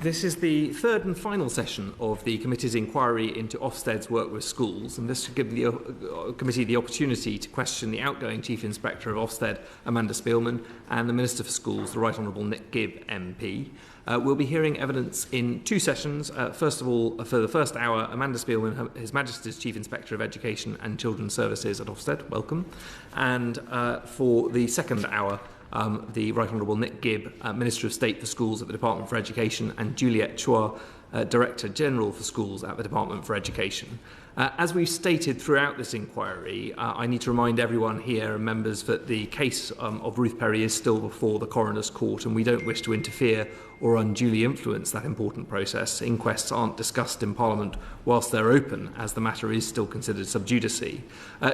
This is the third and final session of the committee's inquiry into Ofsted's work with schools, and this should give the committee the opportunity to question the outgoing Chief Inspector of Ofsted, Amanda Spielman, and the Minister for Schools, the Right Honourable Gibb MP. We'll be hearing evidence in two sessions. First of all, for the first hour, Amanda Spielman, His Majesty's Chief Inspector of Education and Children's Services at Ofsted. Welcome. And for the second hour, the Right Honourable Gibb, Minister of State for Schools at the Department for Education, and Juliet Chua, Director General for Schools at the Department for Education. As we've stated throughout this inquiry, I need to remind everyone here and members that the case of Ruth Perry is still before the Coroner's Court, and we don't wish to interfere or unduly influence that important process. Inquests aren't discussed in Parliament whilst they're open, as the matter is still considered sub judice.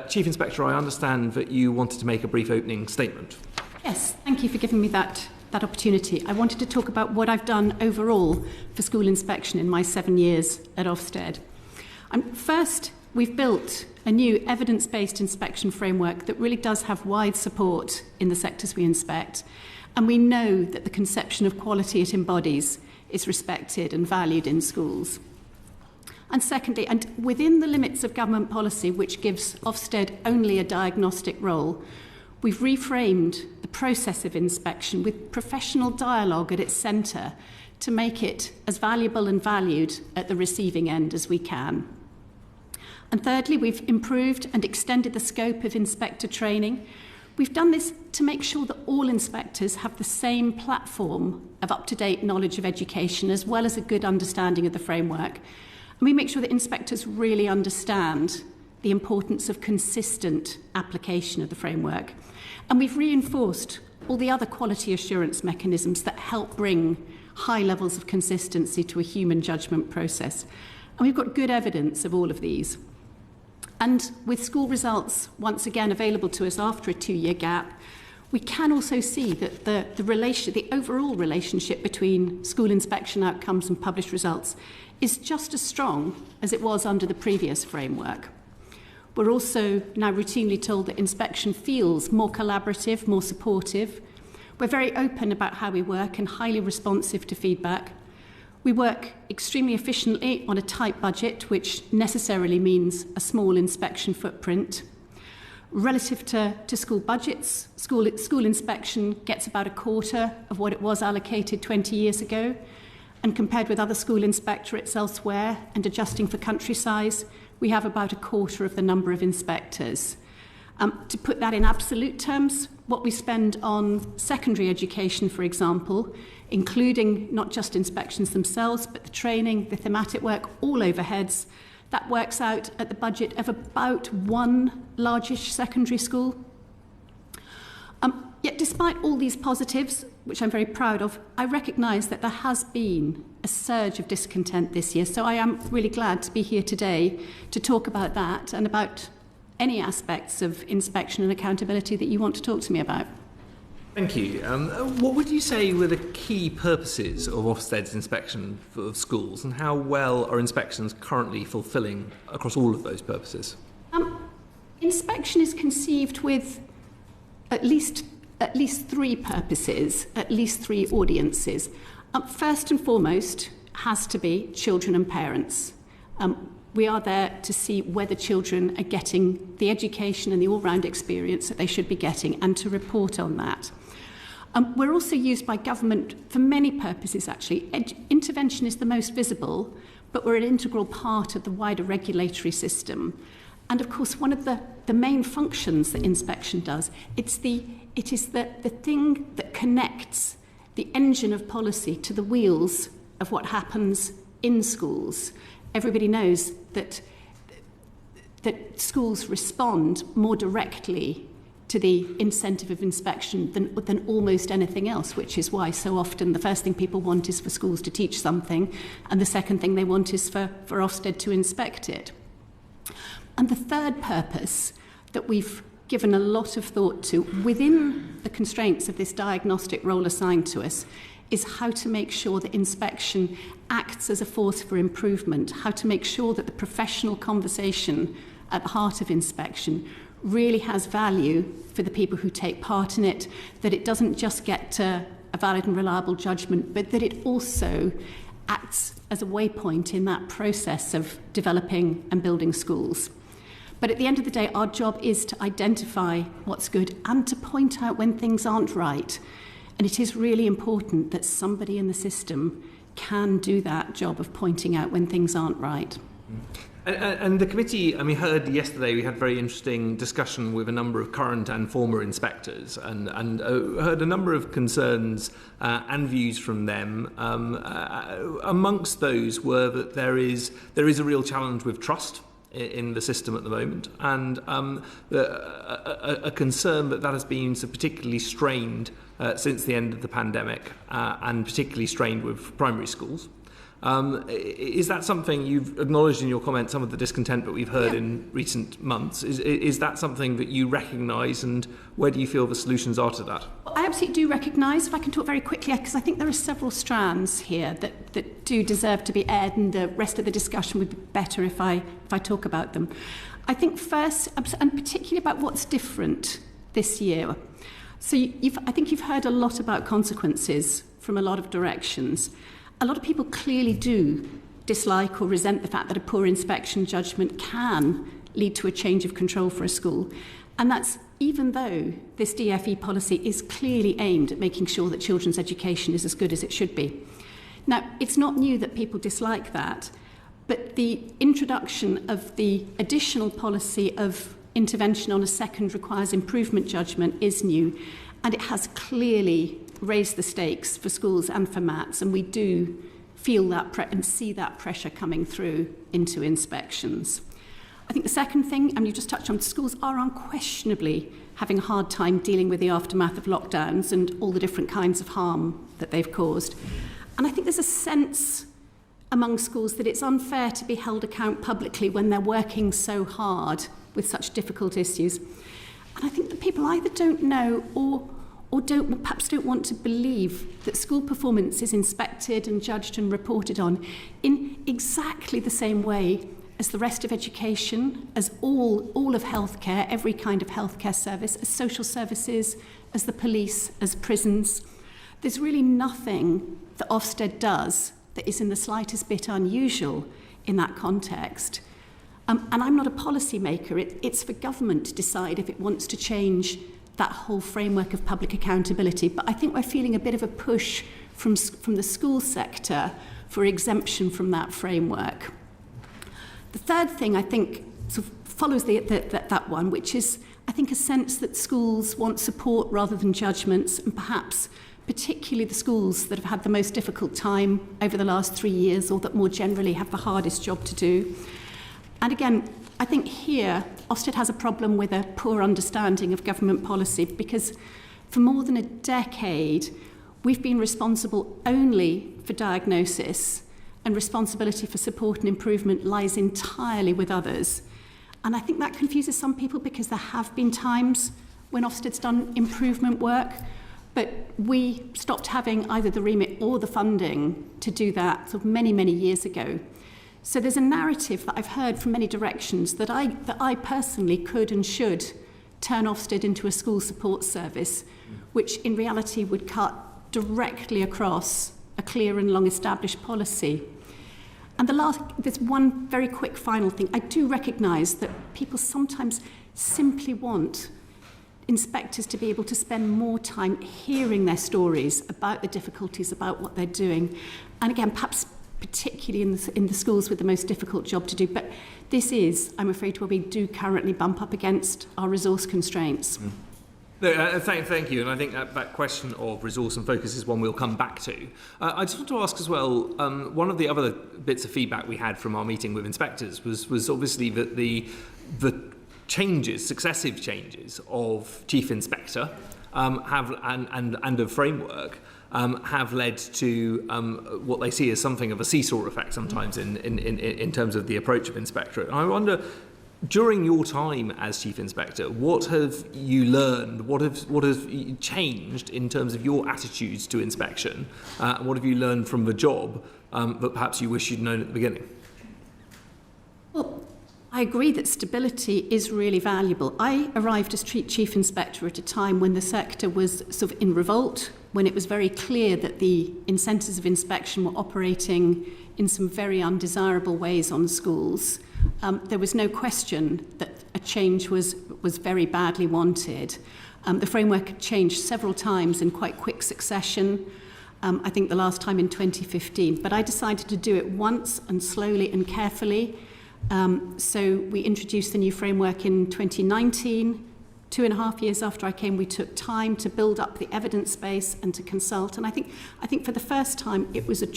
Chief Inspector, I understand that you wanted to make a brief opening statement. Yes, thank you for giving me that opportunity. I wanted to talk about what I've done overall for school inspection in my 7 years at Ofsted. First, we've built a new evidence-based inspection framework that really does have wide support in the sectors we inspect, and we know that the conception of quality it embodies is respected and valued in schools. And secondly, and within the limits of government policy, which gives Ofsted only a diagnostic role, we've reframed the process of inspection with professional dialogue at its centre to make it as valuable and valued at the receiving end as we can. And thirdly, we've improved and extended the scope of inspector training. We've done this to make sure that all inspectors have the same platform of up-to-date knowledge of education as well as a good understanding of the framework. And we make sure that inspectors really understand the importance of consistent application of the framework. And we've reinforced all the other quality assurance mechanisms that help bring high levels of consistency to a human judgment process. And we've got good evidence of all of these. And with school results once again available to us after a 2-year gap, we can also see that the overall relationship between school inspection outcomes and published results is just as strong as it was under the previous framework. We're also now routinely told that inspection feels more collaborative, more supportive. We're very open about how we work and highly responsive to feedback. We work extremely efficiently on a tight budget, which necessarily means a small inspection footprint. Relative to school budgets, school inspection gets about a quarter of what it was allocated 20 years ago. And compared with other school inspectorates elsewhere and adjusting for country size, we have about a quarter of the number of inspectors. To put that in absolute terms, what we spend on secondary education, for example, including not just inspections themselves, but the training, the thematic work, all overheads, that works out at the budget of about one largish secondary school. Yet despite all these positives, which I'm very proud of, I recognise that there has been a surge of discontent this year. So I am really glad to be here today to talk about that and about any aspects of inspection and accountability that you want to talk to me about. Thank you. What would you say were the key purposes of Ofsted's inspection of schools, and how well are inspections currently fulfilling across all of those purposes? Inspection is conceived with at least three purposes, at least three audiences. First and foremost has to be children and parents. We are there to see whether children are getting the education and the all-round experience that they should be getting, and to report on that. We're also used by government for many purposes, actually. Intervention is the most visible, but we're an integral part of the wider regulatory system. And of course, one of the main functions that inspection does, it is the thing that connects the engine of policy to the wheels of what happens in schools. Everybody knows that schools respond more directly to the incentive of inspection than almost anything else, which is why so often the first thing people want is for schools to teach something, and the second thing they want is for Ofsted to inspect it. And the third purpose that we've given a lot of thought to within the constraints of this diagnostic role assigned to us is how to make sure that inspection acts as a force for improvement, how to make sure that the professional conversation at the heart of inspection really has value for the people who take part in it, that it doesn't just get to a valid and reliable judgment, but that it also acts as a waypoint in that process of developing and building schools. But at the end of the day, our job is to identify what's good and to point out when things aren't right. And it is really important that somebody in the system can do that job of pointing out when things aren't right. And the committee, heard yesterday we had a very interesting discussion with a number of current and former inspectors and heard a number of concerns and views from them. Amongst those were that there is a real challenge with trust in the system at the moment, and a concern that has been so particularly strained since the end of the pandemic, and particularly strained with primary schools. Is that something you've acknowledged in your comments, some of the discontent that we've heard in recent months? Is that something that you recognise, and where do you feel the solutions are to that? Well, I absolutely do recognise, if I can talk very quickly, because I think there are several strands here that do deserve to be aired, and the rest of the discussion would be better if I talk about them. I think first, and particularly about what's different this year. So I think you've heard a lot about consequences from a lot of directions. A lot of people clearly do dislike or resent the fact that a poor inspection judgment can lead to a change of control for a school. And that's even though this DFE policy is clearly aimed at making sure that children's education is as good as it should be. Now, it's not new that people dislike that, but the introduction of the additional policy of intervention on a second requires improvement judgment is new, and it has clearly raised the stakes for schools and for MATs, and we do feel that and see that pressure coming through into inspections. I think the second thing, you just touched on, schools are unquestionably having a hard time dealing with the aftermath of lockdowns and all the different kinds of harm that they've caused. And I think there's a sense among schools that it's unfair to be held account publicly when they're working so hard with such difficult issues. And I think that people either don't know or perhaps don't want to believe that school performance is inspected and judged and reported on in exactly the same way as the rest of education, as all of healthcare, every kind of healthcare service, as social services, as the police, as prisons. There's really nothing that Ofsted does that is in the slightest bit unusual in that context. And I'm not a policy maker. It's for government to decide if it wants to change that whole framework of public accountability. But I think we're feeling a bit of a push from the school sector for exemption from that framework. The third thing I think sort of follows that one, which is I think a sense that schools want support rather than judgments, and perhaps particularly the schools that have had the most difficult time over the last 3 years, or that more generally have the hardest job to do. And again, I think here Ofsted has a problem with a poor understanding of government policy, because for more than a decade we've been responsible only for diagnosis, and responsibility for support and improvement lies entirely with others. And I think that confuses some people, because there have been times when Ofsted's done improvement work, but we stopped having either the remit or the funding to do that sort of many, many years ago. So there's a narrative that I've heard from many directions that I personally could and should turn Ofsted into a school support service, which in reality would cut directly across a clear and long-established policy. And there's one very quick final thing. I do recognise that people sometimes simply want inspectors to be able to spend more time hearing their stories about the difficulties, about what they're doing. And again, perhaps particularly in the schools with the most difficult job to do. But this is, I'm afraid, where we do currently bump up against our resource constraints. No, thank you, and I think that question of resource and focus is one we'll come back to. I just want to ask as well, one of the other bits of feedback we had from our meeting with inspectors was obviously that the successive changes of Chief Inspector and of framework have led to what they see as something of a seesaw effect sometimes in terms of the approach of Inspectorate. And I wonder, during your time as Chief Inspector, what have you learned? What has changed in terms of your attitudes to inspection? What have you learned from the job that perhaps you wish you'd known at the beginning? Well, I agree that stability is really valuable. I arrived as Chief Inspector at a time when the sector was sort of in revolt, when it was very clear that the incentives of inspection were operating in some very undesirable ways on schools. There was no question that a change was very badly wanted. The framework had changed several times in quite quick succession. I think the last time in 2015. But I decided to do it once and slowly and carefully. So we introduced the new framework in 2019. 2.5 years after I came, we took time to build up the evidence base and to consult. And I think for the first time, it was a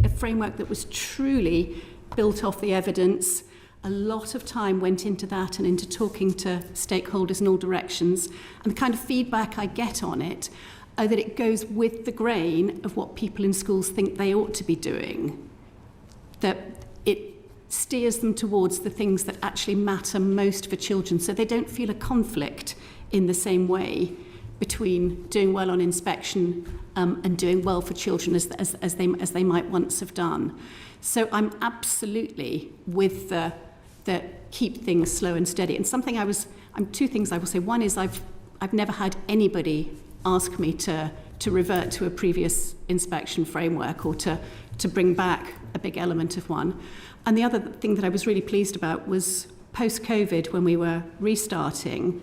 framework that was truly built off the evidence. A lot of time went into that and into talking to stakeholders in all directions. And the kind of feedback I get on it are that it goes with the grain of what people in schools think they ought to be doing. That it steers them towards the things that actually matter most for children, so they don't feel a conflict in the same way between doing well on inspection and doing well for children as they might once have done. So I'm absolutely with the keep things slow and steady. And two things I will say. One is I've never had anybody ask me to revert to a previous inspection framework or to bring back a big element of one. And the other thing that I was really pleased about was post-COVID, when we were restarting,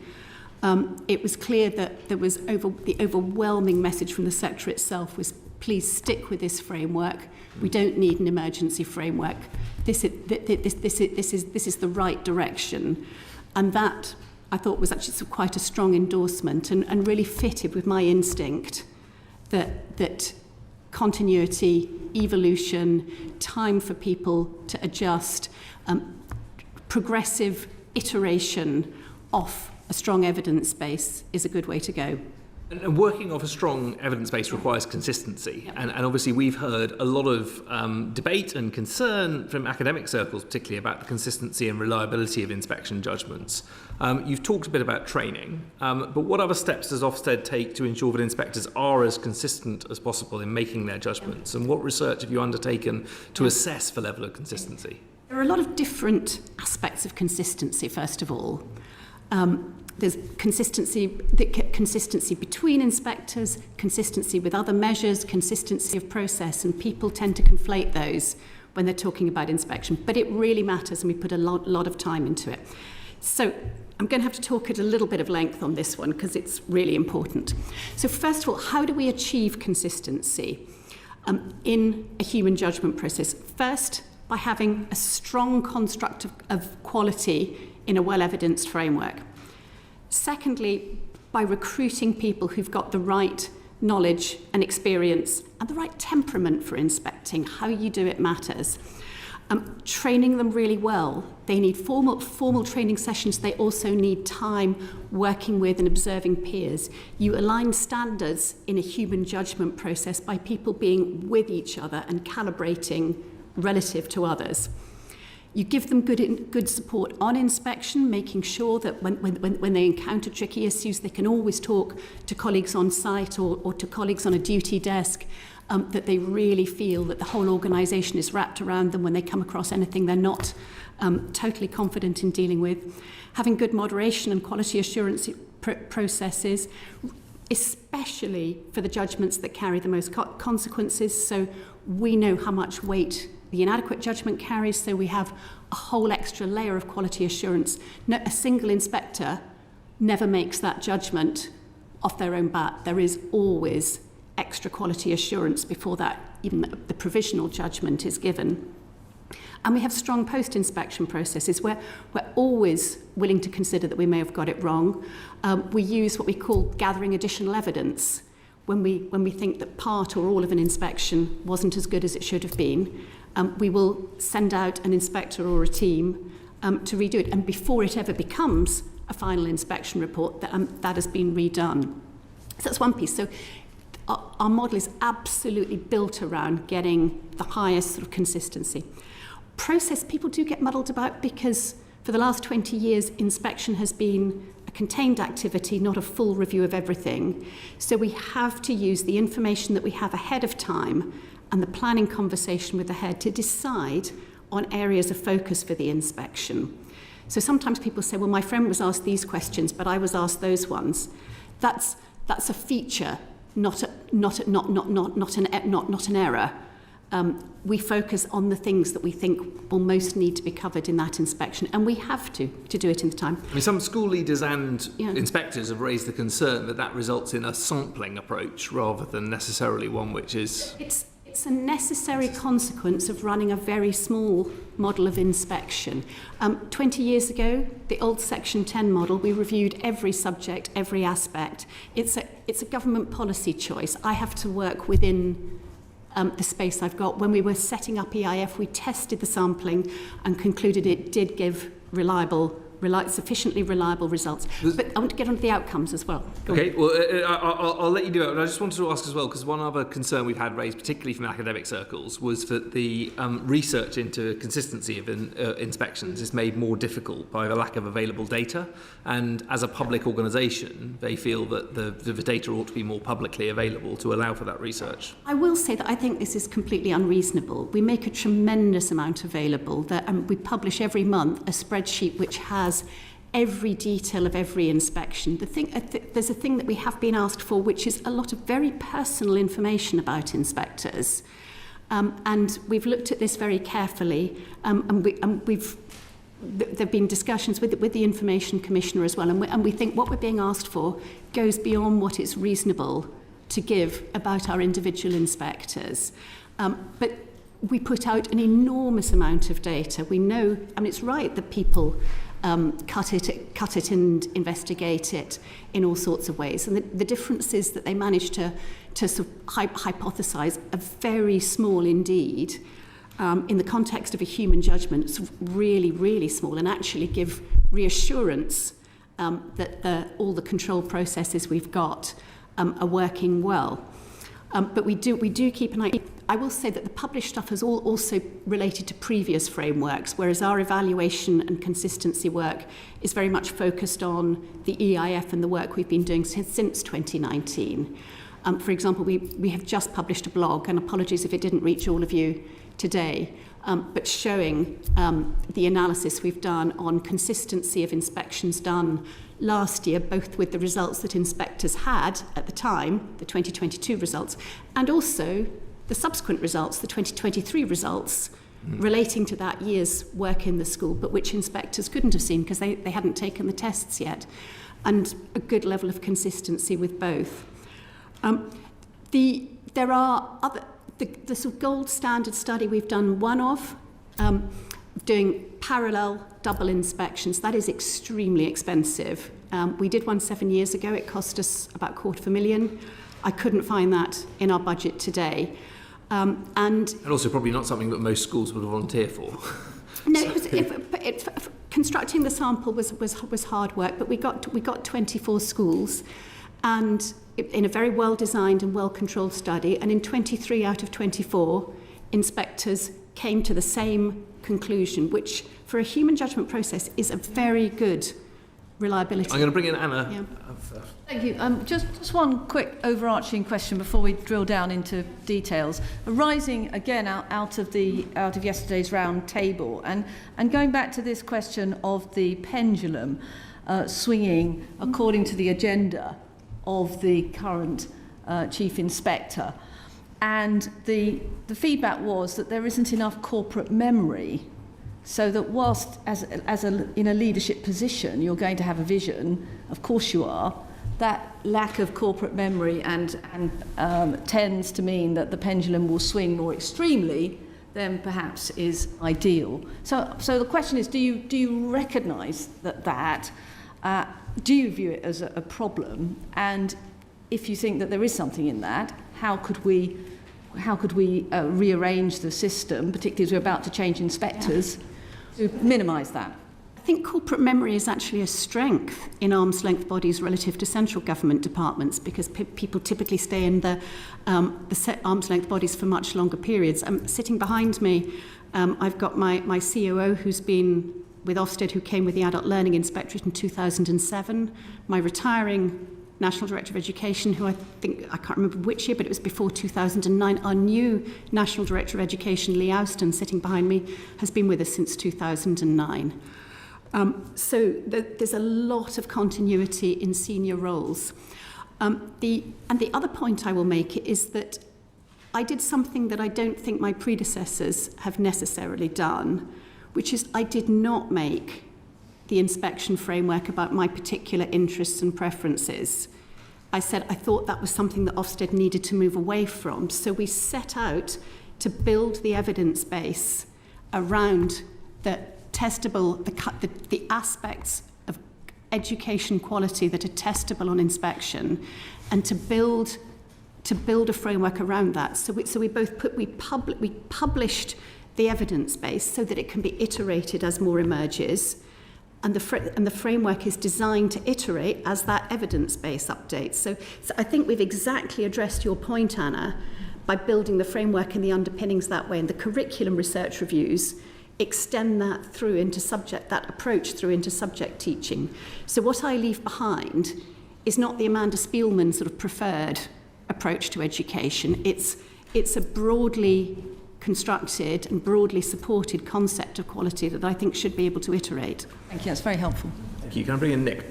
it was clear that there was the overwhelming message from the sector itself was, please stick with this framework. We don't need an emergency framework. This is the right direction. And that, I thought, was actually quite a strong endorsement and really fitted with my instinct that continuity, evolution, time for people to adjust, progressive iteration off a strong evidence base is a good way to go. And working off a strong evidence base requires consistency. Yep. And obviously we've heard a lot of debate and concern from academic circles, particularly about the consistency and reliability of inspection judgments. You've talked a bit about training, but what other steps does Ofsted take to ensure that inspectors are as consistent as possible in making their judgments? And what research have you undertaken to assess the level of consistency? There are a lot of different aspects of consistency, first of all. There's consistency between inspectors, consistency with other measures, consistency of process, and people tend to conflate those when they're talking about inspection. But it really matters, and we put a lot of time into it. So I'm going to have to talk at a little bit of length on this one because it's really important. So first of all, how do we achieve consistency in a human judgment process? First, by having a strong construct of quality in a well-evidenced framework. Secondly, by recruiting people who've got the right knowledge and experience and the right temperament for inspecting. How you do it matters. Training them really well. They need formal training sessions. They also need time working with and observing peers. You align standards in a human judgment process by people being with each other and calibrating relative to others. You give them good support on inspection, making sure that when they encounter tricky issues, they can always talk to colleagues on site or to colleagues on a duty desk, that they really feel that the whole organisation is wrapped around them when they come across anything they're not totally confident in dealing with. Having good moderation and quality assurance processes, especially for the judgments that carry the most consequences. So we know how much weight the inadequate judgment carries, so we have a whole extra layer of quality assurance. No, a single inspector never makes that judgment off their own bat. There is always extra quality assurance before that, even the provisional judgment is given. And we have strong post-inspection processes where we're always willing to consider that we may have got it wrong. We use what we call gathering additional evidence when we think that part or all of an inspection wasn't as good as it should have been. We will send out an inspector or a team to redo it. And before it ever becomes a final inspection report, that has been redone. So that's one piece. So our model is absolutely built around getting the highest sort of consistency. Process, people do get muddled about because for the last 20 years, inspection has been a contained activity, not a full review of everything. So we have to use the information that we have ahead of time and the planning conversation with the head to decide on areas of focus for the inspection. So sometimes people say, well, my friend was asked these questions, but I was asked those ones. That's a feature, not an error. We focus on the things that we think will most need to be covered in that inspection, and we have to do it in the time. I mean, some school leaders and inspectors have raised the concern that that results in a sampling approach rather than necessarily one which is... It's a necessary consequence of running a very small model of inspection. 20 years ago, the old Section 10 model, we reviewed every subject, every aspect. It's a government policy choice. I have to work within the space I've got. When we were setting up EIF, we tested the sampling and concluded it did give sufficiently reliable results. But I want to get on to the outcomes as well. Okay, well, I'll let you do it. But I just wanted to ask as well, because one other concern we've had raised, particularly from academic circles, was that the research into consistency of inspections is made more difficult by the lack of available data. And as a public organisation, they feel that the data ought to be more publicly available to allow for that research. I will say that I think this is completely unreasonable. We make a tremendous amount available. We publish every month a spreadsheet which has every detail of every inspection. There's a thing that we have been asked for, which is a lot of very personal information about inspectors. And we've looked at this very carefully, there have been discussions with the Information Commissioner as well, and we think what we're being asked for goes beyond what it's reasonable to give about our individual inspectors. But we put out an enormous amount of data. We know, it's right that people cut it and investigate it in all sorts of ways. And the difference is that they manage to sort of hypothesize a very small indeed, in the context of a human judgment, it's really, really small, and actually give reassurance that all the control processes we've got are working well. But we do keep an eye. I will say that the published stuff has also related to previous frameworks, whereas our evaluation and consistency work is very much focused on the EIF and the work we've been doing since 2019. For example, we have just published a blog, and apologies if it didn't reach all of you today, but showing the analysis we've done on consistency of inspections done last year, both with the results that inspectors had at the time, the 2022 results, and also the subsequent results, the 2023 results, relating to that year's work in the school, but which inspectors couldn't have seen because they hadn't taken the tests yet, and a good level of consistency with both. There are other, the sort of gold standard study we've done one of, doing parallel double inspections. That is extremely expensive. We did one 7 years ago. It cost us about $250,000. I couldn't find that in our budget today. And also probably not something that most schools would volunteer for. No, constructing the sample was hard work, but we got 24 schools, and in a very well designed and well controlled study, and in 23 out of 24 inspectors came to the same conclusion, which for a human judgment process is a very good reliability. I'm going to bring in Anna. Yeah. Thank you. Just one quick overarching question before we drill down into details. Arising again out of yesterday's round table, and going back to this question of the pendulum swinging according to the agenda of the current Chief Inspector, and the feedback was that there isn't enough corporate memory. So that whilst in a leadership position you're going to have a vision, of course you are, that lack of corporate memory and tends to mean that the pendulum will swing more extremely than perhaps is ideal. So the question is, do you recognise that? Do you view it as a problem? And if you think that there is something in that, how could we rearrange the system, particularly as we're about to change inspectors, to minimise that? I think corporate memory is actually a strength in arm's length bodies relative to central government departments, because people typically stay in the arm's length bodies for much longer periods. Sitting behind me, I've got my COO who's been with Ofsted, who came with the Adult Learning Inspectorate in 2007, my retiring National Director of Education, who I can't remember which year, but it was before 2009. Our new National Director of Education, Lee Austin, sitting behind me, has been with us since 2009. So there's a lot of continuity in senior roles. The other point I will make is that I did something that I don't think my predecessors have necessarily done, which is I did not make the inspection framework about my particular interests and preferences. I said I thought that was something that Ofsted needed to move away from. So we set out to build the evidence base around the testable, the aspects of education quality that are testable on inspection, and to build a framework around that. So we published the evidence base so that it can be iterated as more emerges. And the framework is designed to iterate as that evidence base updates. So I think we've exactly addressed your point, Anna, by building the framework and the underpinnings that way. And the curriculum research reviews extend that through into that approach through into subject teaching. So what I leave behind is not the Amanda Spielman sort of preferred approach to education. It's a broadly constructed and broadly supported concept of quality that I think should be able to iterate. Thank you, that's very helpful. Thank you. Can I bring in Nick?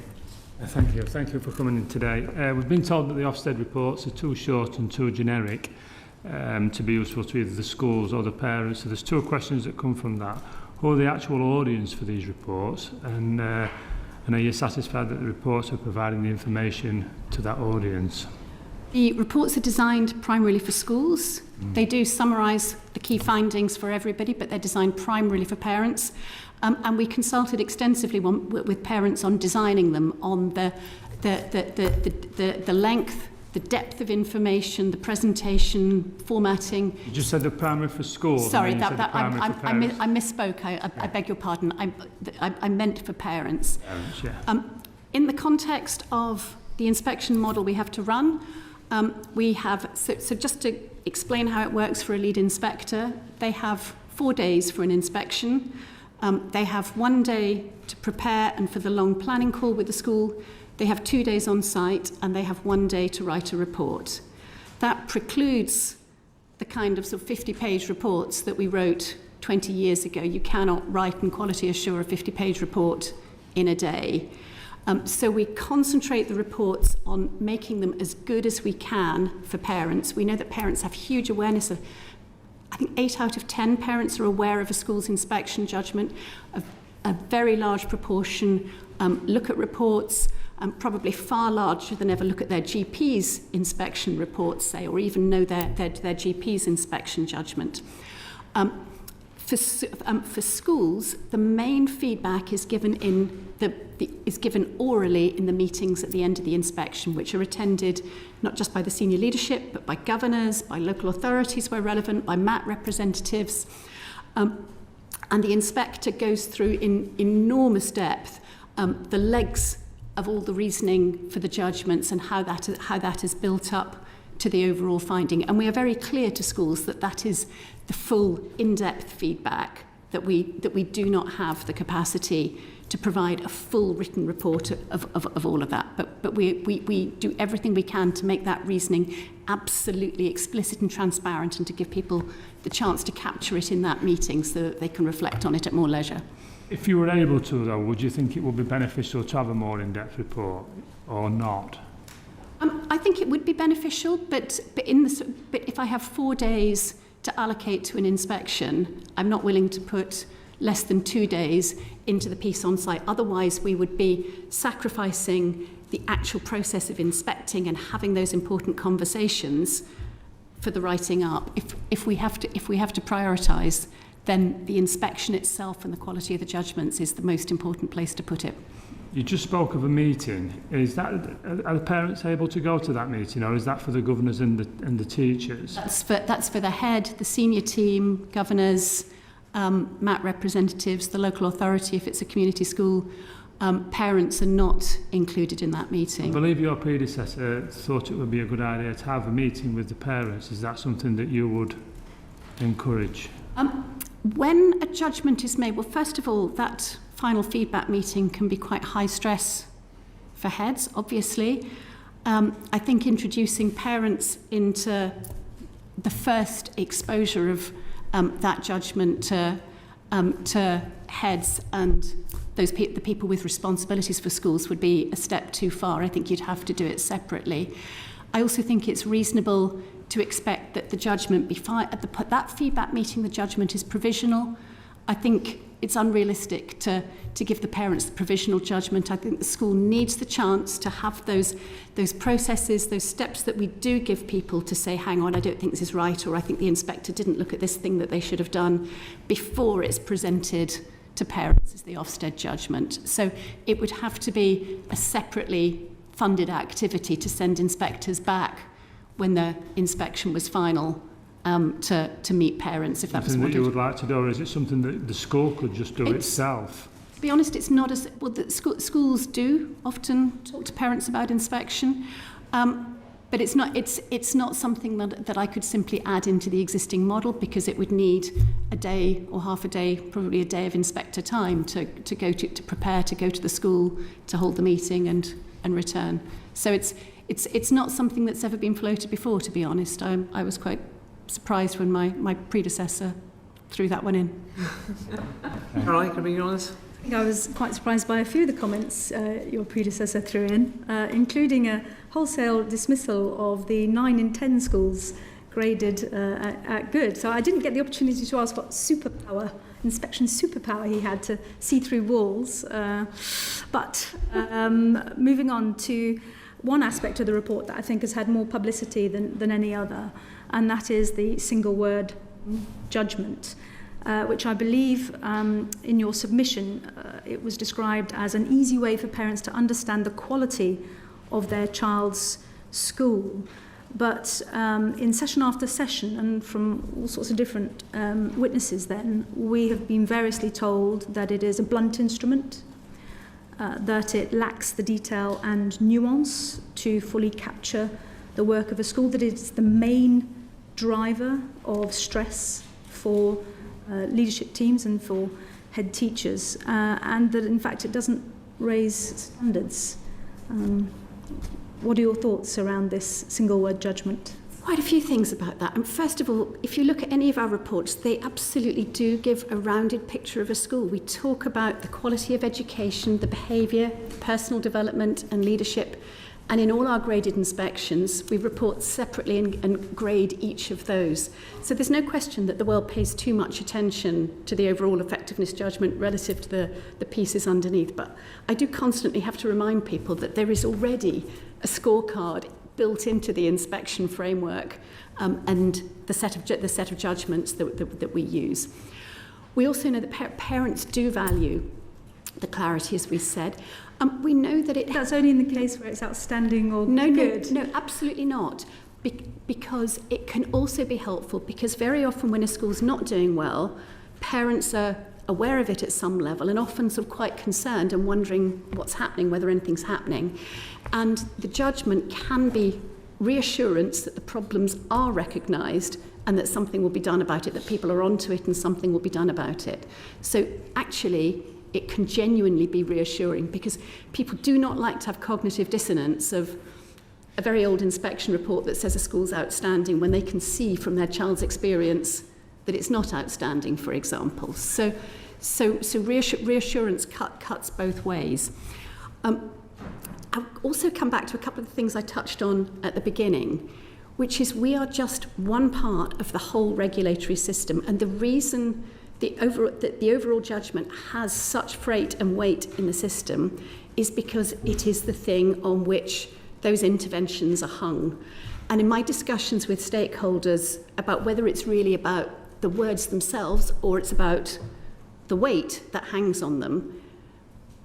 Thank you for coming in today. We've been told that the Ofsted reports are too short and too generic to be useful to either the schools or the parents. So there's two questions that come from that. Who are the actual audience for these reports? And are you satisfied that the reports are providing the information to that audience? The reports are designed primarily for schools. They do summarise the key findings for everybody, but they're designed primarily for parents. And we consulted extensively with parents on designing them, on the length, the depth of information, the presentation, formatting. You just said the primary for schools. Sorry, I misspoke. I beg your pardon. I meant for parents. In the context of the inspection model we have to run, we have, so just to explain how it works for a lead inspector, they have 4 days for an inspection. They have 1 day to prepare and for the long planning call with the school. They have 2 days on site, and they have 1 day to write a report. That precludes the kind of 50-page reports that we wrote 20 years ago. You cannot write and quality assure a 50-page report in a day. So we concentrate the reports on making them as good as we can for parents. We know that parents have huge awareness of, I think 8 out of 10 parents are aware of a school's inspection judgment. A very large proportion look at reports, probably far larger than ever look at their GP's inspection reports, say, or even know their GP's inspection judgment. For schools, the main feedback is given is given orally in the meetings at the end of the inspection, which are attended not just by the senior leadership, but by governors, by local authorities where relevant, by MAT representatives. And the inspector goes through in enormous depth the legs of all the reasoning for the judgments and how that is built up to the overall finding. And we are very clear to schools that that is the full in-depth feedback, that we do not have the capacity to provide a full written report of all of that. But we do everything we can to make that reasoning absolutely explicit and transparent, and to give people the chance to capture it in that meeting so that they can reflect on it at more leisure. If you were able to, though, would you think it would be beneficial to have a more in-depth report or not? I think it would be beneficial, but if I have 4 days to allocate to an inspection, I'm not willing to put less than 2 days into the piece on site. Otherwise, we would be sacrificing the actual process of inspecting and having those important conversations for the writing up. If we have to prioritise, then the inspection itself and the quality of the judgments is the most important place to put it. You just spoke of a meeting. Are the parents able to go to that meeting, or is that for the governors and the teachers? That's for the head, the senior team, governors, MAT representatives, the local authority if it's a community school. Parents are not included in that meeting. I believe your predecessor thought it would be a good idea to have a meeting with the parents. Is that something that you would encourage? When a judgment is made, well, first of all, that final feedback meeting can be quite high stress for heads, obviously. I think introducing parents into the first exposure of that judgment to heads and the people with responsibilities for schools would be a step too far. I think you'd have to do it separately. I also think it's reasonable to expect that the judgment be at that feedback meeting, the judgment is provisional. I think it's unrealistic to give the parents the provisional judgment. I think the school needs the chance to have those processes, those steps that we do give people to say, hang on, I don't think this is right, or I think the inspector didn't look at this thing that they should have done, before it's presented to parents as the Ofsted judgment. So it would have to be a separately funded activity to send inspectors back when the inspection was final to meet parents, if that was something wanted. that you would like to do, or is it something that the school could just do itself? To be honest, it's not as well. Schools do often talk to parents about inspection, but it's not something that I could simply add into the existing model, because it would need a day or half a day, probably a day of inspector time to prepare to go to the school, to hold the meeting and return. So it's not something that's ever been floated before, to be honest. I was quite surprised when my predecessor threw that one in. Caroline, can I be honest? I think I was quite surprised by a few of the comments your predecessor threw in, including a wholesale dismissal of the 9 in 10 schools graded at good. So I didn't get the opportunity to ask what inspection superpower he had to see through walls. But moving on to one aspect of the report that I think has had more publicity than any other, and that is the single word judgment, which I believe in your submission it was described as an easy way for parents to understand the quality of their child's school. But in session after session, and from all sorts of different witnesses then, we have been variously told that it is a blunt instrument, that it lacks the detail and nuance to fully capture the work of a school, that it's the main driver of stress for leadership teams and for head teachers, and that in fact it doesn't raise standards. What are your thoughts around this single word judgment? Quite a few things about that. And first of all, if you look at any of our reports, they absolutely do give a rounded picture of a school. We talk about the quality of education, the behaviour, the personal development and leadership. And in all our graded inspections, we report separately and grade each of those. So there's no question that the world pays too much attention to the overall effectiveness judgment relative to the pieces underneath. But I do constantly have to remind people that there is already a scorecard built into the inspection framework and the set of judgments that we use. We also know that parents do value the clarity, as we said. We know that That's only in the case where it's outstanding or good. No, absolutely not. Because it can also be helpful, because very often when a school's not doing well, parents are aware of it at some level and often sort of quite concerned and wondering what's happening, whether anything's happening. And the judgment can be reassurance that the problems are recognised and that something will be done about it, that people are onto it and something will be done about it. So actually, it can genuinely be reassuring, because people do not like to have cognitive dissonance of a very old inspection report that says a school's outstanding when they can see from their child's experience that it's not outstanding, for example. So reassurance cuts both ways. I'll also come back to a couple of the things I touched on at the beginning, which is we are just one part of the whole regulatory system, and the reason the overall judgment has such freight and weight in the system is because it is the thing on which those interventions are hung. And in my discussions with stakeholders about whether it's really about the words themselves or it's about the weight that hangs on them,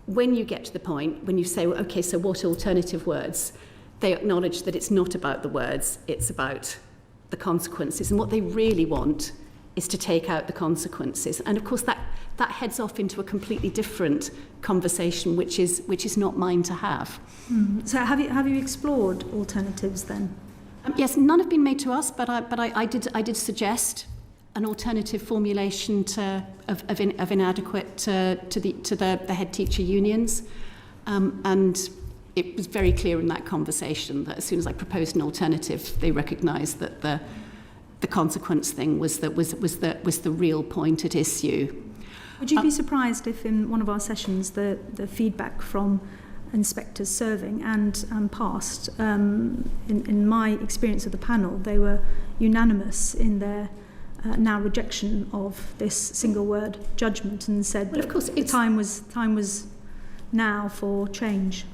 when you get to the point when you say, well, okay, so what alternative words? They acknowledge that it's not about the words, it's about the consequences. And what they really want is to take out the consequences. And of course that heads off into a completely different conversation, which is not mine to have. So have you explored alternatives then? Yes, none have been made to us, but I did suggest an alternative formulation of inadequate to the head teacher unions, and it was very clear in that conversation that as soon as I proposed an alternative, they recognised that the consequence thing was the real point at issue. Would you be surprised if in one of our sessions the feedback from inspectors serving and past, in my experience of the panel, they were unanimous in their now rejection of this single word judgment, and said well, of course, the time was now for change.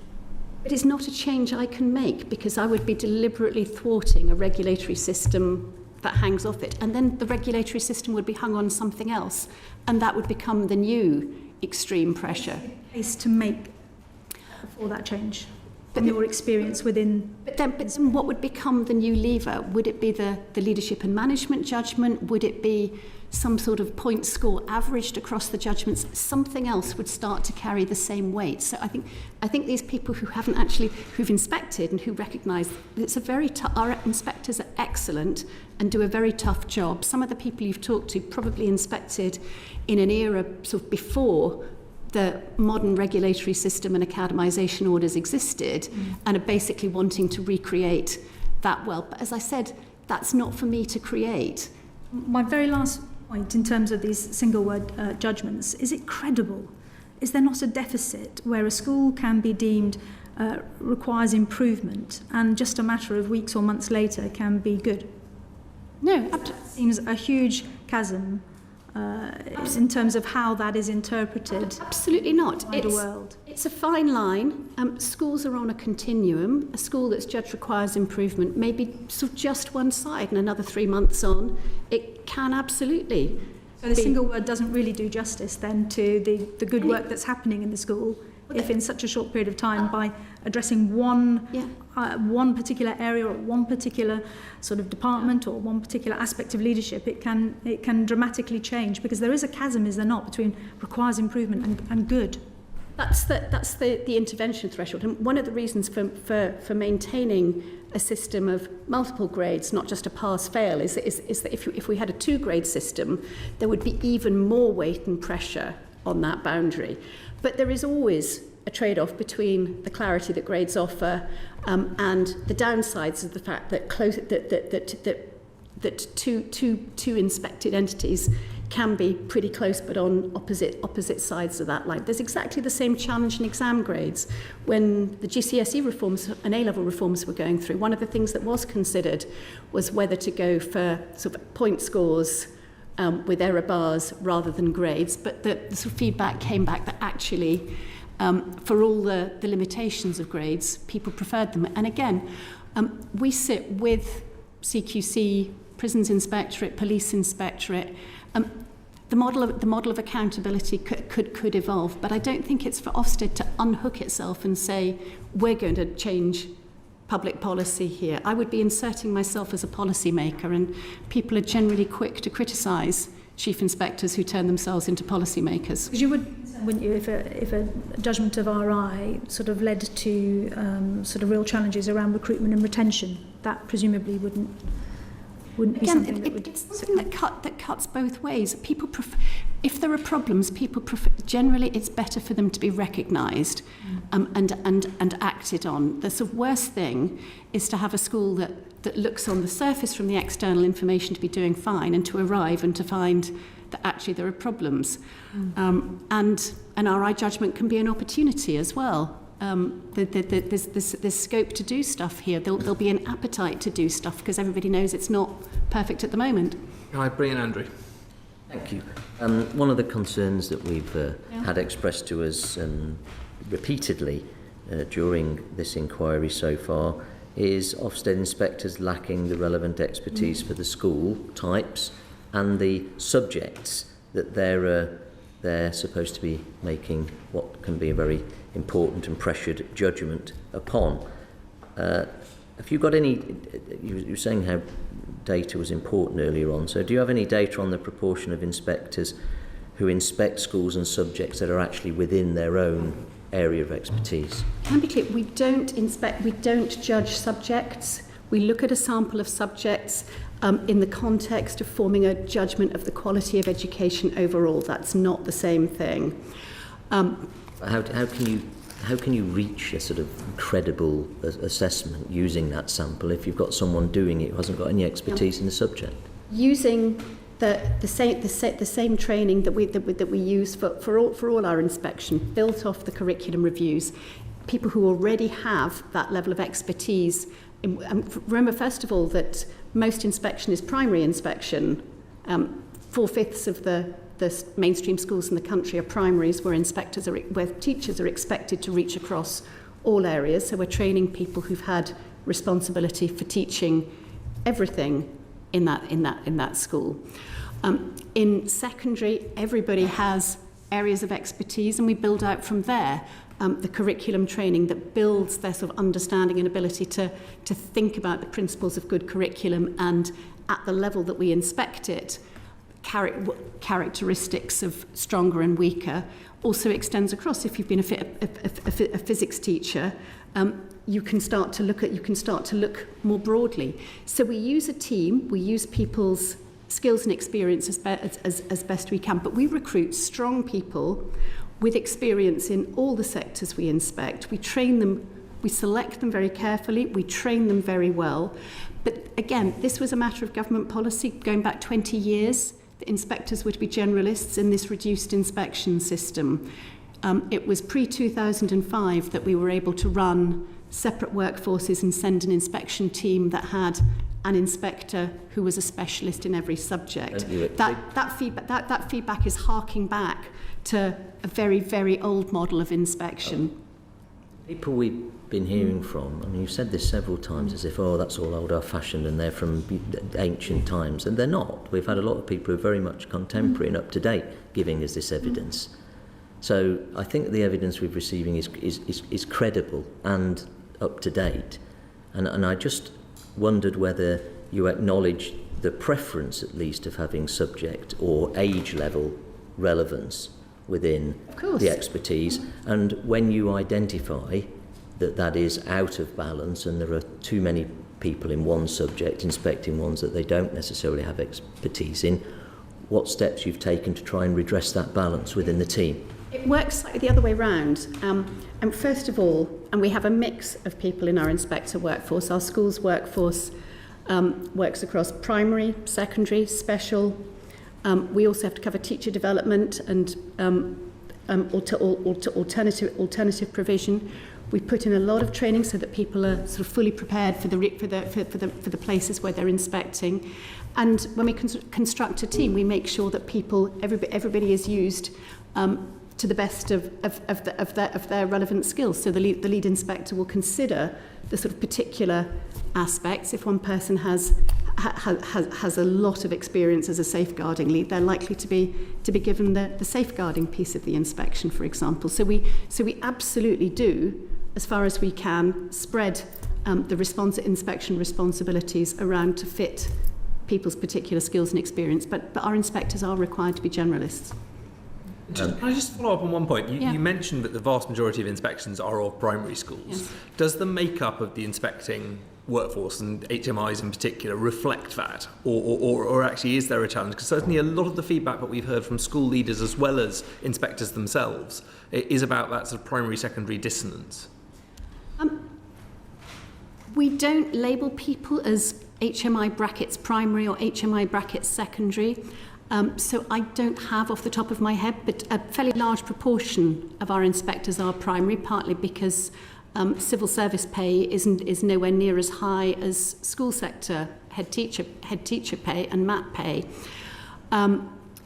But it's not a change I can make, because I would be deliberately thwarting a regulatory system that hangs off it, and then the regulatory system would be hung on something else, and that would become the new extreme pressure. Case to make for that change, from your experience within. But then what would become the new lever? Would it be the leadership and management judgment? Would it be some sort of point score averaged across the judgments? Something else would start to carry the same weight. So I think these people who've inspected and who recognise it's a very tough, our inspectors are excellent and do a very tough job. Some of the people you've talked to probably inspected in an era sort of before the modern regulatory system and academisation orders existed, and are basically wanting to recreate that well. But as I said, that's not for me to create. My very last point in terms of these single word judgments, is it credible? Is there not a deficit where a school can be deemed requires improvement and just a matter of weeks or months later can be good? No, it seems a huge chasm in terms of how that is interpreted. Absolutely not. It's a fine line. Schools are on a continuum. A school that's judged requires improvement, maybe sort of just one side, and another 3 months on, it can absolutely. So the single word doesn't really do justice then to the good work that's happening in the school, if in such a short period of time, by addressing one particular area or one particular sort of department or one particular aspect of leadership, it can dramatically change, because there is a chasm, is there not, between requires improvement and good. That's the intervention threshold. And one of the reasons for maintaining a system of multiple grades, not just a pass-fail, is that if we had a 2-grade system, there would be even more weight and pressure on that boundary. But there is always a trade-off between the clarity that grades offer and the downsides of the fact that two inspected entities can be pretty close but on opposite sides of that line. There's exactly the same challenge in exam grades. When the GCSE reforms and A-level reforms were going through, one of the things that was considered was whether to go for sort of point scores with error bars rather than grades, but the sort of feedback came back that actually for all the limitations of grades, people preferred them. And again, we sit with CQC, Prisons Inspectorate, Police Inspectorate. The model of accountability could evolve, but I don't think it's for Ofsted to unhook itself and say, we're going to change public policy here. I would be inserting myself as a policy maker, and people are generally quick to criticise chief inspectors who turn themselves into policy makers. Because you wouldn't you, if a judgment of RI sort of led to sort of real challenges around recruitment and retention, that presumably wouldn't be something that would... It's something that cuts both ways. People prefer, if there are problems, people prefer, generally it's better for them to be recognised and acted on. The sort of worst thing is to have a school that looks on the surface from the external information to be doing fine, and to arrive and to find that actually there are problems. And an RI judgment can be an opportunity as well. There's scope to do stuff here. There'll be an appetite to do stuff because everybody knows it's not perfect at the moment. Can I bring in Andrew? Thank you. One of the concerns that we've had expressed to us repeatedly during this inquiry so far is Ofsted inspectors lacking the relevant expertise for the school types and the subjects that they're supposed to be making what can be a very important and pressured judgment upon. Have you got any, you were saying how data was important earlier on, so do you have any data on the proportion of inspectors who inspect schools and subjects that are actually within their own area of expertise? Can be clear, we don't judge subjects. We look at a sample of subjects in the context of forming a judgment of the quality of education overall. That's not the same thing. How can you how can you reach a sort of credible assessment using that sample if you've got someone doing it who hasn't got any expertise in the subject? Using the same training that we use for all our inspection, built off the curriculum reviews, people who already have that level of expertise. Remember, first of all, that most inspection is primary inspection. 4/5 of the mainstream schools in the country are primaries, where teachers are expected to reach across all areas. So we're training people who've had responsibility for teaching everything in that school. In secondary, everybody has areas of expertise, and we build out from there the curriculum training that builds their sort of understanding and ability to think about the principles of good curriculum, and at the level that we inspect it, characteristics of stronger and weaker also extends across. If you've been a physics teacher, you can start to look more broadly. So we use a team, we use people's skills and experience as best we can, but we recruit strong people with experience in all the sectors we inspect. We train them, we select them very carefully, we train them very well. But again, this was a matter of government policy going back 20 years. The inspectors would be generalists in this reduced inspection system. It was pre-2005 that we were able to run separate workforces and send an inspection team that had an inspector who was a specialist in every subject. That feedback is harking back to a very, very old model of inspection. People we've been hearing from, I mean, you've said this several times as if, oh, that's all old-fashioned and they're from ancient times, and they're not. We've had a lot of people who are very much contemporary and up-to-date giving us this evidence. So I think the evidence we're receiving is credible and up-to-date. And I just wondered whether you acknowledge the preference, at least, of having subject or age-level relevance within the expertise, and when you identify that is out of balance and there are too many people in one subject inspecting ones that they don't necessarily have expertise in, what steps you've taken to try and redress that balance within the team? It works slightly the other way round. And first of all, and we have a mix of people in our inspector workforce. Our schools workforce works across primary, secondary, special. We also have to cover teacher development and alternative provision. We put in a lot of training so that people are sort of fully prepared for the places where they're inspecting. And when we construct a team, we make sure that everybody is used to the best of their relevant skills. So the lead inspector will consider the sort of particular aspects. If one person has a lot of experience as a safeguarding lead, they're likely to be given the safeguarding piece of the inspection, for example. So we absolutely do, as far as we can, spread the inspection responsibilities around to fit people's particular skills and experience. But our inspectors are required to be generalists. Can I just follow up on one point? You mentioned that the vast majority of inspections are of primary schools. Yes. Does the makeup of the inspecting workforce, and HMIs in particular, reflect that? Or actually is there a challenge? Because certainly a lot of the feedback that we've heard from school leaders as well as inspectors themselves is about that sort of primary-secondary dissonance. We don't label people as HMI brackets primary or HMI brackets secondary. So I don't have off the top of my head, but a fairly large proportion of our inspectors are primary, partly because civil service pay is nowhere near as high as school sector head teacher pay and MAT pay.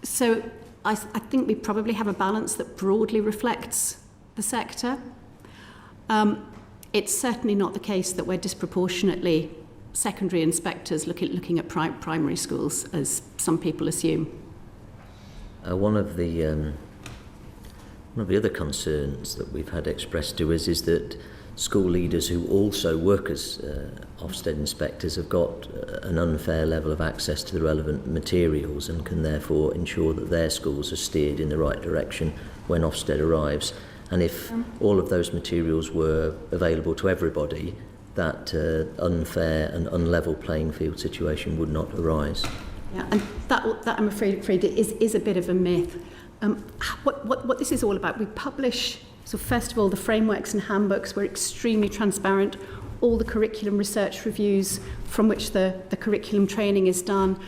So I think we probably have a balance that broadly reflects the sector. It's certainly not the case that we're disproportionately secondary inspectors looking at primary schools, as some people assume. One of the other concerns that we've had expressed to us is that school leaders who also work as Ofsted inspectors have got an unfair level of access to the relevant materials and can therefore ensure that their schools are steered in the right direction when Ofsted arrives. And if all of those materials were available to everybody, that unfair and unlevel playing field situation would not arise. Yeah, and that I'm afraid is a bit of a myth. What this is all about, we publish So first of all, the frameworks and handbooks were extremely transparent. All the curriculum research reviews from which the curriculum training is done,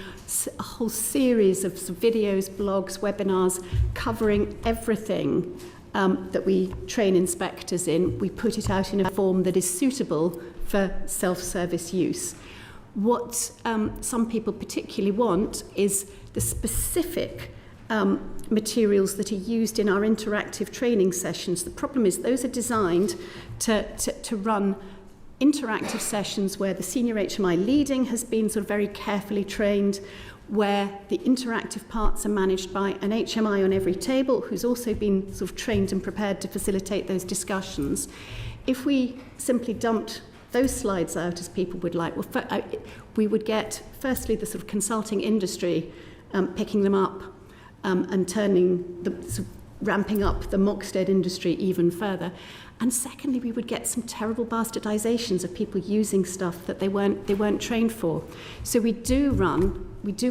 a whole series of videos, blogs, webinars covering everything that we train inspectors in. We put it out in a form that is suitable for self-service use. What some people particularly want is the specific materials that are used in our interactive training sessions. The problem is those are designed to run interactive sessions where the senior HMI leading has been sort of very carefully trained, where the interactive parts are managed by an HMI on every table who's also been sort of trained and prepared to facilitate those discussions. If we simply dumped those slides out as people would like, well, we would get firstly the sort of consulting industry picking them up and turning the sort of ramping up the Ofsted industry even further. And secondly, we would get some terrible bastardizations of people using stuff that they weren't trained for. So we do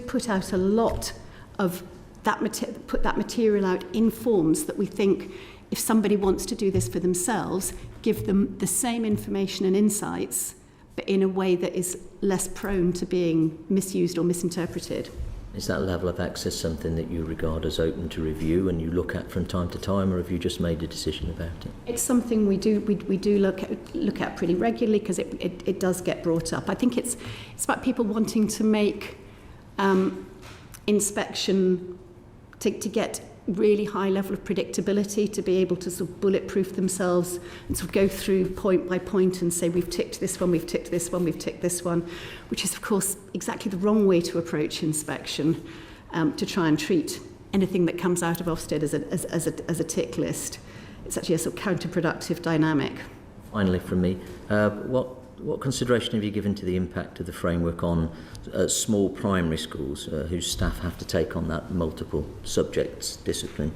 put out a lot of that put that material out in forms that we think if somebody wants to do this for themselves, give them the same information and insights, but in a way that is less prone to being misused or misinterpreted. Is that level of access something that you regard as open to review and you look at from time to time, or have you just made a decision about it? It's something we do look at pretty regularly because it does get brought up. I think it's about people wanting to make inspection to get really high level of predictability, to be able to sort of bulletproof themselves and sort of go through point by point and say we've ticked this one, we've ticked this one, we've ticked this one, which is of course exactly the wrong way to approach inspection, to try and treat anything that comes out of Ofsted as a tick list. It's actually a sort of counterproductive dynamic. Finally from me, what consideration have you given to the impact of the framework on small primary schools whose staff have to take on that multiple subjects discipline?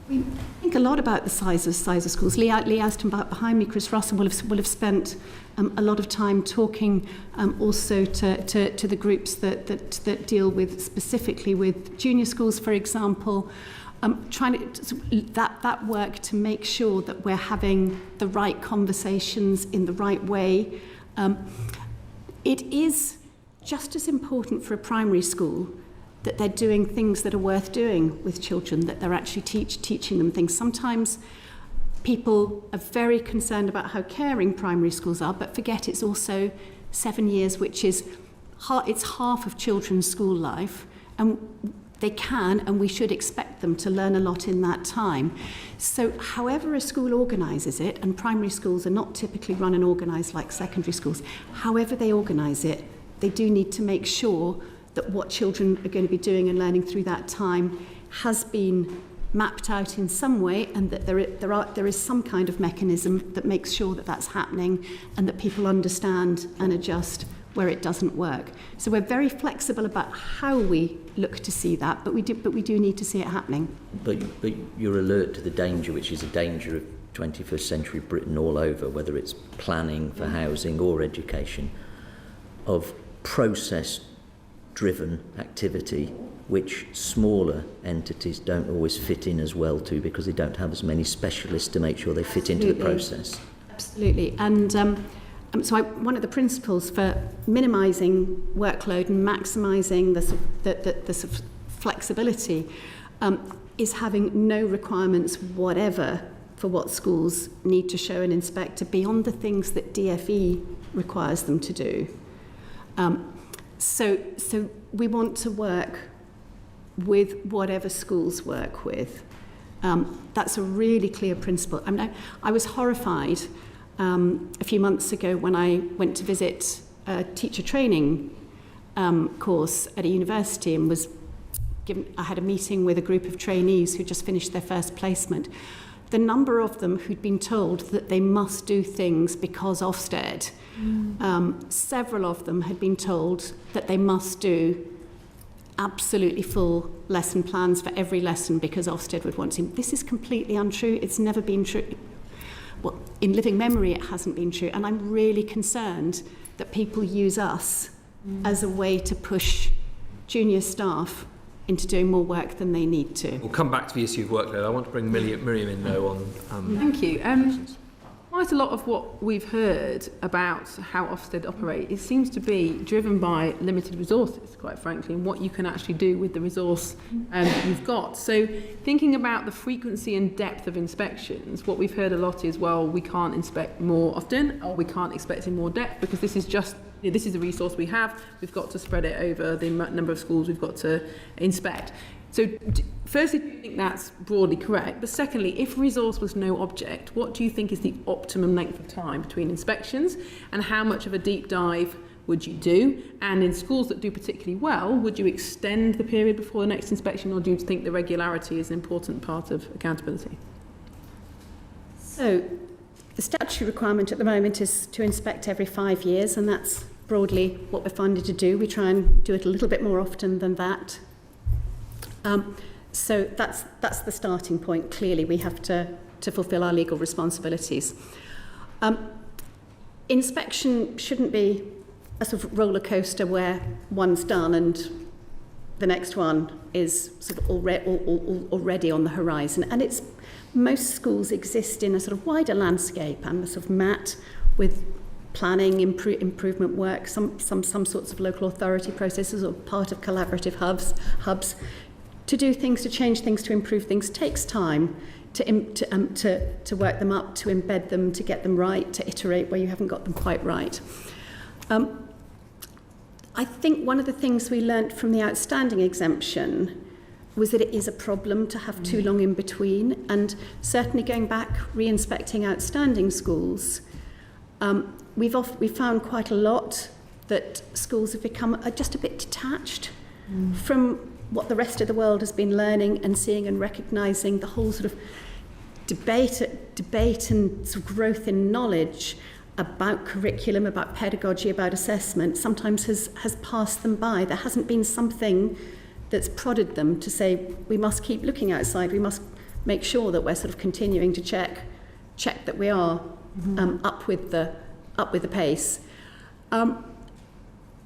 We think a lot about the size of schools. Lee Aston behind me, Chris Russell, will have spent a lot of time talking also to the groups that deal with specifically with junior schools, for example. Trying to that work to make sure that we're having the right conversations in the right way. It is just as important for a primary school that they're doing things that are worth doing with children, that they're actually teaching them things. Sometimes people are very concerned about how caring primary schools are, but forget it's also 7 years, which is it's half of children's school life, and they can and we should expect them to learn a lot in that time. So however a school organises it, and primary schools are not typically run and organised like secondary schools, however they organise it, they do need to make sure that what children are going to be doing and learning through that time has been mapped out in some way, and that there is some kind of mechanism that makes sure that that's happening and that people understand and adjust where it doesn't work. So we're very flexible about how we look to see that, but we do need to see it happening. But you're alert to the danger, which is a danger of 21st century Britain all over, whether it's planning for housing or education, of process-driven activity, which smaller entities don't always fit in as well to, because they don't have as many specialists to make sure they fit into the process. Absolutely. And so one of the principles for minimising workload and maximising the sort of flexibility is having no requirements whatever for what schools need to show an inspector beyond the things that DFE requires them to do. So we want to work with whatever schools work with. That's a really clear principle. I mean, I was horrified a few months ago when I went to visit a teacher training course at a university and I had a meeting with a group of trainees who just finished their first placement. The number of them who'd been told that they must do things because Ofsted, several of them had been told that they must do absolutely full lesson plans for every lesson because Ofsted would want to. This is completely untrue. It's never been true. Well, in living memory, it hasn't been true. And I'm really concerned that people use us as a way to push junior staff into doing more work than they need to. We'll come back to the issue of workload. I want to bring Miriam in, though, on... Thank you. Quite a lot of what we've heard about how Ofsted operate, it seems to be driven by limited resources, quite frankly, and what you can actually do with the resource you've got. So thinking about the frequency and depth of inspections, what we've heard a lot is, well, we can't inspect more often, or we can't inspect in more depth, because this is just, this is the resource we have. We've got to spread it over the number of schools we've got to inspect. So firstly, do you think that's broadly correct? But secondly, if resource was no object, what do you think is the optimum length of time between inspections, and how much of a deep dive would you do? And in schools that do particularly well, would you extend the period before the next inspection, or do you think the regularity is an important part of accountability? So the statutory requirement at the moment is to inspect every 5 years, and that's broadly what we're funded to do. We try and do it a little bit more often than that. So that's the starting point. Clearly, we have to fulfil our legal responsibilities. Inspection shouldn't be a sort of roller coaster where one's done and the next one is sort of already on the horizon. And it's most schools exist in a sort of wider landscape and a sort of mat with planning, improvement work, some sorts of local authority processes or part of collaborative hubs. To do things, to change things, to improve things takes time. To work them up, to embed them, to get them right, to iterate where you haven't got them quite right. I think one of the things we learnt from the outstanding exemption was that it is a problem to have too long in between, and certainly going back re-inspecting outstanding schools, we've found quite a lot that schools have become just a bit detached from what the rest of the world has been learning and seeing and recognising. The whole sort of debate and sort of growth in knowledge about curriculum, about pedagogy, about assessment sometimes has passed them by. There hasn't been something that's prodded them to say, we must keep looking outside, we must make sure that we're sort of continuing to check that we are up with the pace. And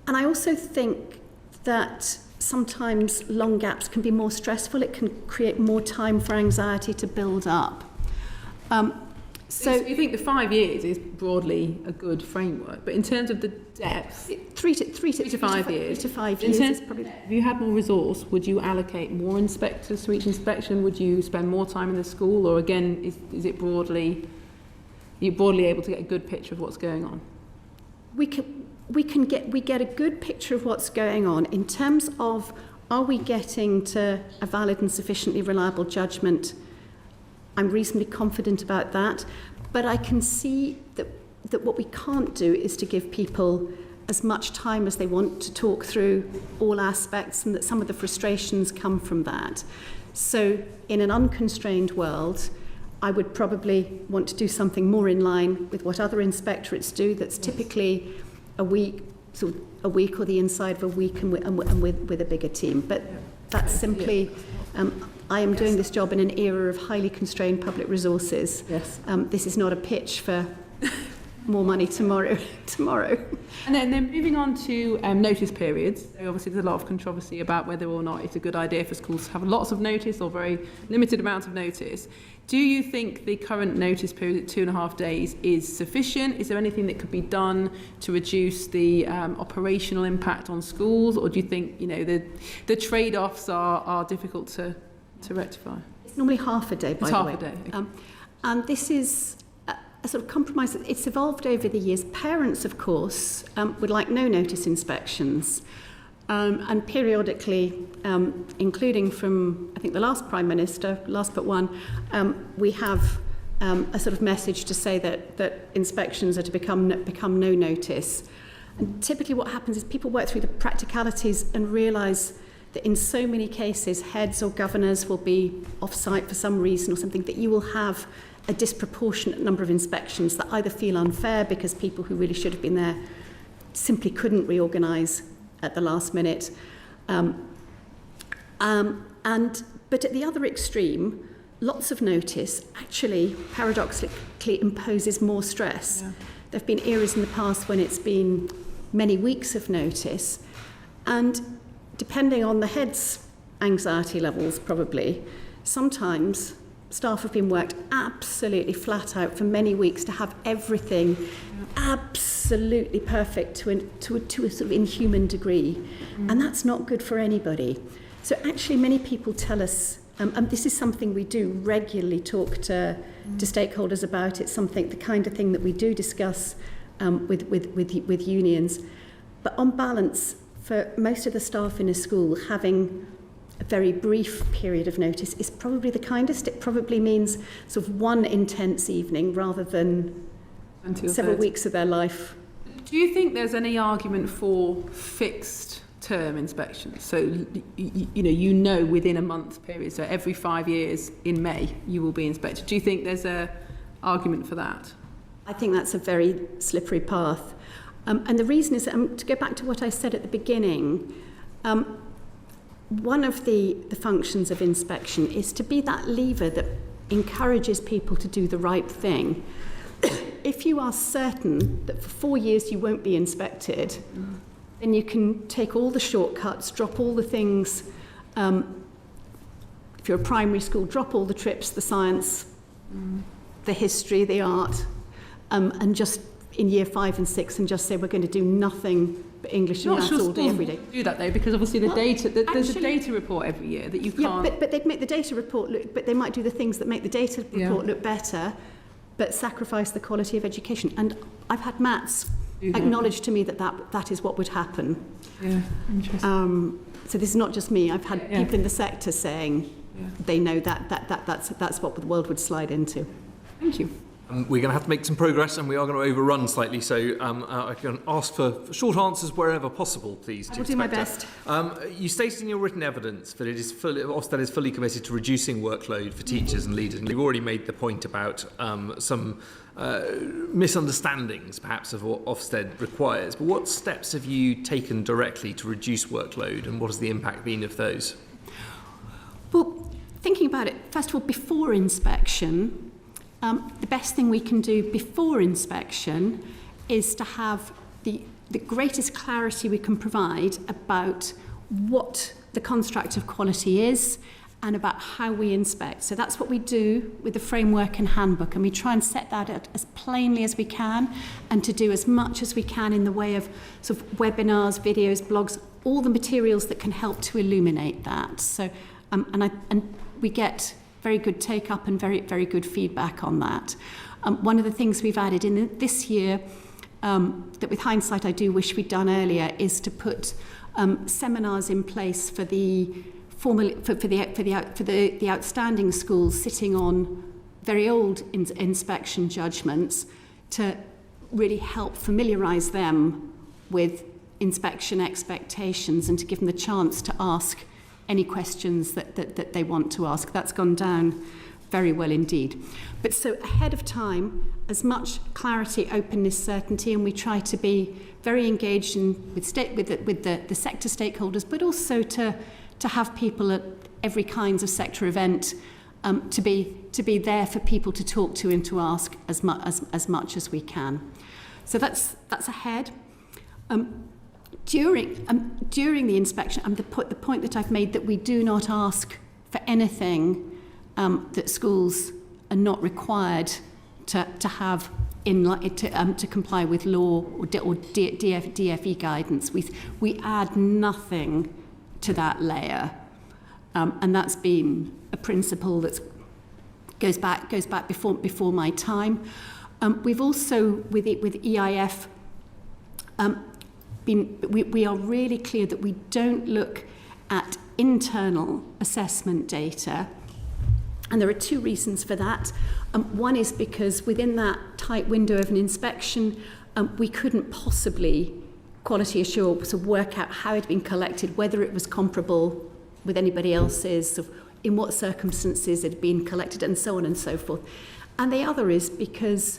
I also think that sometimes long gaps can be more stressful. It can create more time for anxiety to build up. So you think the 5 years is broadly a good framework, but in terms of the depth, 3 to 5 years. 3 to 5 years. In terms, if you had more resource, would you allocate more inspectors to each inspection? Would you spend more time in the school, or again, is it broadly? Are you broadly able to get a good picture of what's going on? We get a good picture of what's going on in terms of, are we getting to a valid and sufficiently reliable judgment? I'm reasonably confident about that, but I can see that what we can't do is to give people as much time as they want to talk through all aspects, and that some of the frustrations come from that. So in an unconstrained world, I would probably want to do something more in line with what other inspectorates do, that's typically a week or the inside of a week, and with a bigger team. But that's simply, I am doing this job in an era of highly constrained public resources. Yes. This is not a pitch for more money tomorrow. And then moving on to notice periods. So obviously there's a lot of controversy about whether or not it's a good idea for schools to have lots of notice or very limited amounts of notice. Do you think the current notice period at 2.5 days is sufficient? Is there anything that could be done to reduce the operational impact on schools, or do you think the trade-offs are difficult to rectify? It's normally half a day, by the way. It's half a day. Okay. And this is a sort of compromise. It's evolved over the years. Parents, of course, would like no notice inspections. And periodically, including from, I think, the last Prime Minister, last but one, we have a sort of message to say that inspections are to become no notice. And typically what happens is people work through the practicalities and realise that in so many cases, heads or governors will be off-site for some reason or something, that you will have a disproportionate number of inspections that either feel unfair because people who really should have been there simply couldn't reorganise at the last minute. But at the other extreme, lots of notice actually, paradoxically, imposes more stress. Yeah. There have been eras in the past when it's been many weeks of notice, and depending on the head's anxiety levels probably. Sometimes staff have been worked absolutely flat out for many weeks to have everything absolutely perfect to a sort of inhuman degree. And that's not good for anybody. So actually many people tell us, and this is something we do regularly talk to stakeholders about. It's something, the kind of thing that we do discuss with unions. But on balance, for most of the staff in a school, having a very brief period of notice is probably the kindest. It probably means sort of one intense evening rather than several weeks of their life. Do you think there's any argument for fixed term inspections? So, you know within a month period, so every 5 years in May you will be inspected. Do you think there's an argument for that? I think that's a very slippery path. And the reason is, to go back to what I said at the beginning, one of the functions of inspection is to be that lever that encourages people to do the right thing. If you are certain that for 4 years you won't be inspected, then you can take all the shortcuts, drop all the things. If you're a primary school, drop all the trips, the science, the history, the art, and just in year 5 and 6 and just say we're going to do nothing but English and maths all day, every day. Do that though, because obviously there's a data report every year that you can't. Yeah, but they'd make the data report look, but they might do the things that make the data report look better, but sacrifice the quality of education. And I've had maths acknowledge to me that is what would happen. Yeah, interesting. So this is not just me. I've had people in the sector saying they know that's what the world would slide into. Thank you. We're going to have to make some progress, and we are going to overrun slightly, so I can ask for short answers wherever possible, please. I will do my best. You stated in your written evidence that Ofsted is fully committed to reducing workload for teachers and leaders, and you've already made the point about some misunderstandings, perhaps, of what Ofsted requires. But what steps have you taken directly to reduce workload, and what has the impact been of those? Well, thinking about it, first of all, before inspection, the best thing we can do before inspection is to have the greatest clarity we can provide about what the construct of quality is and about how we inspect. So that's what we do with the framework and handbook, and we try and set that out as plainly as we can and to do as much as we can in the way of sort of webinars, videos, blogs, all the materials that can help to illuminate that. So, and we get very good take-up and very, very good feedback on that. One of the things we've added in this year, that with hindsight I do wish we'd done earlier, is to put seminars in place for the outstanding schools sitting on very old inspection judgments to really help familiarise them with inspection expectations and to give them the chance to ask any questions that they want to ask. That's gone down very well indeed. But so ahead of time, as much clarity, openness, certainty, and we try to be very engaged with the sector stakeholders, but also to have people at every kinds of sector event to be there for people to talk to and to ask as much as we can. So that's ahead. During the inspection, the point that I've made that we do not ask for anything that schools are not required to have to comply with law or DFE guidance. We add nothing to that layer, and that's been a principle that goes back before my time. We've also with EIF. We are really clear that we don't look at internal assessment data, and there are two reasons for that. One is because within that tight window of an inspection, we couldn't possibly quality assure, so work out how it had been collected, whether it was comparable with anybody else's, in what circumstances it had been collected, and so on and so forth. And the other is because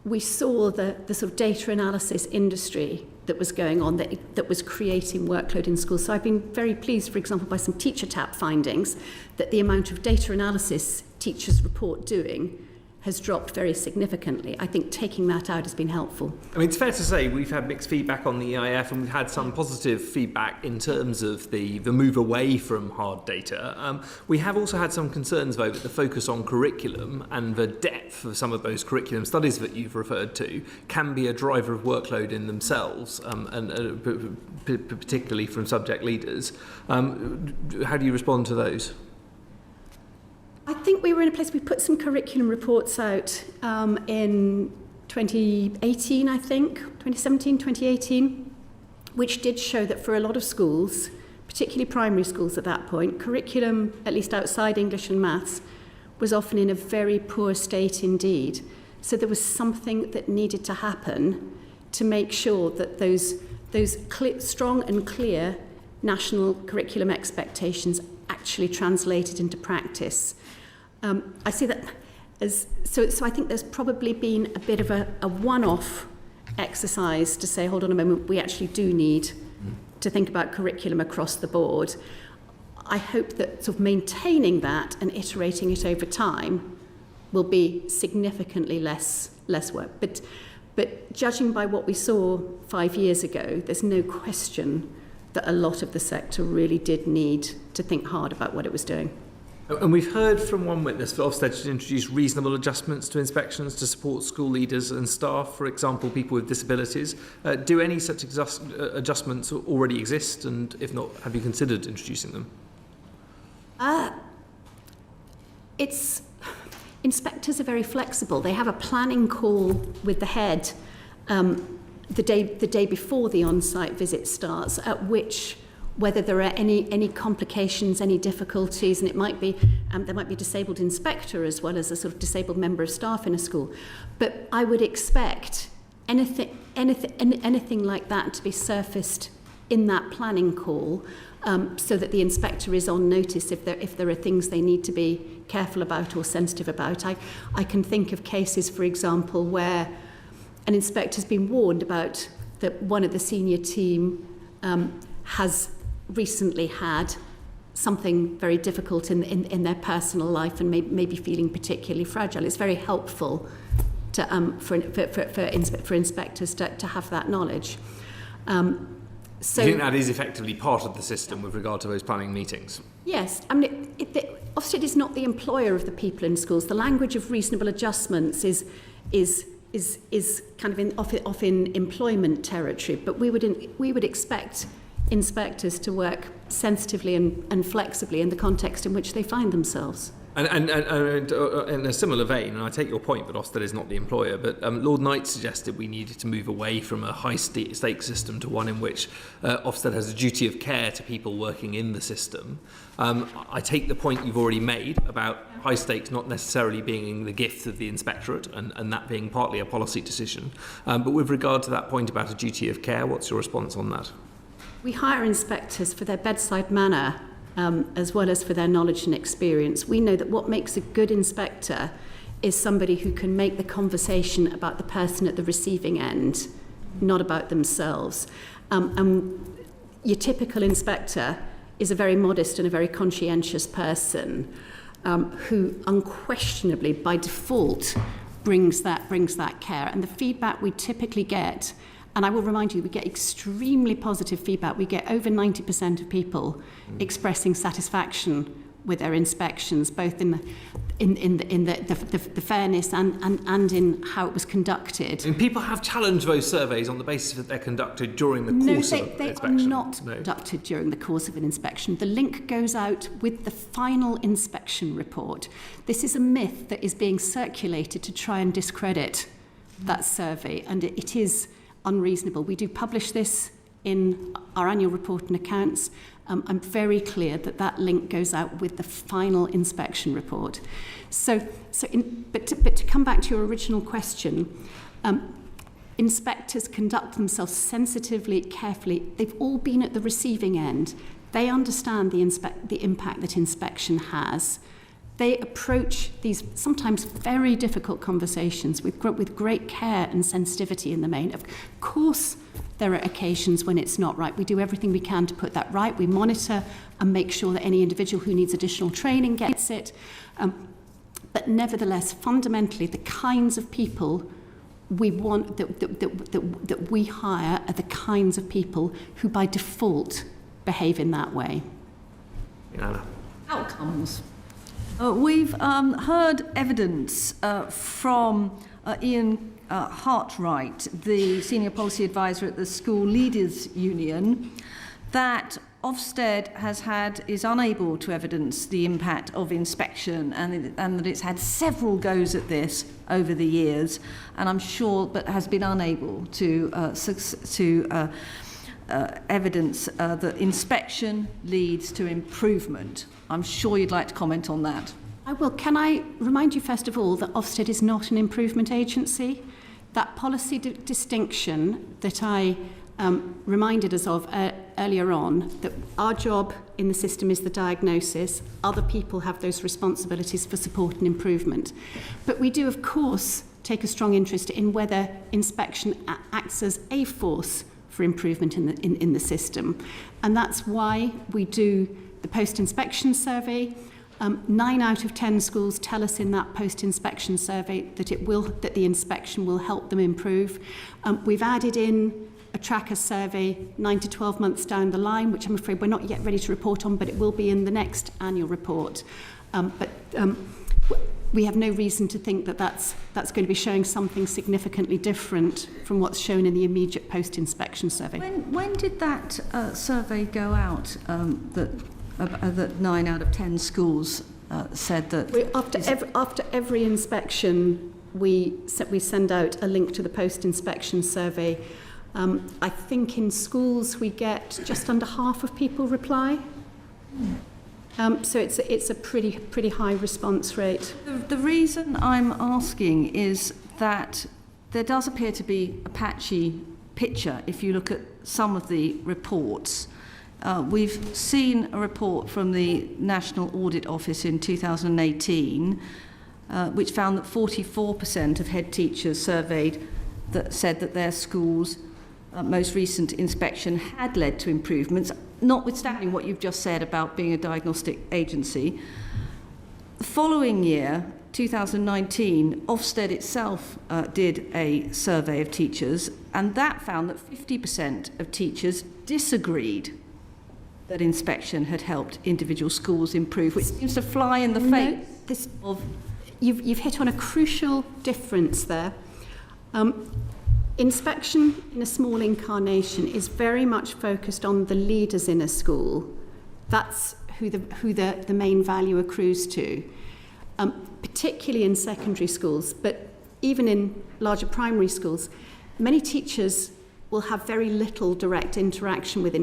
we saw the sort of data analysis industry that was going on, that was creating workload in schools. So I've been very pleased, for example, by some teacher tap findings, that the amount of data analysis teachers report doing has dropped very significantly. I think taking that out has been helpful. I mean, it's fair to say we've had mixed feedback on the EIF, and we've had some positive feedback in terms of the move away from hard data. We have also had some concerns, though, that the focus on curriculum and the depth of some of those curriculum studies that you've referred to can be a driver of workload in themselves, and particularly from subject leaders. How do you respond to those? I think we were in a place, we put some curriculum reports out in 2018, I think, 2017, 2018, which did show that for a lot of schools, particularly primary schools at that point, curriculum, at least outside English and maths, was often in a very poor state indeed. So there was something that needed to happen to make sure that those strong and clear national curriculum expectations actually translated into practice. I see that as so I think there's probably been a bit of a one-off exercise to say, hold on a moment, we actually do need to think about curriculum across the board. I hope that sort of maintaining that and iterating it over time will be significantly less work. But judging by what we saw 5 years ago, there's no question that a lot of the sector really did need to think hard about what it was doing. And we've heard from one witness that Ofsted should introduce reasonable adjustments to inspections to support school leaders and staff, for example, people with disabilities. Do any such adjustments already exist? And if not, have you considered introducing them? Inspectors are very flexible. They have a planning call with the head the day before the on-site visit starts, at which, whether there are any complications, any difficulties, and it might be there might be a disabled inspector as well as a sort of disabled member of staff in a school. But I would expect anything like that to be surfaced in that planning call, so that the inspector is on notice if there are things they need to be careful about or sensitive about. I can think of cases, for example, where an inspector's been warned about that one of the senior team has recently had something very difficult in their personal life and may be feeling particularly fragile. It's very helpful to for inspectors to have that knowledge. So, do you think that is effectively part of the system with regard to those planning meetings? Yes. I mean, Ofsted is not the employer of the people in schools. The language of reasonable adjustments is kind of off in employment territory, but we would expect inspectors to work sensitively and flexibly in the context in which they find themselves. And in a similar vein, and I take your point that Ofsted is not the employer, but Lord Knight suggested we needed to move away from a high-stake system to one in which Ofsted has a duty of care to people working in the system. I take the point you've already made about high stakes not necessarily being the gift of the inspectorate and that being partly a policy decision. But with regard to that point about a duty of care, what's your response on that? We hire inspectors for their bedside manner, as well as for their knowledge and experience. We know that what makes a good inspector is somebody who can make the conversation about the person at the receiving end, not about themselves. And your typical inspector is a very modest and a very conscientious person who unquestionably, by default, brings that care. And the feedback we typically get, and I will remind you, we get extremely positive feedback. We get over 90% of people expressing satisfaction with their inspections, both in the fairness and in how it was conducted. And people have challenged those surveys on the basis that they're conducted during the course of an inspection. They are not conducted during the course of an inspection. The link goes out with the final inspection report. This is a myth that is being circulated to try and discredit that survey, and it is unreasonable. We do publish this in our annual report and accounts. I'm very clear that link goes out with the final inspection report. But to come back to your original question, inspectors conduct themselves sensitively, carefully. They've all been at the receiving end. They understand the impact that inspection has. They approach these sometimes very difficult conversations with great care and sensitivity in the main. Of course, there are occasions when it's not right. We do everything we can to put that right. We monitor and make sure that any individual who needs additional training gets it. But nevertheless, fundamentally, the kinds of people we want that we hire are the kinds of people who by default behave in that way. Anna. Outcomes. We've heard evidence from Ian Hartwright, the Senior Policy Advisor at the School Leaders Union, that Ofsted is unable to evidence the impact of inspection and that it's had several goes at this over the years, and I'm sure, but has been unable to evidence that inspection leads to improvement. I'm sure you'd like to comment on that. I will. Can I remind you first of all that Ofsted is not an improvement agency? That policy distinction that I reminded us of earlier on, that our job in the system is the diagnosis, other people have those responsibilities for support and improvement. But we do, of course, take a strong interest in whether inspection acts as a force for improvement in the system. And that's why we do the post-inspection survey. 9 out of 10 schools tell us in that post-inspection survey that the inspection will help them improve. We've added in a tracker survey 9 to 12 months down the line, which I'm afraid we're not yet ready to report on, but it will be in the next annual report. We have no reason to think that that's going to be showing something significantly different from what's shown in the immediate post-inspection survey. When did that survey go out, that 9 out of 10 schools said that... After every inspection, we send out a link to the post-inspection survey. I think in schools we get just under half of people reply. So it's a pretty high response rate. The reason I'm asking is that there does appear to be a patchy picture if you look at some of the reports. We've seen a report from the National Audit Office in 2018 which found that 44% of head teachers surveyed that said that their schools' most recent inspection had led to improvements, notwithstanding what you've just said about being a diagnostic agency. The following year, 2019, Ofsted itself did a survey of teachers, and that found that 50% of teachers disagreed that inspection had helped individual schools improve, which seems to fly in the face of... You've hit on a crucial difference there. Inspection in a small incarnation is very much focused on the leaders in a school. That's who the main value accrues to, particularly in secondary schools, but even in larger primary schools. Many teachers will have very little direct interaction with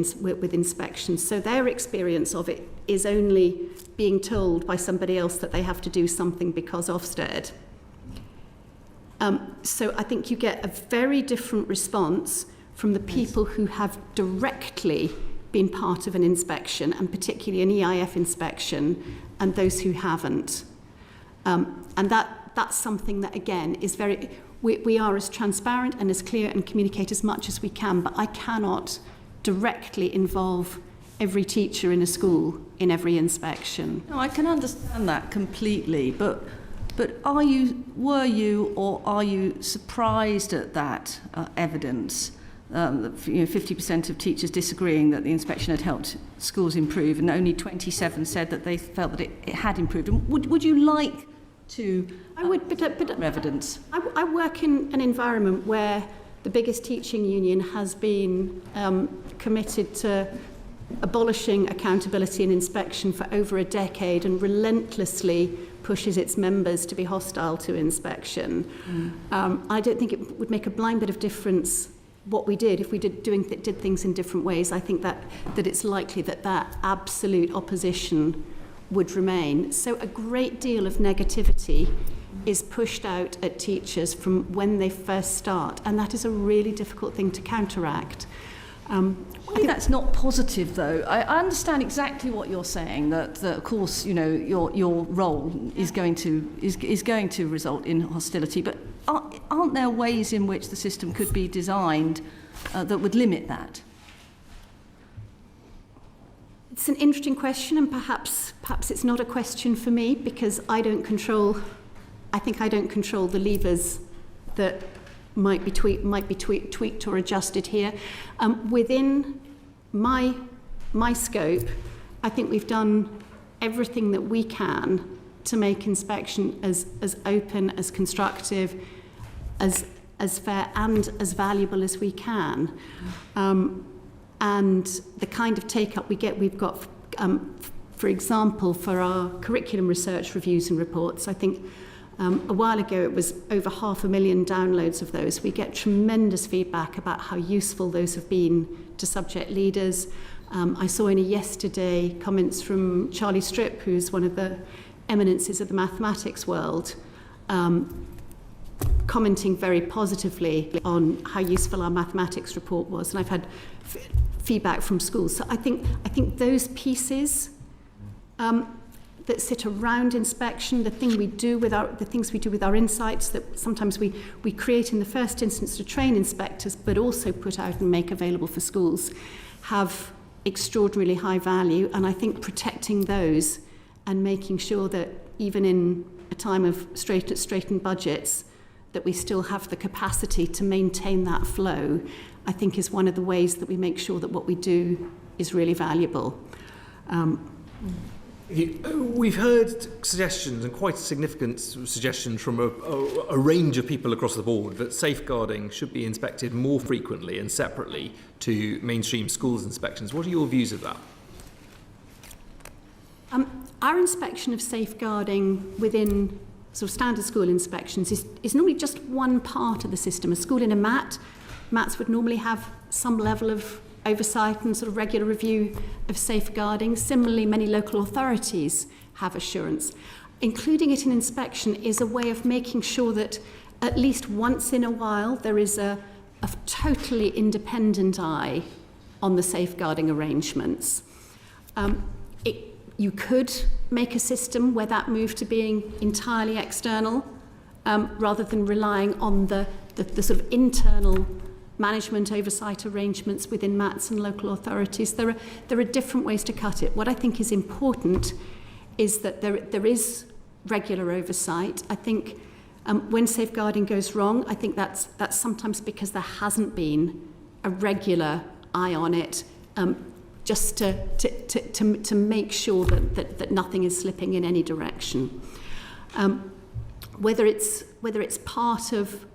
inspection, so their experience of it is only being told by somebody else that they have to do something because Ofsted. So I think you get a very different response from the people who have directly been part of an inspection, and particularly an EIF inspection, and those who haven't. And that's something that, again, is very... We are as transparent and as clear and communicate as much as we can, but I cannot directly involve every teacher in a school in every inspection. No, I can understand that completely, but were you or are you surprised at that evidence? 50% of teachers disagreeing that the inspection had helped schools improve, and only 27 said that they felt that it had improved. And would you like to evidence? I work in an environment where the biggest teaching union has been committed to abolishing accountability and inspection for over a decade and relentlessly pushes its members to be hostile to inspection. I don't think it would make a blind bit of difference what we did if we did things in different ways. I think that it's likely that absolute opposition would remain. So a great deal of negativity is pushed out at teachers from when they first start, and that is a really difficult thing to counteract. I think that's not positive, though. I understand exactly what you're saying. That of course, your role is going to result in hostility. But aren't there ways in which the system could be designed that would limit that? It's an interesting question, and perhaps perhaps it's not a question for me because I don't control the levers that might be tweaked or adjusted here. Within my scope, I think we've done everything that we can to make inspection as open, as constructive, as fair and as valuable as we can. And the kind of take-up we've got, for example, for our curriculum research reviews and reports, I think a while ago it was over 500,000 downloads of those. We get tremendous feedback about how useful those have been to subject leaders. I saw yesterday comments from Charlie Stripp, who's one of the eminences of the mathematics world, commenting very positively on how useful our mathematics report was, and I've had feedback from schools. So I think those pieces that sit around inspection, the things we do with our insights that sometimes we create in the first instance to train inspectors, but also put out and make available for schools, have extraordinarily high value. And I think protecting those and making sure that even in a time of straightened budgets, that we still have the capacity to maintain that flow, I think is one of the ways that we make sure that what we do is really valuable. We've heard suggestions, and quite significant suggestions from a range of people across the board, that safeguarding should be inspected more frequently and separately to mainstream schools inspections. What are your views of that? Our inspection of safeguarding within sort of standard school inspections is normally just one part of the system. A school in a MATs would normally have some level of oversight and sort of regular review of safeguarding. Similarly, many local authorities have assurance. Including it in inspection is a way of making sure that at least once in a while there is a totally independent eye on the safeguarding arrangements. You could make a system where that moved to being entirely external, rather than relying on the sort of internal management oversight arrangements within MATs and local authorities. There are different ways to cut it. What I think is important is that there is regular oversight. I think when safeguarding goes wrong, I think that's sometimes because there hasn't been a regular eye on it, just to make sure that nothing is slipping in any direction. Whether it's part of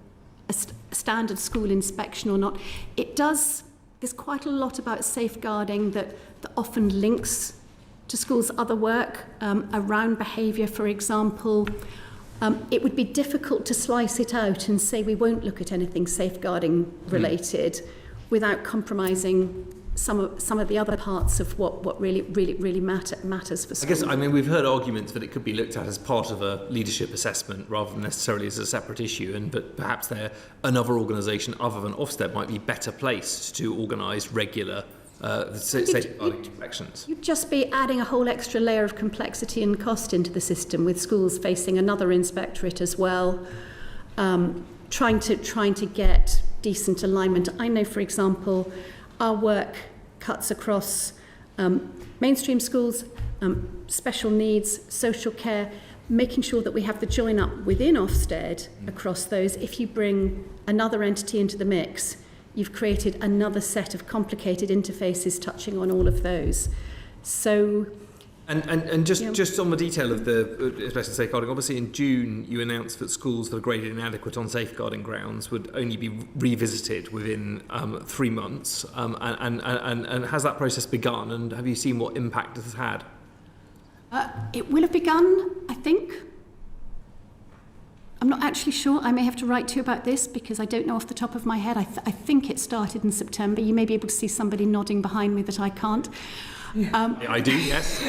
a standard school inspection or not, there's quite a lot about safeguarding that often links to schools' other work around behaviour, for example. It would be difficult to slice it out and say we won't look at anything safeguarding related without compromising some of the other parts of what really matters for schools. I guess, we've heard arguments that it could be looked at as part of a leadership assessment rather than necessarily as a separate issue, but perhaps another organisation other than Ofsted might be better placed to organise regular safeguarding inspections. You'd just be adding a whole extra layer of complexity and cost into the system, with schools facing another inspectorate as well, trying to get decent alignment. I know, for example, our work cuts across mainstream schools, special needs, social care, making sure that we have the join up within Ofsted across those. If you bring another entity into the mix, you've created another set of complicated interfaces touching on all of those. So, and just on the detail of the asbestos safeguarding, obviously in June you announced that schools that are graded inadequate on safeguarding grounds would only be revisited within 3 months. And has that process begun? And have you seen what impact it has had? It will have begun, I think. I'm not actually sure. I may have to write to you about this because I don't know off the top of my head. I think it started in September. You may be able to see somebody nodding behind me that I can't. I do, yes.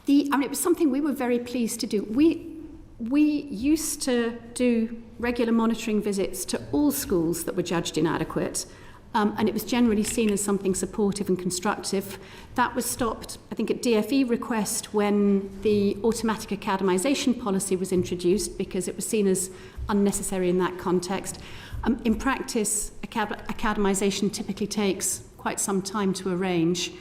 It was something we were very pleased to do. We used to do regular monitoring visits to all schools that were judged inadequate, and it was generally seen as something supportive and constructive. That was stopped, I think, at DFE request when the automatic academisation policy was introduced, because it was seen as unnecessary in that context. In practice, academisation typically takes quite some time to arrange.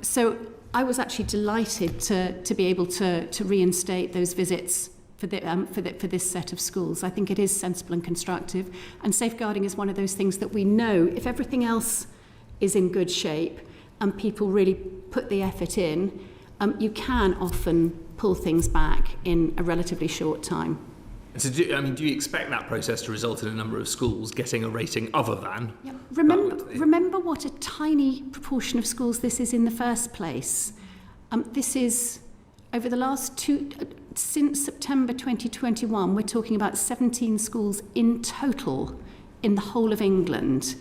So I was actually delighted to be able to reinstate those visits for this set of schools. I think it is sensible and constructive, and safeguarding is one of those things that we know, if everything else is in good shape and people really put the effort in, you can often pull things back in a relatively short time. So do you expect that process to result in a number of schools getting a rating other than? Yep. Remember what a tiny proportion of schools this is in the first place. This is, over the last since September 2021, we're talking about 17 schools in total in the whole of England.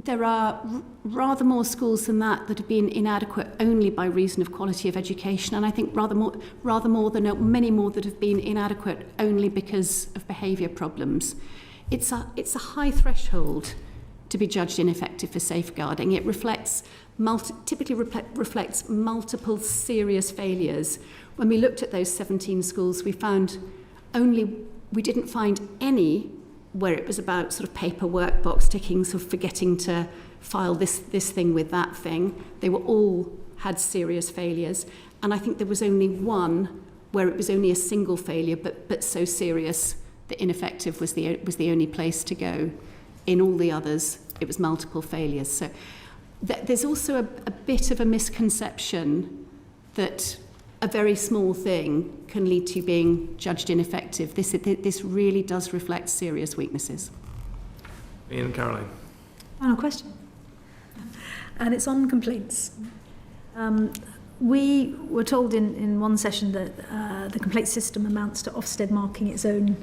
There are rather more schools than that have been inadequate only by reason of quality of education, and I think many more that have been inadequate only because of behaviour problems. It's a high threshold to be judged ineffective for safeguarding. It typically reflects multiple serious failures. When we looked at those 17 schools, we didn't find any where it was about sort of paperwork, box ticking, sort of forgetting to file this thing with that thing. They were all had serious failures, and I think there was only one where it was only a single failure, but so serious that ineffective was the only place to go. In all the others, it was multiple failures. So there's also a bit of a misconception that a very small thing can lead to being judged ineffective. This really does reflect serious weaknesses. Ian and Caroline. Final question. And it's on complaints. We were told in one session that the complaint system amounts to Ofsted marking its own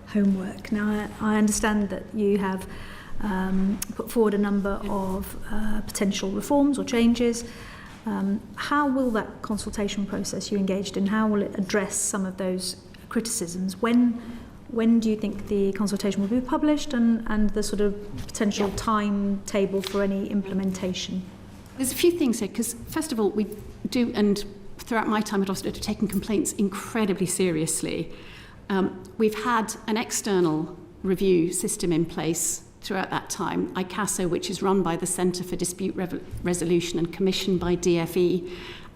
homework. Now, I understand that you have put forward a number of potential reforms or changes. How will that consultation process you engaged in, how will it address some of those criticisms? When do you think the consultation will be published, and the sort of potential timetable for any implementation? There's a few things here, because first of all, we do, and throughout my time at Ofsted, have taken complaints incredibly seriously. We've had an external review system in place throughout that time, ICASO, which is run by the Centre for Dispute Resolution and commissioned by DFE,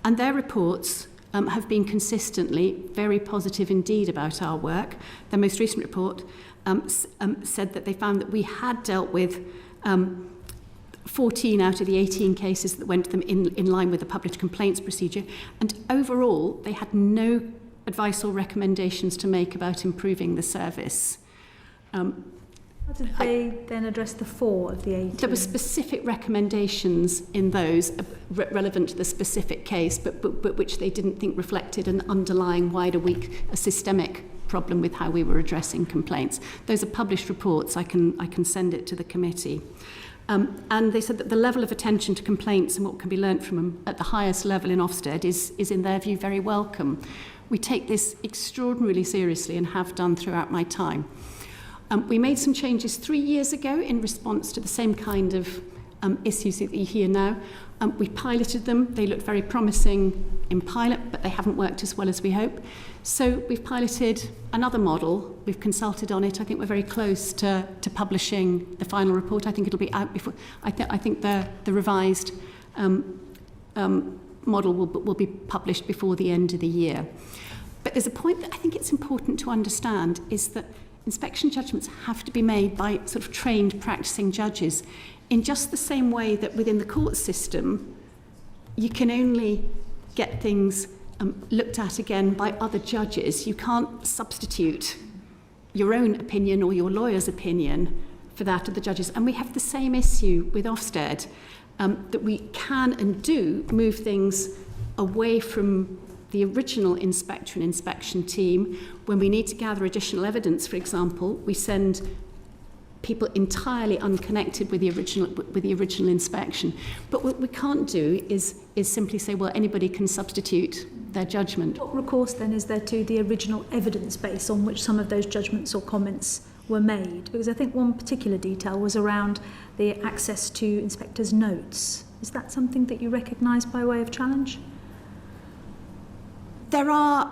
and their reports have been consistently very positive indeed about our work. Their most recent report said that they found that we had dealt with 14 out of the 18 cases that went to them in line with the published complaints procedure, and overall they had no advice or recommendations to make about improving the service. How did they then address the 4 of the 18? There were specific recommendations in those relevant to the specific case, but which they didn't think reflected an underlying wider a systemic problem with how we were addressing complaints. Those are published reports. I can send it to the committee. And they said that the level of attention to complaints and what can be learnt from them at the highest level in Ofsted is in their view very welcome. We take this extraordinarily seriously and have done throughout my time. We made some changes 3 years ago in response to the same kind of issues that you hear now. We piloted them. They looked very promising in pilot, but they haven't worked as well as we hope. So we've piloted another model. We've consulted on it. I think we're very close to publishing the final report. I think it'll be out before. I think the revised model will be published before the end of the year. But there's a point that I think it's important to understand, is that inspection judgments have to be made by sort of trained practicing judges, in just the same way that within the court system you can only get things looked at again by other judges. You can't substitute your own opinion or your lawyer's opinion for that of the judges. And we have the same issue with Ofsted, that we can and do move things away from the original inspector and inspection team. When we need to gather additional evidence, for example, we send people entirely unconnected with the original inspection. But what we can't do is simply say, well, anybody can substitute their judgment. What recourse then is there to the original evidence base on which some of those judgments or comments were made? Because I think one particular detail was around the access to inspectors' notes. Is that something that you recognise by way of challenge? There are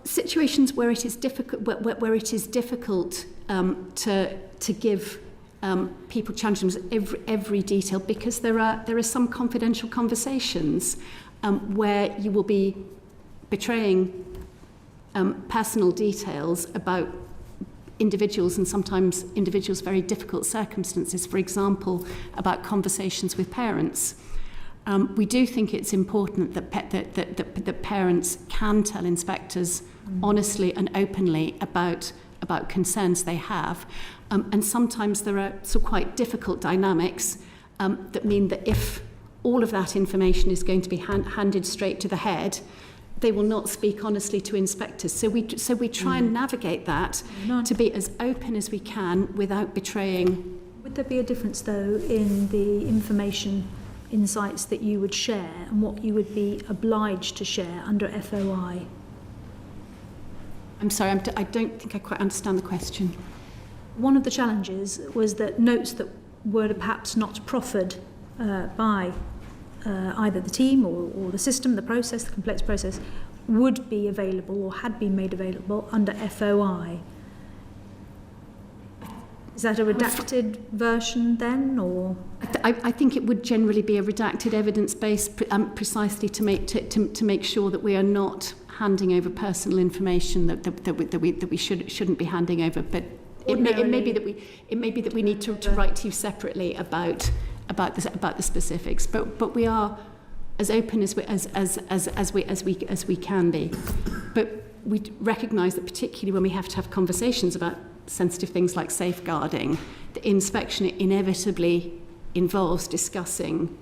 situations where it is difficult to give people challenging every detail, because there are some confidential conversations where you will be betraying personal details about individuals, and sometimes individuals' very difficult circumstances, for example, about conversations with parents. We do think it's important that parents can tell inspectors honestly and openly about concerns they have. And sometimes there are quite difficult dynamics that mean that if all of that information is going to be handed straight to the head, they will not speak honestly to inspectors. So we try and navigate that to be as open as we can without betraying. Would there be a difference, though, in the information insights that you would share and what you would be obliged to share under FOI? I'm sorry, I don't think I quite understand the question. One of the challenges was that notes that were perhaps not proffered by either the team or the system, the process, the complex process, would be available or had been made available under FOI. Is that a redacted version then, or? I think it would generally be a redacted evidence base, precisely to make sure that we are not handing over personal information that we shouldn't be handing over. But it may be that we need to write to you separately about the specifics. But we are as open as we can be. But we recognise that particularly when we have to have conversations about sensitive things like safeguarding, the inspection inevitably involves discussing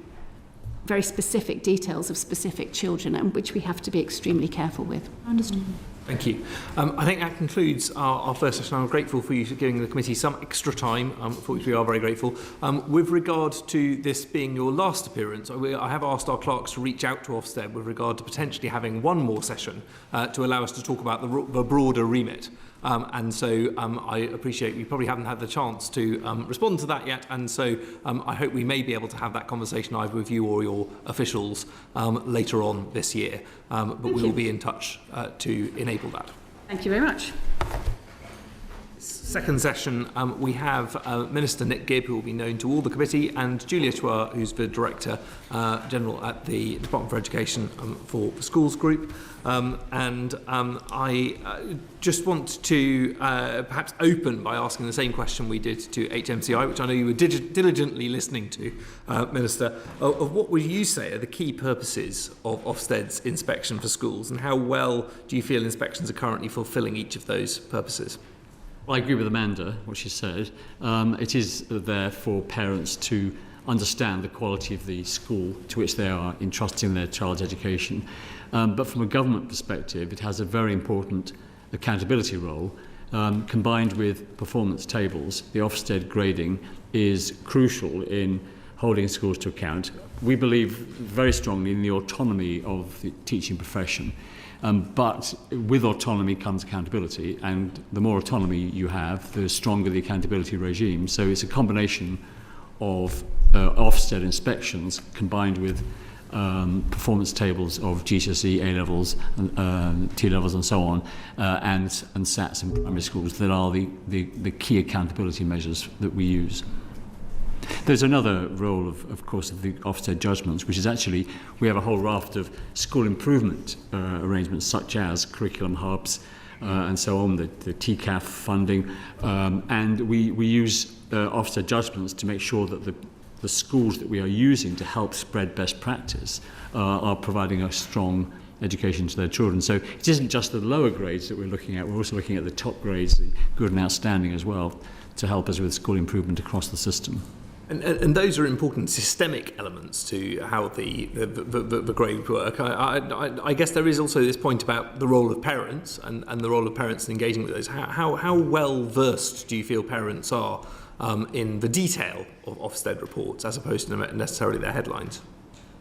very specific details of specific children, and which we have to be extremely careful with. Understood. Thank you. I think that concludes our first session. I'm grateful for you giving the committee some extra time, for which we are very grateful. With regard to this being your last appearance, I have asked our clerks to reach out to Ofsted with regard to potentially having one more session to allow us to talk about the broader remit. And so I appreciate you probably haven't had the chance to respond to that yet, and so I hope we may be able to have that conversation either with you or your officials later on this year. But we will be in touch to enable that. Thank you very much. Second session, we have Minister Gibb, who will be known to all the committee, and Juliet Chua, who's the Director General at the Department for Education for the Schools Group. I just want to perhaps open by asking the same question we did to HMCI, which I know you were diligently listening to, Minister, of what would you say are the key purposes of Ofsted's inspection for schools, and how well do you feel inspections are currently fulfilling each of those purposes? Well, I agree with Amanda, what she said. It is there for parents to understand the quality of the school to which they are entrusting their child's education. But from a government perspective, it has a very important accountability role. Combined with performance tables, the Ofsted grading is crucial in holding schools to account. We believe very strongly in the autonomy of the teaching profession. But with autonomy comes accountability, and the more autonomy you have, the stronger the accountability regime. So it's a combination of Ofsted inspections combined with performance tables of GCSE, A-levels, T-levels and so on, and SATs in primary schools that are the key accountability measures that we use. There's another role, of course, of the Ofsted judgments, which is actually we have a whole raft of school improvement arrangements, such as curriculum hubs and so on, the TCAF funding, and we use Ofsted judgments to make sure that the schools that we are using to help spread best practice are providing a strong education to their children. So it isn't just the lower grades that we're looking at, we're also looking at the top grades, the good and outstanding as well, to help us with school improvement across the system. And those are important systemic elements to how the grades work. I guess there is also this point about the role of parents and the role of parents in engaging with those. How well versed do you feel parents are in the detail of Ofsted reports as opposed to necessarily their headlines?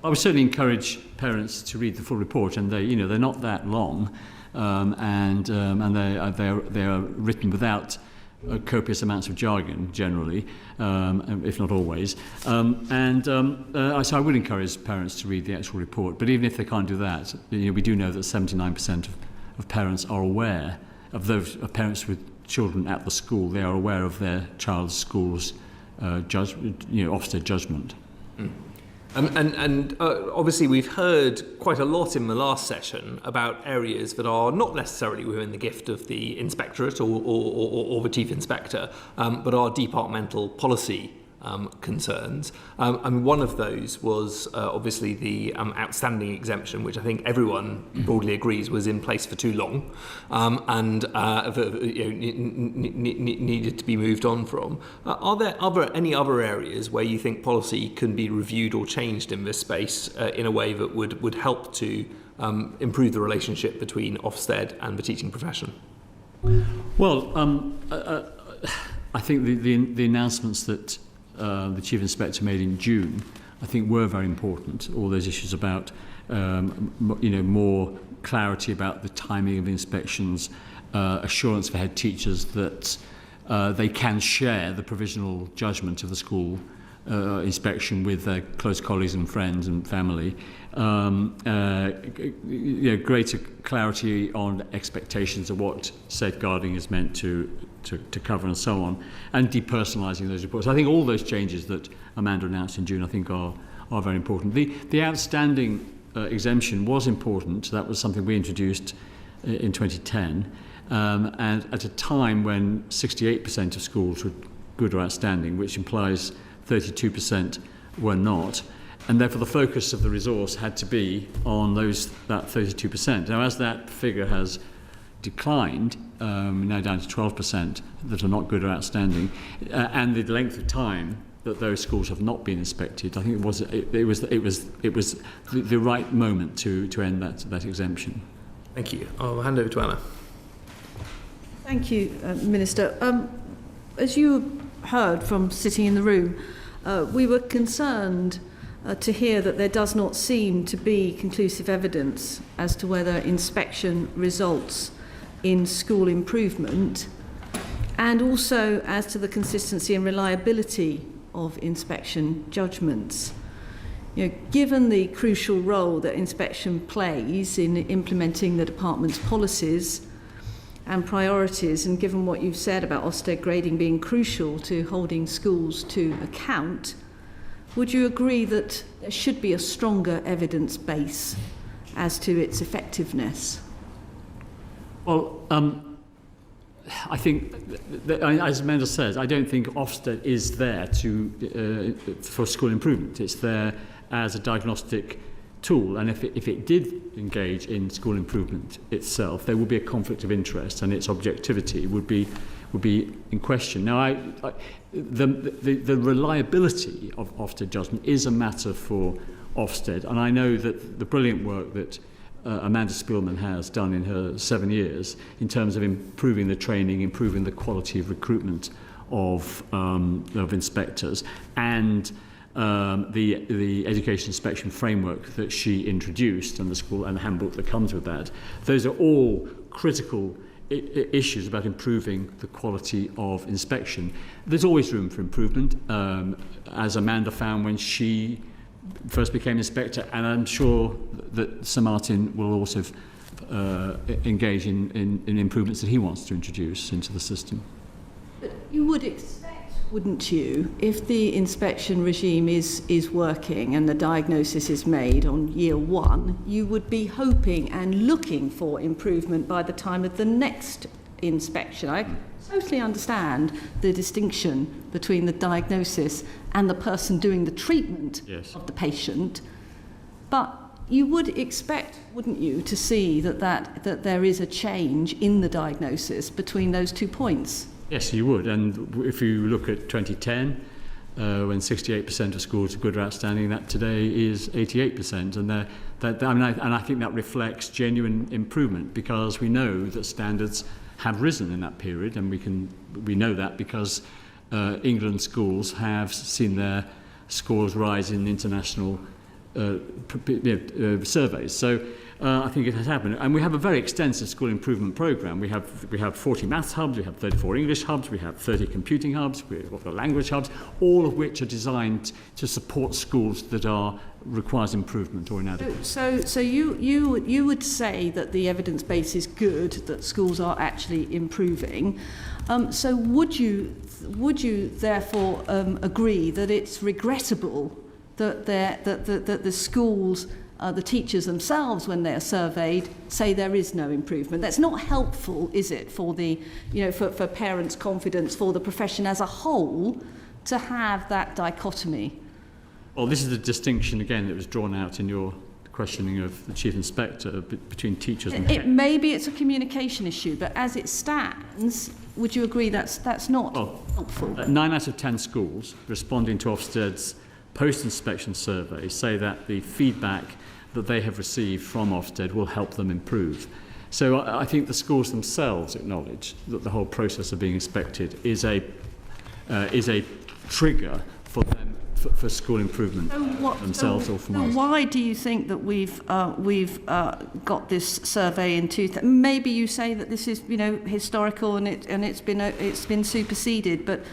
I would certainly encourage parents to read the full report, and they're not that long, and they are written without copious amounts of jargon generally, if not always. So I would encourage parents to read the actual report. But even if they can't do that, we do know that 79% of parents are aware of those parents with children at the school. They are aware of their child's school's Ofsted judgment. Obviously we've heard quite a lot in the last session about areas that are not necessarily within the gift of the inspectorate or the chief inspector, but are departmental policy concerns. One of those was obviously the outstanding exemption, which I think everyone broadly agrees was in place for too long and needed to be moved on from. Are there any other areas where you think policy can be reviewed or changed in this space in a way that would help to improve the relationship between Ofsted and the teaching profession? Well, I think the announcements that the Chief Inspector made in June, I think were very important. All those issues about, more clarity about the timing of inspections, assurance for head teachers that they can share the provisional judgment of the school inspection with their close colleagues and friends and family. Greater clarity on expectations of what safeguarding is meant to cover and so on, and depersonalising those reports. I think all those changes that Amanda announced in June, I think, are very important. The outstanding exemption was important. That was something we introduced in 2010, and at a time when 68% of schools were good or outstanding, which implies 32% were not, and therefore the focus of the resource had to be on that 32%. Now, as that figure has declined, now down to 12% that are not good or outstanding, and the length of time that those schools have not been inspected, I think it was the right moment to end that exemption. Thank you. I'll hand over to Anna. Thank you, Minister. As you heard from sitting in the room, we were concerned to hear that there does not seem to be conclusive evidence as to whether inspection results in school improvement, and also as to the consistency and reliability of inspection judgments. Given the crucial role that inspection plays in implementing the department's policies and priorities, and given what you've said about Ofsted grading being crucial to holding schools to account, would you agree that there should be a stronger evidence base as to its effectiveness? Well, I think, as Amanda says, I don't think Ofsted is there for school improvement. It's there as a diagnostic tool, and if it did engage in school improvement itself, there would be a conflict of interest, and its objectivity would be in question. Now, the reliability of Ofsted judgment is a matter for Ofsted, and I know that the brilliant work that Amanda Spielman has done in her 7 years in terms of improving the training, improving the quality of recruitment of inspectors, and the education inspection framework that she introduced and the school and the handbook that comes with that. Those are all critical issues about improving the quality of inspection. There's always room for improvement, as Amanda found when she first became inspector, and I'm sure that Sir Martin will also engage in improvements that he wants to introduce into the system. But you would expect, wouldn't you, if the inspection regime is working and the diagnosis is made on year one, you would be hoping and looking for improvement by the time of the next inspection. I totally understand the distinction between the diagnosis and the person doing the treatment of the patient, but you would expect, wouldn't you, to see that there is a change in the diagnosis between those 2 points? Yes, you would. And if you look at 2010, when 68% of schools are good or outstanding, that today is 88%. And I think that reflects genuine improvement, because we know that standards have risen in that period, and we know that because England schools have seen their scores rise in international surveys. So I think it has happened. And we have a very extensive school improvement programme. We have 40 maths hubs, we have 34 English hubs, we have 30 computing hubs, we've got language hubs, all of which are designed to support schools that requires improvement or inadequate. So you would say that the evidence base is good, that schools are actually improving. So would you therefore agree that it's regrettable that the schools, the teachers themselves, when they're surveyed, say there is no improvement? That's not helpful, is it, for for parents' confidence, for the profession as a whole, to have that dichotomy? Well, this is the distinction, again, that was drawn out in your questioning of the Chief Inspector between teachers and parents. Maybe it's a communication issue, but as it stands, would you agree that's not helpful? 9 out of 10 schools responding to Ofsted's post-inspection survey say that the feedback that they have received from Ofsted will help them improve. So I think the schools themselves acknowledge that the whole process of being inspected is a trigger for them for school improvement themselves or from us. Why do you think that we've got this survey in 2000? Maybe you say that this is historical and it's been superseded, but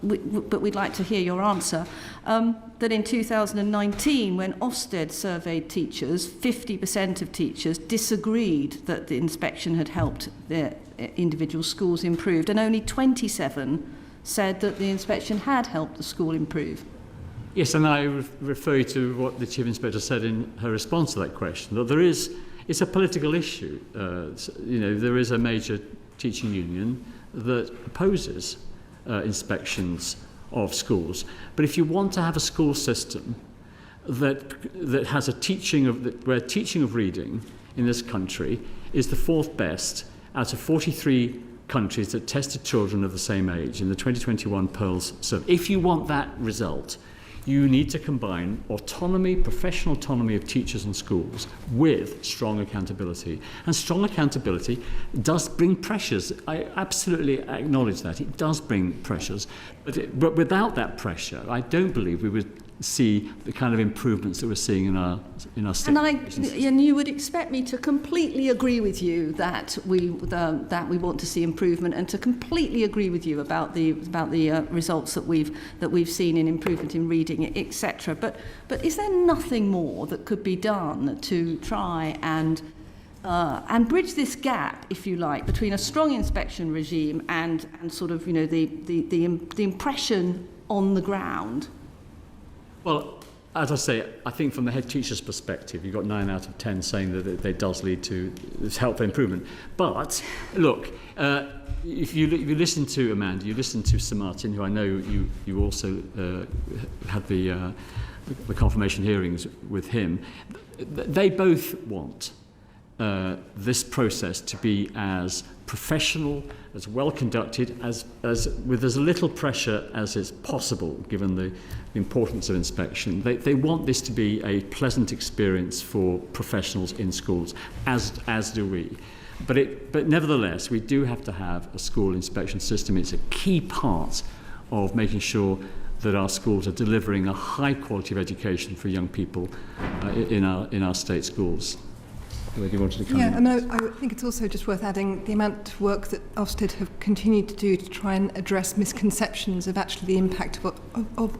we'd like to hear your answer. That in 2019, when Ofsted surveyed teachers, 50% of teachers disagreed that the inspection had helped their individual schools improved, and only 27 said that the inspection had helped the school improve. Yes, and I refer you to what the Chief Inspector said in her response to that question, that it's a political issue. There is a major teaching union that opposes inspections of schools. But if you want to have a school system that has where teaching of reading in this country is the 4th best out of 43 countries that tested children of the same age in the 2021 Pearls survey, if you want that result, you need to combine autonomy, professional autonomy of teachers and schools with strong accountability. And strong accountability does bring pressures. I absolutely acknowledge that. It does bring pressures. But without that pressure, I don't believe we would see the kind of improvements that we're seeing in our state. And you would expect me to completely agree with you that we want to see improvement, and to completely agree with you about the results that we've seen in improvement in reading, etc. But is there nothing more that could be done to try and bridge this gap, if you like, between a strong inspection regime and sort of the impression on the ground? Well, as I say, I think from the head teacher's perspective, you've got 9 out of 10 saying that it does lead to this helpful improvement. But look, if you listen to Amanda, you listen to Sir Martin, who I know you also had the confirmation hearings with him. They both want this process to be as professional, as well conducted, as with as little pressure as is possible, given the importance of inspection. They want this to be a pleasant experience for professionals in schools, as do we. But nevertheless, we do have to have a school inspection system. It's a key part of making sure that our schools are delivering a high quality of education for young people in our state schools. Whether you wanted to comment? Yeah, I think it's also just worth adding the amount of work that Ofsted have continued to do to try and address misconceptions of actually the impact of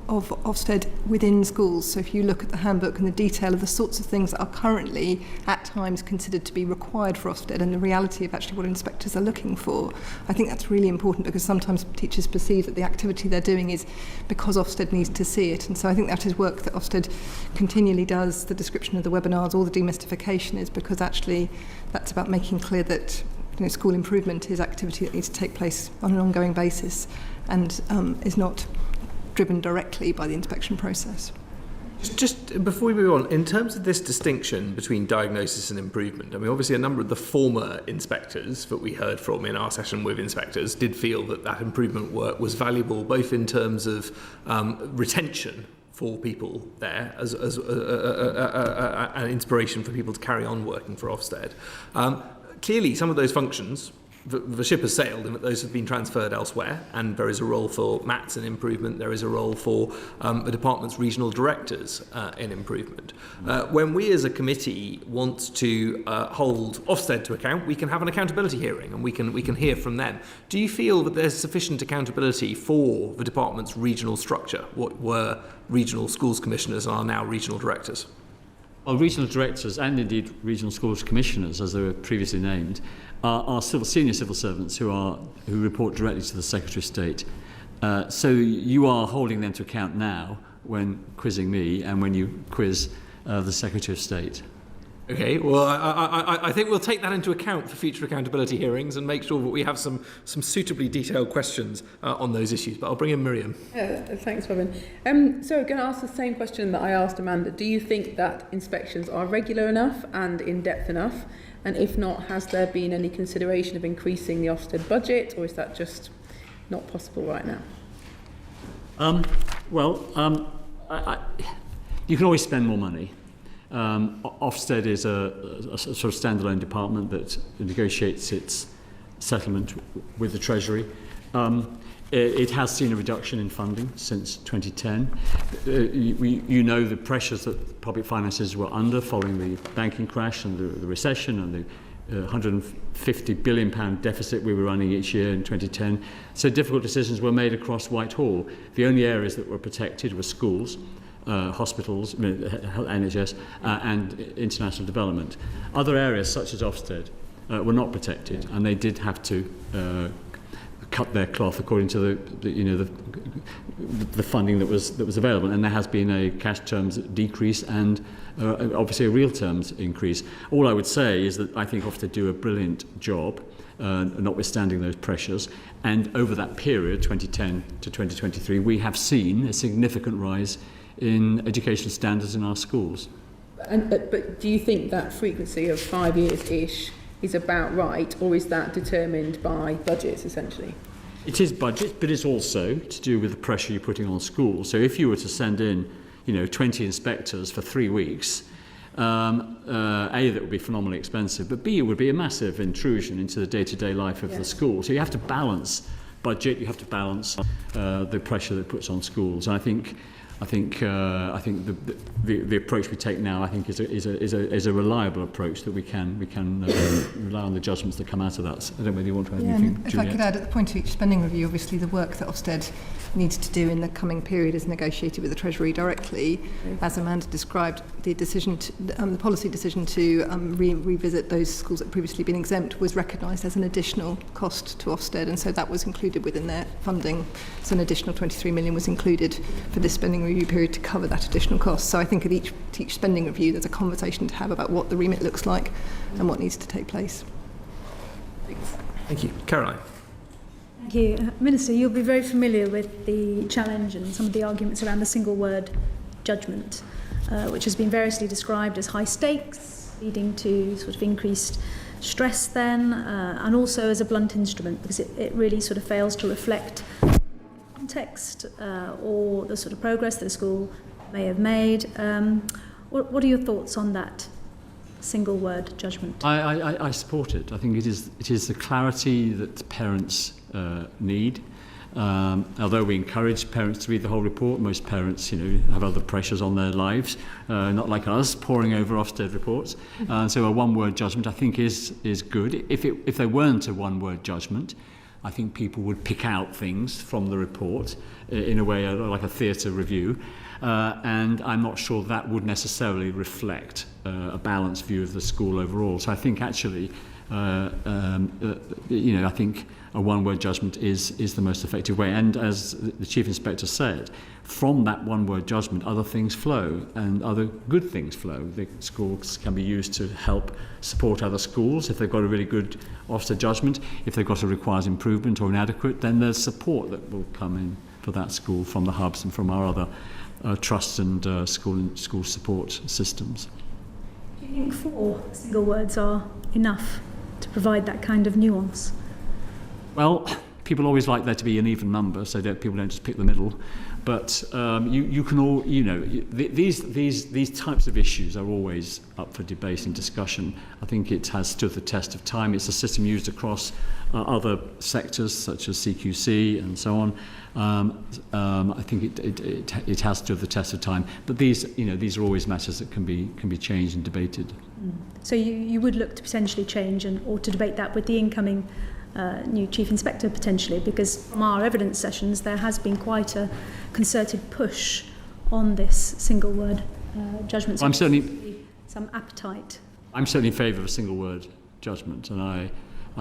Ofsted within schools. So if you look at the handbook and the detail of the sorts of things that are currently at times considered to be required for Ofsted and the reality of actually what inspectors are looking for, I think that's really important, because sometimes teachers perceive that the activity they're doing is because Ofsted needs to see it. And so I think that is work that Ofsted continually does. The description of the webinars, all the demystification is because actually that's about making clear that school improvement is activity that needs to take place on an ongoing basis and is not driven directly by the inspection process. Just before we move on, in terms of this distinction between diagnosis and improvement, I mean, obviously a number of the former inspectors that we heard from in our session with inspectors did feel that improvement work was valuable, both in terms of retention for people there as an inspiration for people to carry on working for Ofsted. Clearly, some of those functions the ship has sailed in that those have been transferred elsewhere, and there is a role for MATs in improvement. There is a role for the department's regional directors in improvement. When we as a committee want to hold Ofsted to account, we can have an accountability hearing and we can hear from them. Do you feel that there's sufficient accountability for the department's regional structure, what were regional schools commissioners and are now regional directors? Well, regional directors and indeed regional schools commissioners, as they were previously named, are senior civil servants who report directly to the Secretary of State. So you are holding them to account now when quizzing me and when you quiz the Secretary of State. Okay, well, I think we'll take that into account for future accountability hearings and make sure that we have some suitably detailed questions on those issues. But I'll bring in Miriam. Thanks, Robin. So I'm going to ask the same question that I asked Amanda. Do you think that inspections are regular enough and in-depth enough? And if not, has there been any consideration of increasing the Ofsted budget, or is that just not possible right now? You can always spend more money. Ofsted is a sort of standalone department that negotiates its settlement with the Treasury. It has seen a reduction in funding since 2010. You know the pressures that public finances were under following the banking crash and the recession and the £150 billion deficit we were running each year in 2010. So difficult decisions were made across Whitehall. The only areas that were protected were schools, hospitals, NHS, and international development. Other areas, such as Ofsted, were not protected, and they did have to cut their cloth according to the funding that was available, and there has been a cash terms decrease and obviously a real terms increase. All I would say is that I think Ofsted do a brilliant job, notwithstanding those pressures, and over that period, 2010 to 2023, we have seen a significant rise in education standards in our schools. But do you think that frequency of 5 years-ish is about right, or is that determined by budgets, essentially? It is budget, but it's also to do with the pressure you're putting on schools. So if you were to send in, 20 inspectors for 3 weeks, A, that would be phenomenally expensive, but B, it would be a massive intrusion into the day-to-day life of the school. So you have to balance budget, you have to balance the pressure that it puts on schools. And I think the approach we take now, I think, is a reliable approach that we can rely on the judgments that come out of that. I don't know whether you want to add anything, if Juliet. I could add, at the point of each spending review, obviously the work that Ofsted needs to do in the coming period is negotiated with the Treasury directly. As Amanda described, the decision, the policy decision to revisit those schools that had previously been exempt was recognised as an additional cost to Ofsted, and so that was included within their funding. So an additional 23 million was included for this spending review period to cover that additional cost. So I think at each spending review there's a conversation to have about what the remit looks like and what needs to take place. Thank you. Caroline. Thank you. Minister, you'll be very familiar with the challenge and some of the arguments around the single word judgment, which has been variously described as high stakes, leading to sort of increased stress then, and also as a blunt instrument, because it really sort of fails to reflect context or the sort of progress that a school may have made. What are your thoughts on that single word judgment? I support it. I think it is the clarity that parents need. Although we encourage parents to read the whole report, most parents, have other pressures on their lives, not like us, poring over Ofsted reports. So a one-word judgment, I think, is good. If there weren't a one-word judgment, I think people would pick out things from the report in a way like a theatre review, and I'm not sure that would necessarily reflect a balanced view of the school overall. So I think actually, I think a one-word judgment is the most effective way. And as the Chief Inspector said, from that one-word judgment, other things flow and other good things flow. The schools can be used to help support other schools. If they've got a really good Ofsted judgment, if they've got a requires improvement or inadequate, then there's support that will come in for that school from the hubs and from our other trust and school support systems. Do you think 4 single words are enough to provide that kind of nuance? Well, people always like there to be an even number, so that people don't just pick the middle. But you can all, these types of issues are always up for debate and discussion. I think it has stood the test of time. It's a system used across other sectors such as CQC and so on. I think it has stood the test of time. But these are always matters that can be changed and debated. So you would look to potentially change or to debate that with the incoming new Chief Inspector potentially, because from our evidence sessions there has been quite a concerted push on this single word judgment. So I'm certainly some appetite. I'm certainly in favour of a single word judgment, and I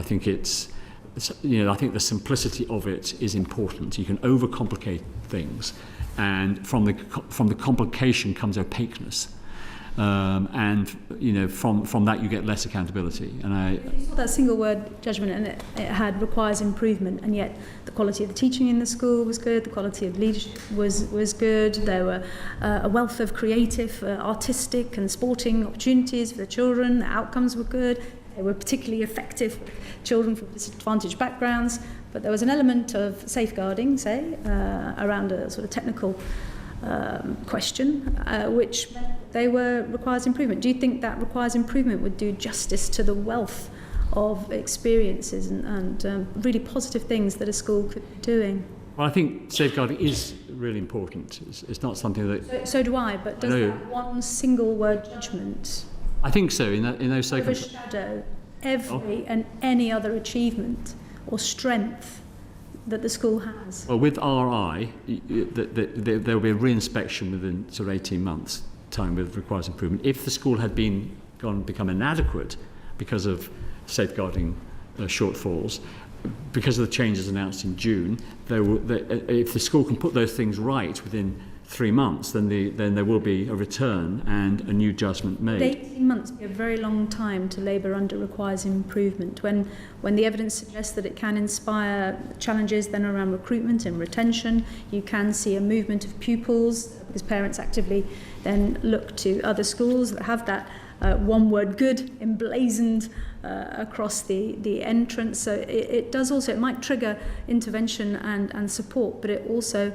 think I think the simplicity of it is important. You can overcomplicate things, and from the complication comes opaqueness. And from that you get less accountability. And you saw that single word judgment, and it had requires improvement, and yet the quality of the teaching in the school was good, the quality of leadership was good. There were a wealth of creative, artistic and sporting opportunities for the children. The outcomes were good. They were particularly effective for children from disadvantaged backgrounds, but there was an element of safeguarding, say, around a sort of technical question, which requires improvement. Do you think that requires improvement would do justice to the wealth of experiences and really positive things that a school could be doing? Well, I think safeguarding is really important. It's not something that... So do I, but does that one single word judgment... I think so, in those circumstances... ...overshadow every and any other achievement or strength that the school has? Well, with RI, there will be a re-inspection within sort of 18 months' time with requires improvement. If the school had become inadequate because of safeguarding shortfalls, because of the changes announced in June, if the school can put those things right within 3 months, then there will be a return and a new judgment made. 18 months would be a very long time to labour under requires improvement. When the evidence suggests that it can inspire challenges then around recruitment and retention, you can see a movement of pupils because parents actively then look to other schools that have that one word good emblazoned across the entrance. So it does also, it might trigger intervention and support, but it also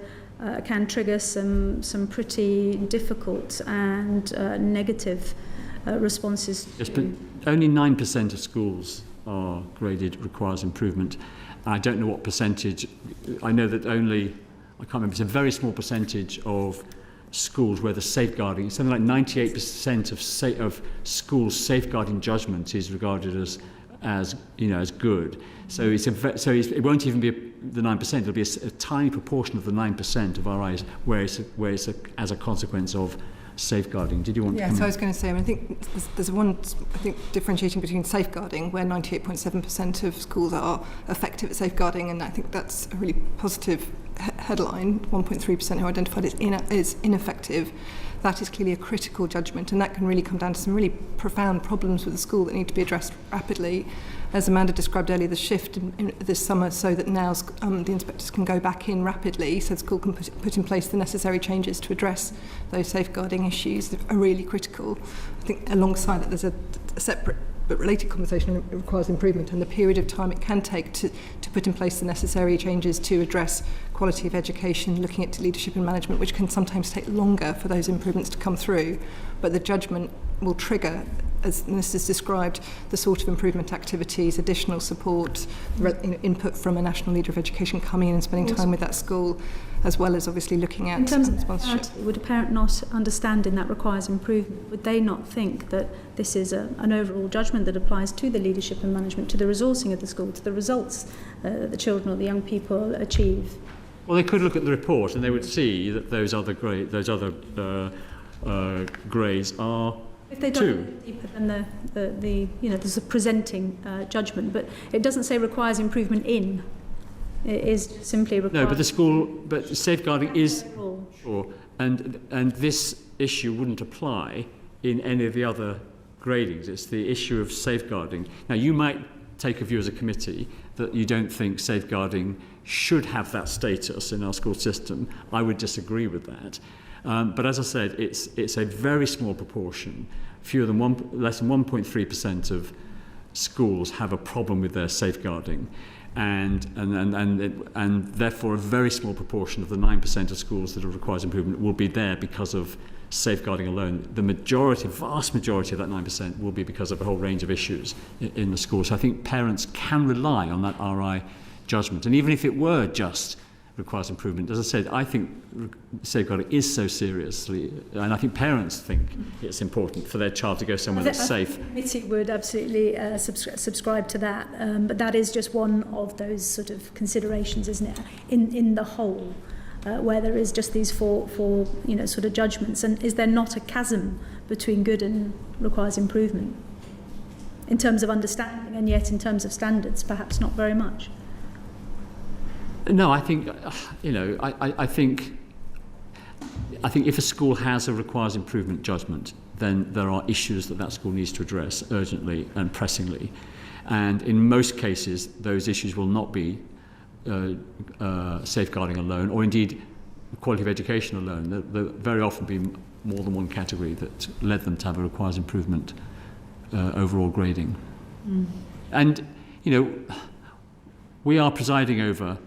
can trigger some pretty difficult and negative responses. Yes, but only 9% of schools are graded requires improvement. I don't know what percentage. I know that I can't remember, it's a very small percentage of schools where the safeguarding, something like 98% of schools' safeguarding judgment is regarded as good. So it won't even be the 9%. It'll be a tiny proportion of the 9% of RIs where it's as a consequence of safeguarding. Did you want to? Yeah, so I was going to say, I think there's one differentiating between safeguarding, where 98.7% of schools are effective at safeguarding, and I think that's a really positive headline. 1.3% who identified as ineffective. That is clearly a critical judgment, and that can really come down to some really profound problems with the school that need to be addressed rapidly. As Amanda described earlier, the shift in this summer so that now the inspectors can go back in rapidly, so the school can put in place the necessary changes to address those safeguarding issues that are really critical. I think alongside that there's a separate but related conversation. It requires improvement, and the period of time it can take to put in place the necessary changes to address quality of education, looking at leadership and management, which can sometimes take longer for those improvements to come through. But the judgment will trigger, as this is described, the sort of improvement activities, additional support, input from a national leader of education coming in and spending time with that school, as well as obviously looking at in terms of sponsorship. parity, would a parent not understanding that requires improvement? Would they not think that this is an overall judgment that applies to the leadership and management, to the resourcing of the school, to the results that the children or the young people achieve? Well, they could look at the report and they would see that those other grades are. If they don't deeper than there's a presenting judgment, but it doesn't say requires improvement in. It is simply required. No, but safeguarding is sure, and this issue wouldn't apply in any of the other gradings. It's the issue of safeguarding. Now, you might take a view as a committee that you don't think safeguarding should have that status in our school system. I would disagree with that. But as I said, it's a very small proportion. Less than 1.3% of schools have a problem with their safeguarding. and therefore a very small proportion of the 9% of schools that requires improvement will be there because of safeguarding alone. The vast majority of that 9% will be because of a whole range of issues in the school. So I think parents can rely on that RI judgment. And even if it were just requires improvement, as I said, I think safeguarding is so seriously, and I think parents think it's important for their child to go somewhere that's safe. The committee would absolutely subscribe to that, but that is just one of those sort of considerations, isn't it, in the whole, where there is just these four sort of judgments. And is there not a chasm between good and requires improvement in terms of understanding, and yet in terms of standards, perhaps not very much? No, I think, I think if a school has a requires improvement judgment, then there are issues that school needs to address urgently and pressingly. And in most cases, those issues will not be safeguarding alone, or indeed quality of education alone. There'll very often be more than one category that led them to have a requires improvement overall grading. And, we are presiding over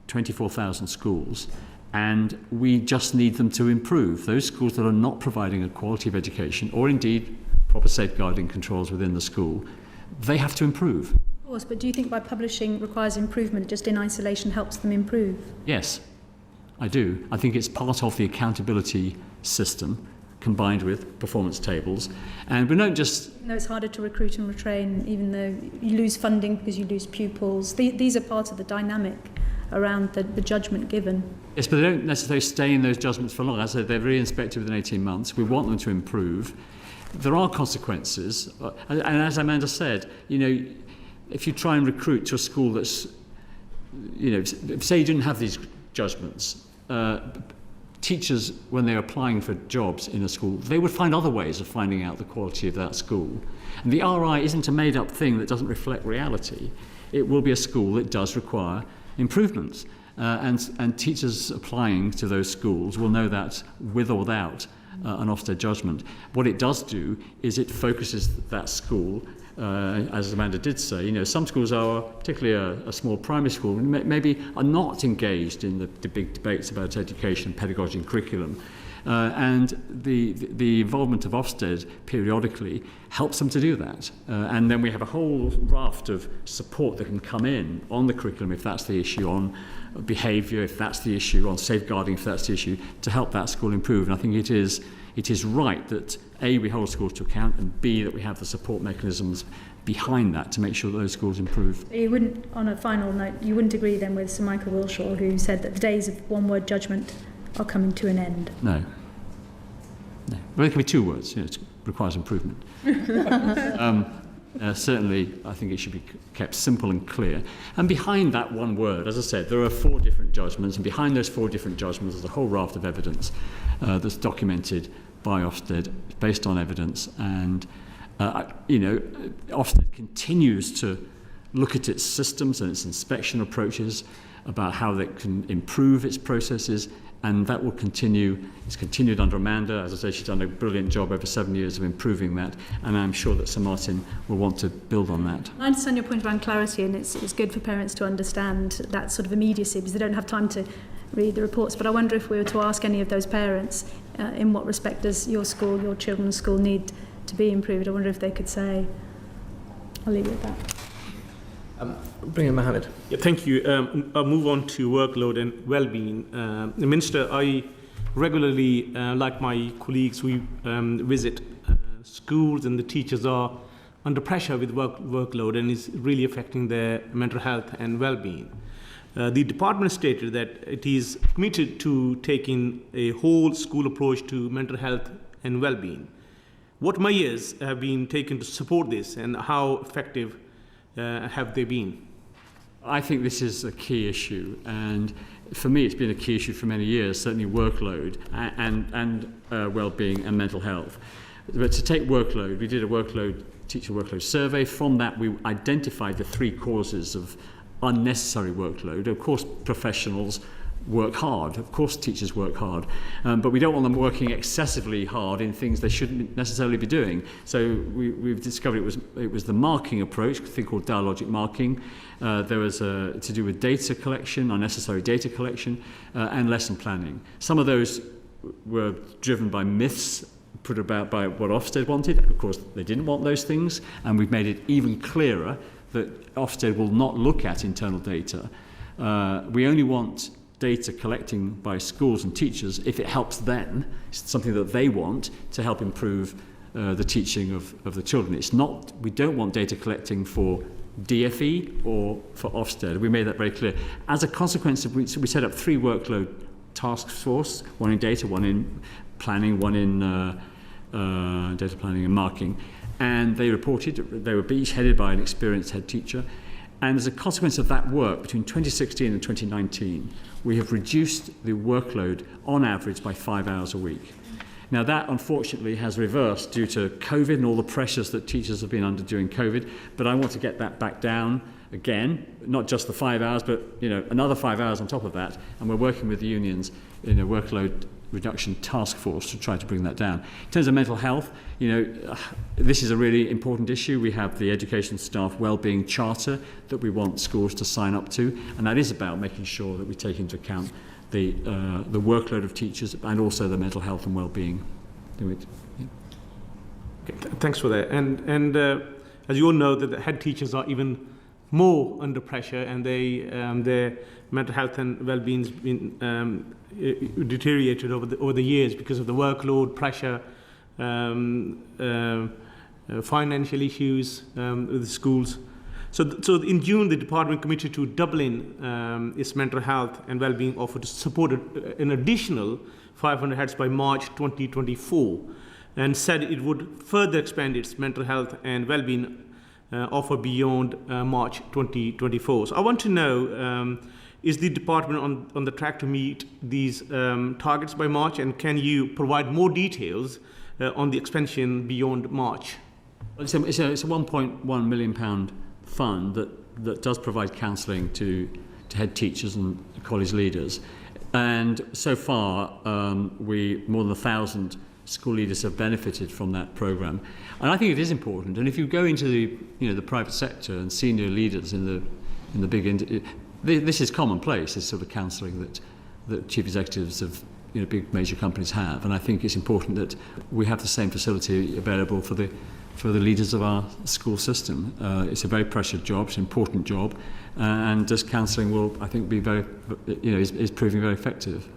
24,000 schools, and we just need them to improve. Those schools that are not providing a quality of education, or indeed proper safeguarding controls within the school, they have to improve. Of course, but do you think by publishing requires improvement just in isolation helps them improve? Yes, I do. I think it's part of the accountability system combined with performance tables. And we don't just... No, it's harder to recruit and retrain, even though you lose funding because you lose pupils. These are part of the dynamic around the judgment given. Yes, but they don't necessarily stay in those judgments for long. As I said, they're re-inspected within 18 months. We want them to improve. There are consequences. And as Amanda said, if you try and recruit to a school that's, say you didn't have these judgments, teachers, when they're applying for jobs in a school, they would find other ways of finding out the quality of that school. And the RI isn't a made-up thing that doesn't reflect reality. It will be a school that does require improvements. And teachers applying to those schools will know that with or without an Ofsted judgment. What it does do is it focuses that school, as Amanda did say, some schools are, particularly a small primary school, maybe are not engaged in the big debates about education, pedagogy and curriculum. And the involvement of Ofsted periodically helps them to do that. And then we have a whole raft of support that can come in on the curriculum if that's the issue, on behaviour if that's the issue, on safeguarding if that's the issue, to help that school improve. And I think it is right that A, we hold schools to account, and B, that we have the support mechanisms behind that to make sure that those schools improve. You wouldn't, on a final note, you wouldn't agree then with Sir Michael Wilshaw, who said that the days of one-word judgment are coming to an end? No. Well, it can be two words. It requires improvement. Certainly, I think it should be kept simple and clear. And behind that one word, as I said, there are 4 different judgments, and behind those 4 different judgments there's a whole raft of evidence that's documented by Ofsted, based on evidence. And, Ofsted continues to look at its systems and its inspection approaches about how they can improve its processes, and that will continue. It's continued under Amanda. As I say, she's done a brilliant job over 7 years of improving that, and I'm sure that Sir Martin will want to build on that. I understand your point around clarity, and it's good for parents to understand that sort of immediacy because they don't have time to read the reports. But I wonder if we were to ask any of those parents, in what respect does your school, your children's school, need to be improved? I wonder if they could say. I'll leave it at that. Bring in Mohammed. Yeah, thank you. I'll move on to workload and well-being. The Minister, I regularly, like my colleagues, we visit schools, and the teachers are under pressure with workload, and is really affecting their mental health and well-being. The department stated that it is committed to taking a whole school approach to mental health and well-being. What measures have been taken to support this, and how effective have they been? I think this is a key issue, and for me it's been a key issue for many years, certainly workload and well-being and mental health. But to take workload, we did a teacher workload survey. From that we identified the 3 causes of unnecessary workload. Of course, professionals, work hard. Of course teachers work hard, but we don't want them working excessively hard in things they shouldn't necessarily be doing. So we've discovered it was the marking approach, a thing called dialogic marking. There was to do with data collection, unnecessary data collection, and lesson planning. Some of those were driven by myths put about by what Ofsted wanted. Of course, they didn't want those things, and we've made it even clearer that Ofsted will not look at internal data. We only want data collecting by schools and teachers if it helps them. It's something that they want to help improve the teaching of the children. It's not, we don't want data collecting for DFE or for Ofsted. We made that very clear. As a consequence, we set up 3 workload task force, one in data, one in planning, one in data planning and marking. And they reported, they were each headed by an experienced head teacher. And as a consequence of that work, between 2016 and 2019, we have reduced the workload on average by 5 hours a week. Now that unfortunately has reversed due to COVID and all the pressures that teachers have been under during COVID, but I want to get that back down again, not just the 5 hours, but another 5 hours on top of that, and we're working with the unions in a workload reduction task force to try to bring that down. In terms of mental health, this is a really important issue. We have the Education Staff Wellbeing Charter that we want schools to sign up to, and that is about making sure that we take into account the workload of teachers and also the mental health and well-being. Okay, thanks for that. And as you all know, that the head teachers are even more under pressure, and their mental health and well-being has been deteriorated over the years because of the workload, pressure, financial issues with the schools. So in June, the department committed to doubling its mental health and well-being offer to support an additional 500 heads by March 2024, and said it would further expand its mental health and well-being offer beyond March 2024. So I want to know, is the department on the track to meet these targets by March, and can you provide more details on the expansion beyond March? It's a £1.1 million fund that does provide counselling to head teachers and college leaders, and so far more than 1,000 school leaders have benefited from that programme, and I think it is important. And if you go into the private sector and senior leaders in the big this is commonplace, this sort of counselling that chief executives of big major companies have, and I think it's important that we have the same facility available for the leaders of our school system. It's a very pressured job, it's an important job, and this counselling will, I think, be very, is proving very effective.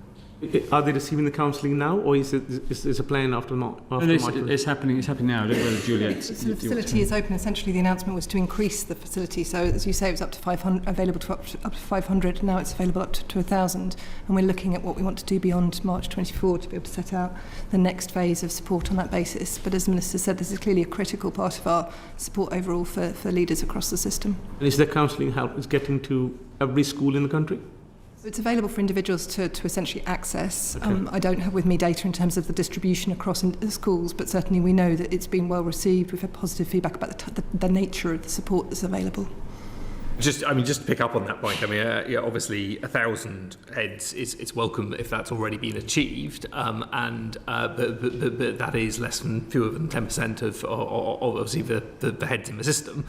Are they receiving the counselling now, or is a plan after March? It's happening now. I don't know whether Juliet. So the facility is open. Essentially, the announcement was to increase the facility. So as you say, it was up to 500, available to up to 500. Now it's available up to 1,000. And we're looking at what we want to do beyond March 24 to be able to set out the next phase of support on that basis. But as the Minister said, this is clearly a critical part of our support overall for leaders across the system. And is the counselling help is getting to every school in the country? It's available for individuals to essentially access. Okay. I don't have with me data in terms of the distribution across schools, but certainly we know that it's been well received. We've had positive feedback about the nature of the support that's available. Just to pick up on that point, obviously 1,000 heads it's welcome if that's already been achieved, but that is fewer than 10% of obviously the heads in the system.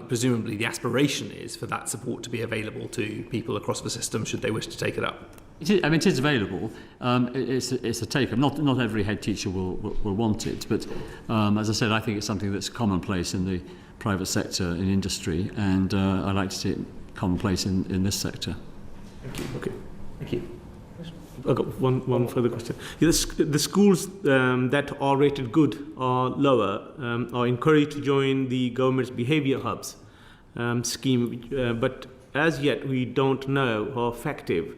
Presumably the aspiration is for that support to be available to people across the system should they wish to take it up. It is available. It's a take-up. Not every head teacher will want it, but as I said, I think it's something that's commonplace in the private sector, in industry, and I like to see it commonplace in this sector. Thank you. Okay. Thank you. I've got one further question. The schools that are rated good or lower are encouraged to join the government's behaviour hubs scheme, but as yet we don't know how effective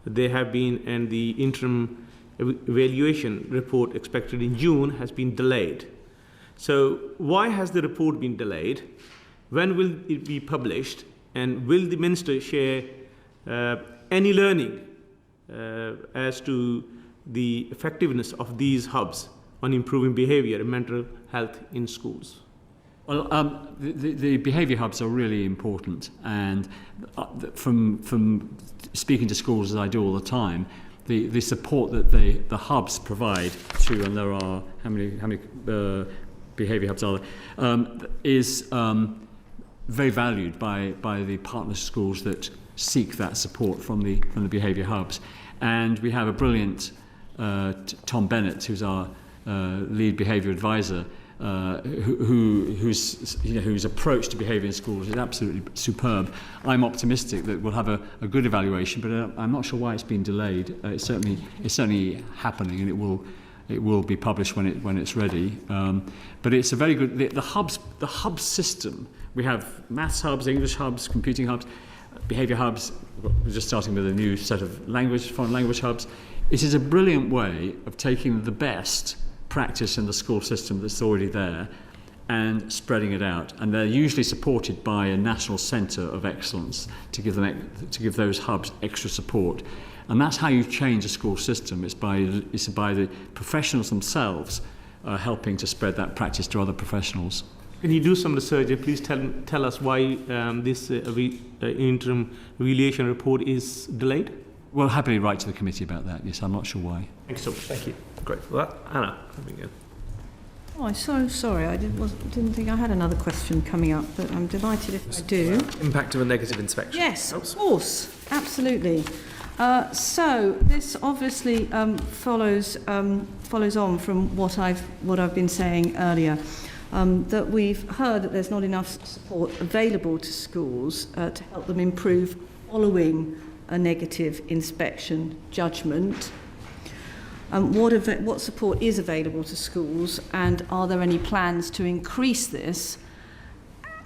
they have been, and the interim evaluation report expected in June has been delayed. So why has the report been delayed? When will it be published? And will the Minister share any learning as to the effectiveness of these hubs on improving behaviour and mental health in schools? Well, the behaviour hubs are really important, and from speaking to schools as I do all the time, the support that the hubs provide to, and there are how many behaviour hubs are there, is very valued by the partner schools that seek that support from the behaviour hubs. And we have a brilliant Tom Bennett, who's our lead behaviour advisor, whose approach to behaviour in schools is absolutely superb. I'm optimistic that we'll have a good evaluation, but I'm not sure why it's been delayed. It's certainly happening, and it will be published when it's ready. But it's a very good. The hub system. We have maths hubs, English hubs, computing hubs, behaviour hubs. We're just starting with a new set of foreign language hubs. It is a brilliant way of taking the best practice in the school system that's already there and spreading it out. And they're usually supported by a national centre of excellence to give those hubs extra support. And that's how you change a school system. It's by the professionals themselves helping to spread that practice to other professionals. Can you do some research and please tell us why this interim evaluation report is delayed? We'll happily write to the committee about that. Yes, I'm not sure why. Thank you so much. Thank you. Great for that. Anna, again. Oh, I'm so sorry. I didn't think I had another question coming up, but I'm delighted if I do. Impact of a negative inspection. Yes, of course. Absolutely. So this obviously follows on from what I've been saying earlier. That we've heard that there's not enough support available to schools to help them improve following a negative inspection judgment. What support is available to schools, and are there any plans to increase this?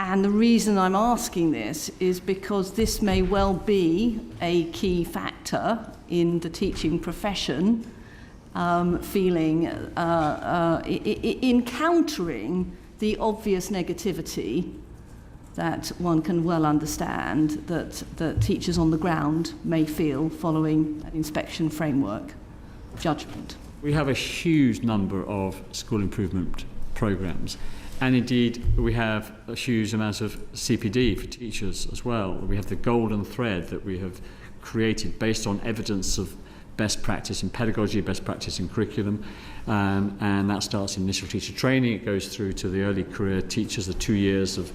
And the reason I'm asking this is because this may well be a key factor in the teaching profession encountering the obvious negativity that one can well understand that teachers on the ground may feel following an inspection framework judgment. We have a huge number of school improvement programmes, and indeed we have a huge amount of CPD for teachers as well. We have the golden thread that we have created based on evidence of best practice in pedagogy, best practice in curriculum, and that starts in initial teacher training. It goes through to the early career teachers, the 2 years of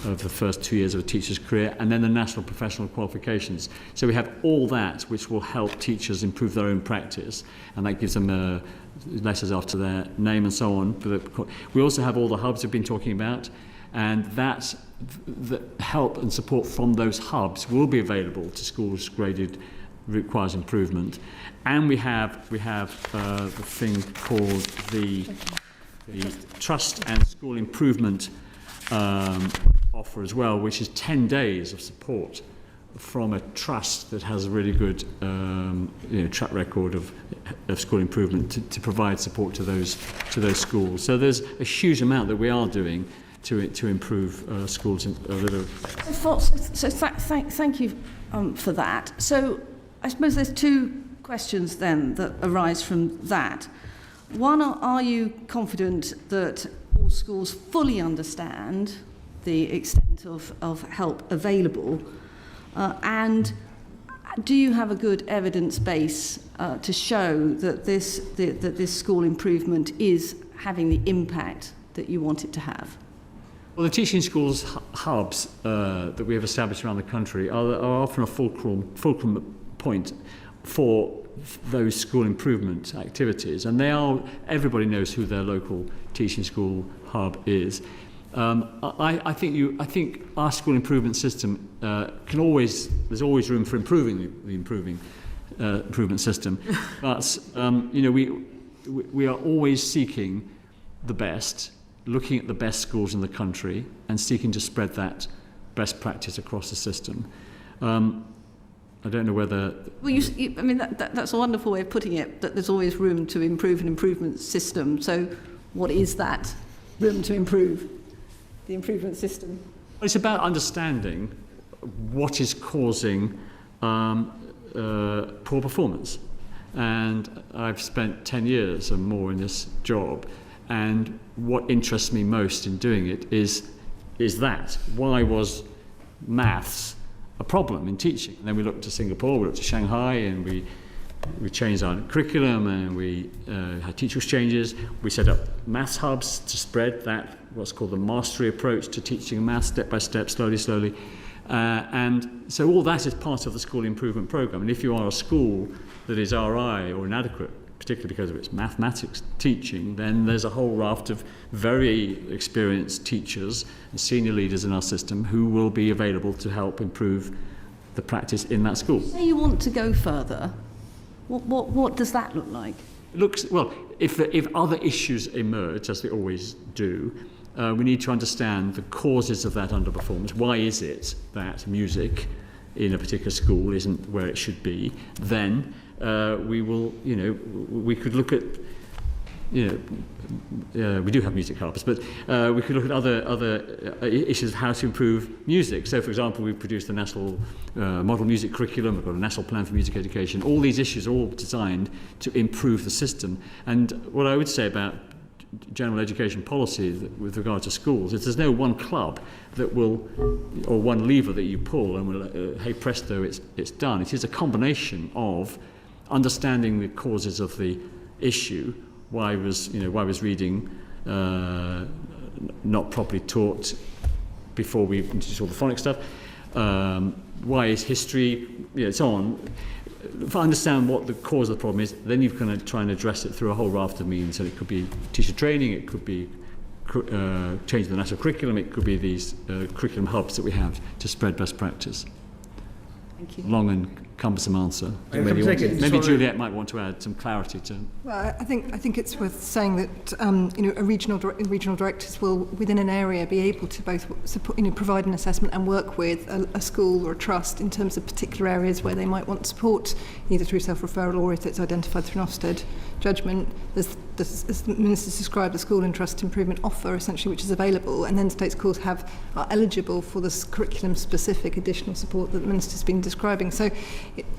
the first 2 years of a teacher's career, and then the national professional qualifications. So we have all that which will help teachers improve their own practice, and that gives them letters after their name and so on. We also have all the hubs we've been talking about, and the help and support from those hubs will be available to schools graded requires improvement. And we have the thing called the Trust and School Improvement offer as well, which is 10 days of support from a trust that has a really good track record of school improvement to provide support to those schools. So there's a huge amount that we are doing to improve schools. Thank you for that. So I suppose there's two questions then that arise from that. One, are you confident that all schools fully understand the extent of help available? And do you have a good evidence base to show that this school improvement is having the impact that you want it to have? Well, the teaching schools hubs that we have established around the country are often a fulcrum point for those school improvement activities, and everybody knows who their local teaching school hub is. I think our school improvement system there's always room for improving the improvement system, but we are always seeking the best, looking at the best schools in the country and seeking to spread that best practice across the system. I don't know whether... Well, that's a wonderful way of putting it, that there's always room to improve an improvement system. So what is that room to improve the improvement system? Well, it's about understanding what is causing poor performance. And I've spent 10 years and more in this job, And what interests me most in doing it is that. Why was maths a problem in teaching? And then we looked to Singapore, we looked to Shanghai, and we changed our curriculum, and we had teacher exchanges. We set up maths hubs to spread that, what's called the mastery approach to teaching maths, step by step, slowly. And so all that is part of the school improvement programme. And if you are a school that is RI or inadequate, particularly because of its mathematics teaching, then there's a whole raft of very experienced teachers and senior leaders in our system who will be available to help improve the practice in that school. Say you want to go further, what does that look like? It looks, well, if other issues emerge, as they always do, we need to understand the causes of that underperformance. Why is it that music in a particular school isn't where it should be? Then we will, we could look at, we do have music harpers, but we could look at other issues of how to improve music. So, for example, we've produced the National Model Music Curriculum, we've got a National Plan for Music Education. All these issues are all designed to improve the system. And what I would say about general education policy with regard to schools is there's no one club that will, or one lever that you pull and will, hey presto, it's done. It is a combination of understanding the causes of the issue. Why was reading not properly taught before we introduced all the phonics stuff? Why is history, so on. If I understand what the cause of the problem is, then you're going to try and address it through a whole raft of means. So it could be teacher training, it could be changing the national curriculum, it could be these curriculum hubs that we have to spread best practice. Thank you. Long and cumbersome answer. Maybe Juliet might want to add some clarity to. Well, I think it's worth saying that regional directors will, within an area, be able to both support, provide an assessment and work with a school or a trust in terms of particular areas where they might want support, either through self-referral or if it's identified through an Ofsted judgment. There's as the Minister's described, the school and trust improvement offer, essentially, which is available, and then state schools are eligible for this curriculum-specific additional support that the Minister's been describing. So,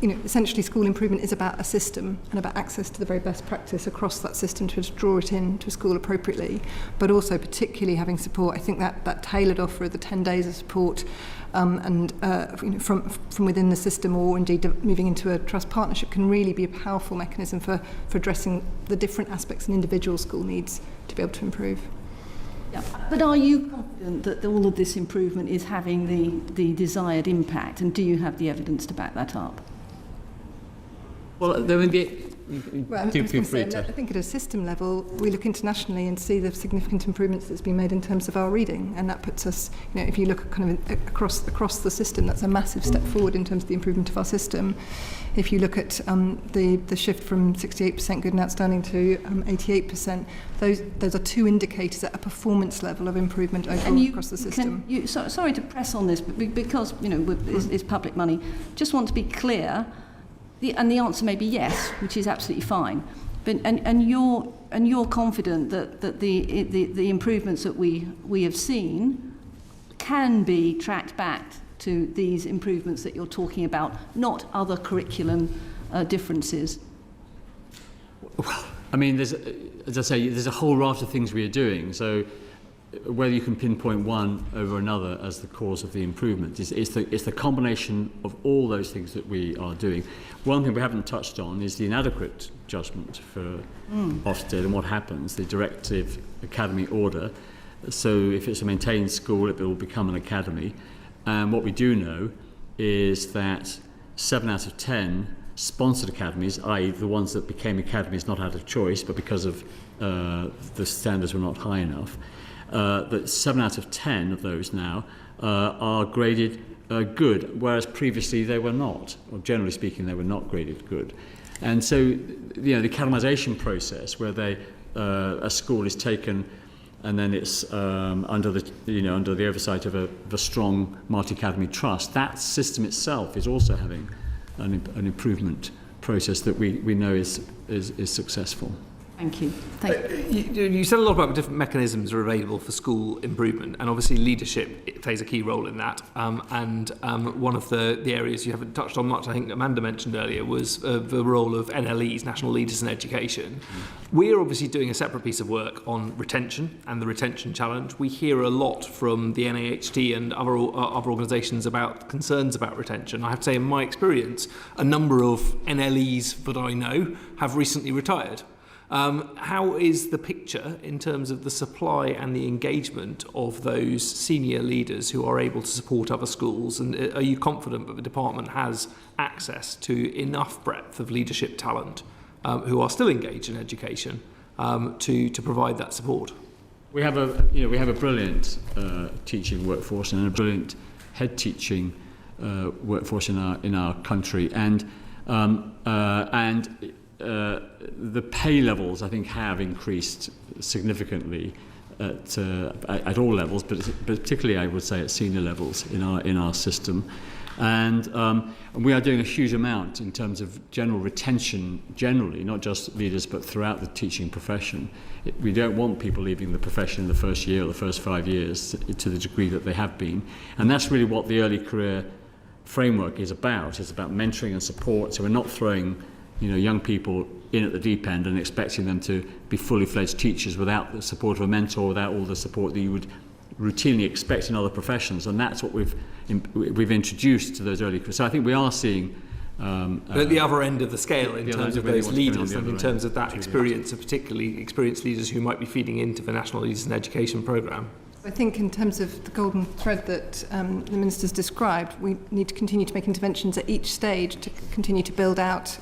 essentially, school improvement is about a system and about access to the very best practice across that system to draw it in to a school appropriately, but also particularly having support. I think that tailored offer of the 10 days of support from within the system, or indeed moving into a trust partnership, can really be a powerful mechanism for addressing the different aspects and individual school needs to be able to improve. Yeah. But are you confident that all of this improvement is having the desired impact, and do you have the evidence to back that up? Well, there will be. I think at a system level, we look internationally and see the significant improvements that's been made in terms of our reading, and that puts us, if you look kind of across the system, that's a massive step forward in terms of the improvement of our system. If you look at the shift from 68% good and outstanding to 88%, those are two indicators at a performance level of improvement overall across the system. Sorry to press on this, but because it's public money, just want to be clear. And the answer may be yes, which is absolutely fine. But and you're confident that the improvements that we have seen can be tracked back to these improvements that you're talking about, not other curriculum differences. Well, I mean, as I say, there's a whole raft of things we are doing. So whether you can pinpoint one over another as the cause of the improvement is the combination of all those things that we are doing. One thing we haven't touched on is the inadequate judgment for Ofsted and what happens, the directive academy order. So if it's a maintained school, it will become an academy. And what we do know is that 7 out of 10 sponsored academies, i.e. the ones that became academies not out of choice, but because of the standards were not high enough, that 7 out of 10 of those now are graded good, whereas previously they were not, or generally speaking they were not graded good. And so the academisation process where a school is taken and then it's under the oversight of a strong multi-academy trust, that system itself is also having an improvement process that we know is successful. Thank you. You said a lot about different mechanisms are available for school improvement, and obviously leadership plays a key role in that. One of the areas you haven't touched on much, I think Amanda mentioned earlier, was the role of NLEs, National Leaders in Education. We're obviously doing a separate piece of work on retention and the retention challenge. We hear a lot from the NAHT and other organisations about concerns about retention. I have to say, in my experience, a number of NLEs that I know have recently retired. How is the picture in terms of the supply and the engagement of those senior leaders who are able to support other schools? And are you confident that the department has access to enough breadth of leadership talent who are still engaged in education to provide that support? We have a brilliant teaching workforce and a brilliant head teaching workforce in our country, and the pay levels, I think, have increased significantly at all levels, but particularly, I would say, at senior levels in our system. And we are doing a huge amount in terms of general retention, generally, not just leaders, but throughout the teaching profession. We don't want people leaving the profession in the first year or the first 5 years to the degree that they have been. And that's really what the early career framework is about. It's about mentoring and support. So we're not throwing young people in at the deep end and expecting them to be fully fledged teachers without the support of a mentor, without all the support that you would routinely expect in other professions, and that's what we've introduced to those early careers. So I think we are seeing at the other end of the scale in terms of those leaders and in terms of that experience, of particularly experienced leaders who might be feeding into the National Leaders in Education programme. I think in terms of the golden thread that the Minister's described, we need to continue to make interventions at each stage to continue to build out,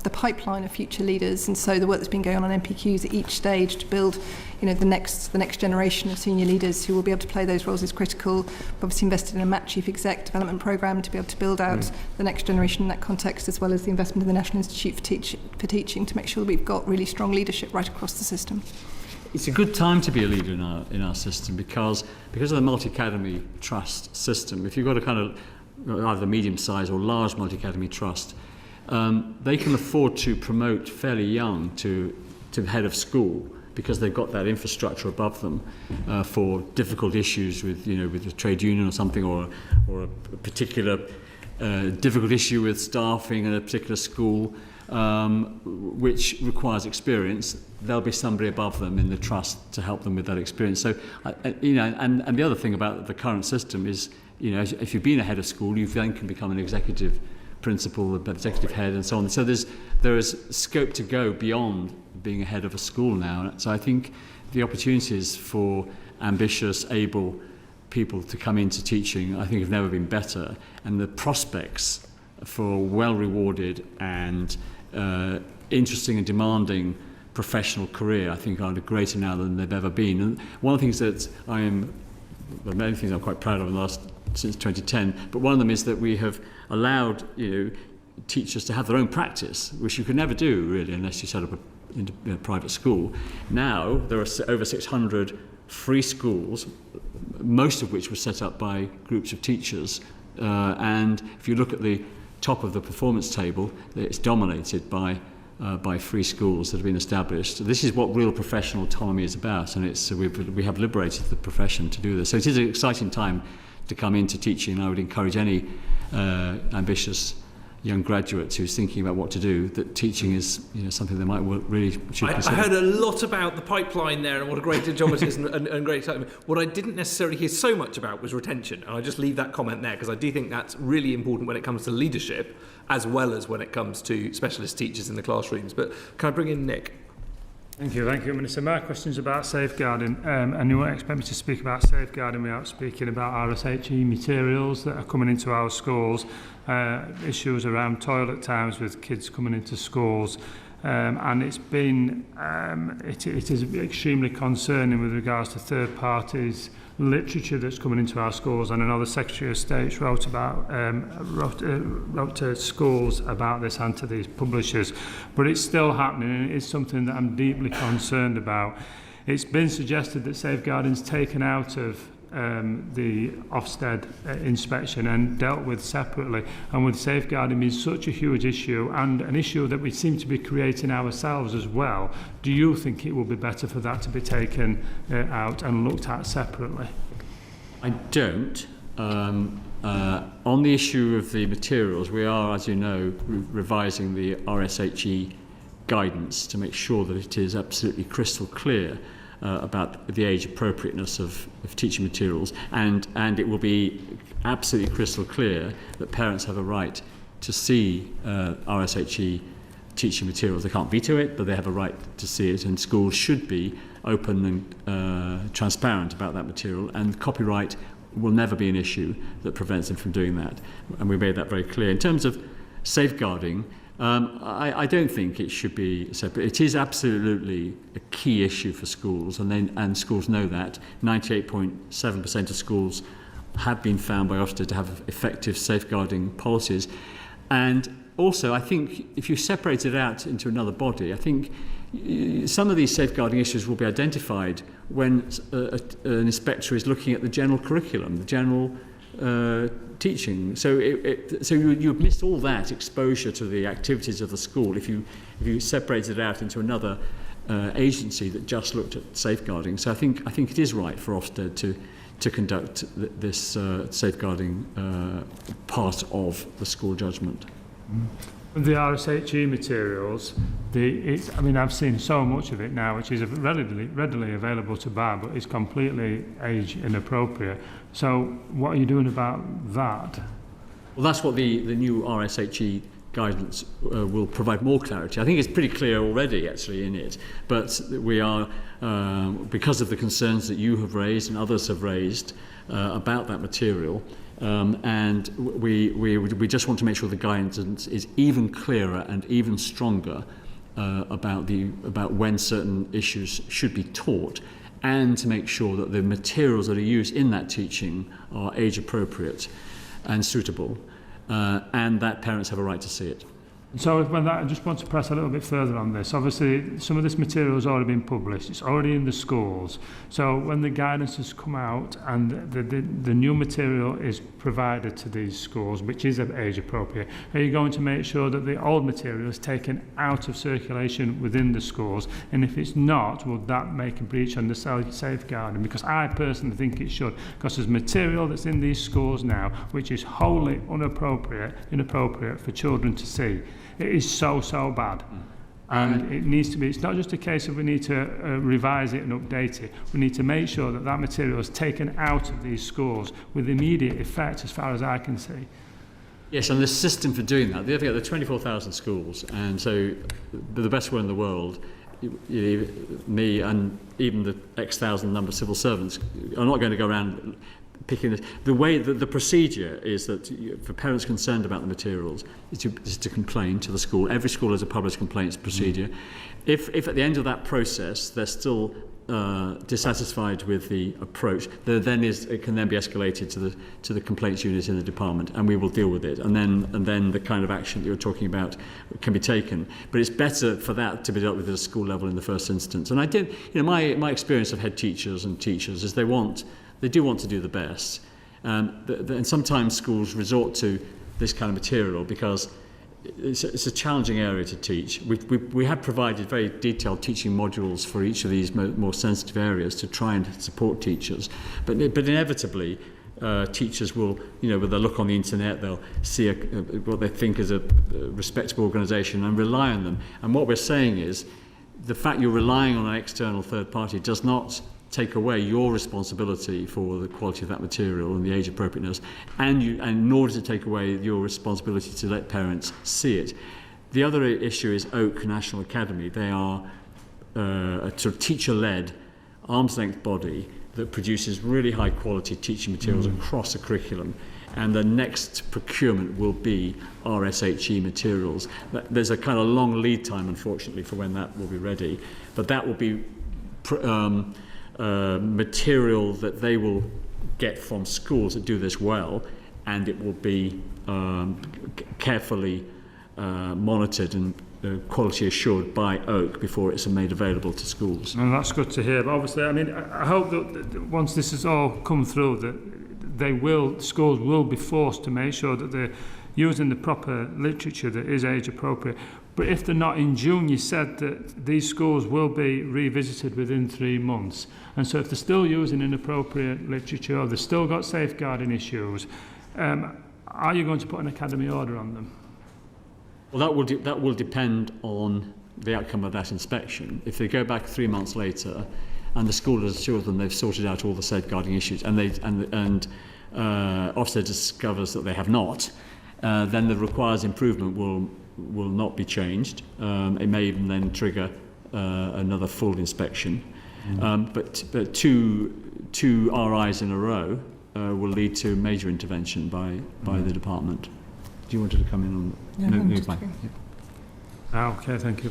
the pipeline of future leaders. And so the work that's been going on MPQs at each stage to build, the next generation of senior leaders who will be able to play those roles is critical. We've obviously invested in a MAT Chief Exec development programme to be able to build out the next generation in that context, as well as the investment in the National Institute for Teaching to make sure that we've got really strong leadership right across the system. It's a good time to be a leader in our system because of the multi-academy trust system. If you've got a kind of either medium-sized or large multi-academy trust, they can afford to promote fairly young to head of school because they've got that infrastructure above them for difficult issues with the trade union or something, or a particular difficult issue with staffing in a particular school, which requires experience. There'll be somebody above them in the trust to help them with that experience. So, and the other thing about the current system is, if you've been a head of school, you then can become an executive principal, executive head, and so on. So there is scope to go beyond being a head of a school now. So I think the opportunities for ambitious, able people to come into teaching, I think, have never been better, and the prospects for a well-rewarded and interesting and demanding professional career, I think, are greater now than they've ever been. And one of the things that many things I'm quite proud of since 2010, but one of them is that we have allowed teachers to have their own practice, which you could never do really unless you set up a private school. Now there are over 600 free schools, most of which were set up by groups of teachers, and if you look at the top of the performance table, it's dominated by free schools that have been established. This is what real professional autonomy is about, and we have liberated the profession to do this. So it is an exciting time to come into teaching, and I would encourage any ambitious young graduates who's thinking about what to do, that teaching is something they might really should consider. I heard a lot about the pipeline there and what a great job it is and great excitement. What I didn't necessarily hear so much about was retention, and I just leave that comment there because I do think that's really important when it comes to leadership as well as when it comes to specialist teachers in the classrooms. But can I bring in Nick? Thank you, Minister. My question's about safeguarding, and you won't expect me to speak about safeguarding without speaking about RSHE materials that are coming into our schools, issues around toilet times with kids coming into schools, and it's been, it is extremely concerning with regards to third parties literature that's coming into our schools, and another Secretary of State wrote to schools about this and to these publishers, but it's still happening, and it is something that I'm deeply concerned about. It's been suggested that safeguarding's taken out of the Ofsted inspection and dealt with separately, and with safeguarding being such a huge issue and an issue that we seem to be creating ourselves as well, do you think it will be better for that to be taken out and looked at separately? I don't. On the issue of the materials, we are, as you know, revising the RSHE guidance to make sure that it is absolutely crystal clear about the age appropriateness of teaching materials, and it will be absolutely crystal clear that parents have a right to see RSHE teaching materials. They can't veto it, but they have a right to see it, and schools should be open and transparent about that material, and copyright will never be an issue that prevents them from doing that, and we made that very clear. In terms of safeguarding, I don't think it should be separate. It is absolutely a key issue for schools, and schools know that. 98.7% of schools have been found by Ofsted to have effective safeguarding policies. And also, I think if you separate it out into another body, I think some of these safeguarding issues will be identified when an inspector is looking at the general curriculum, the general teaching. So you've missed all that exposure to the activities of the school if you separate it out into another agency that just looked at safeguarding. So I think it is right for Ofsted to conduct this safeguarding part of the school judgment. The RSHE materials, I've seen so much of it now, which is readily available to buy, but it's completely age inappropriate. So what are you doing about that? Well, that's what the new RSHE guidance will provide more clarity. I think it's pretty clear already, actually, in it. But we are, because of the concerns that you have raised and others have raised about that material, and we just want to make sure the guidance is even clearer and even stronger about when certain issues should be taught, and to make sure that the materials that are used in that teaching are age appropriate and suitable, and that parents have a right to see it. So I just want to press a little bit further on this. Obviously, some of this material has already been published. It's already in the schools. So when the guidance has come out and the new material is provided to these schools, which is age appropriate, are you going to make sure that the old material is taken out of circulation within the schools? And if it's not, will that make a breach on the safeguarding? Because I personally think it should, because there's material that's in these schools now which is wholly inappropriate for children to see. It is so bad. And it needs to be, it's not just a case of we need to revise it and update it. We need to make sure that that material is taken out of these schools with immediate effect, as far as I can see. Yes, and the system for doing that, there are 24,000 schools, and so the best one in the world, me and even the X thousand number of civil servants are not going to go around picking this. The way that the procedure is that for parents concerned about the materials is to complain to the school. Every school has a published complaints procedure. If at the end of that process they're still dissatisfied with the approach, it can then be escalated to the complaints unit in the department, and we will deal with it. And then the kind of action that you're talking about can be taken. But it's better for that to be dealt with at a school level in the first instance. And I did, my experience of head teachers and teachers is they do want to do the best. And sometimes schools resort to this kind of material because it's a challenging area to teach. We have provided very detailed teaching modules for each of these more sensitive areas to try and support teachers. But inevitably, teachers will, with a look on the internet, they'll see what they think is a respectable organisation and rely on them. And what we're saying is, the fact you're relying on an external third party does not take away your responsibility for the quality of that material and the age appropriateness, and nor does it take away your responsibility to let parents see it. The other issue is Oak National Academy. They are a sort of teacher-led, arm's-length body that produces really high-quality teaching materials across the curriculum, and the next procurement will be RSHE materials. There's a kind of long lead time, unfortunately, for when that will be ready, but that will be material that they will get from schools that do this well, and it will be carefully monitored quality assured by Oak before it's made available to schools. And that's good to hear. But obviously, I mean, I hope that once this has all come through, that schools will be forced to make sure that they're using the proper literature that is age appropriate. But if they're not in June, you said that these schools will be revisited within 3 months. And so if they're still using inappropriate literature, or they've still got safeguarding issues, are you going to put an academy order on them? Well, that will depend on the outcome of that inspection. If they go back 3 months later, and the school has assured them they've sorted out all the safeguarding issues, and Ofsted discovers that they have not, then the requires improvement will not be changed. It may even then trigger another full inspection. But two RIs in a row will lead to major intervention by the department. Do you want to come in on? Okay, thank you.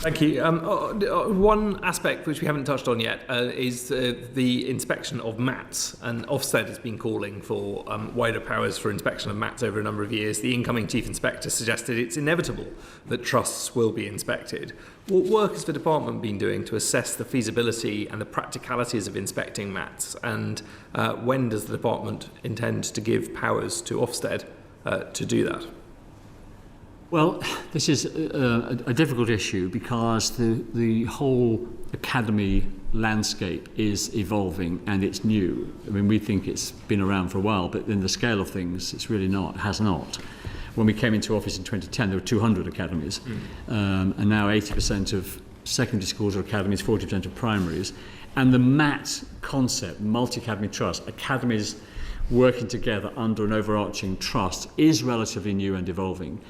Thank you. One aspect which we haven't touched on yet is the inspection of mats, and Ofsted has been calling for wider powers for inspection of mats over a number of years. The incoming Chief Inspector suggested it's inevitable that trusts will be inspected. What work has the department been doing to assess the feasibility and the practicalities of inspecting mats, and when does the department intend to give powers to Ofsted to do that? Well, this is a difficult issue because the whole academy landscape is evolving and it's new. I mean, we think it's been around for a while, but in the scale of things, it's really not, has not. When we came into office in 2010, there were 200 academies, and now 80% of secondary schools are academies, 40% of primaries. And the MAT concept, multi-academy trust, academies working together under an overarching trust, is relatively new and evolving.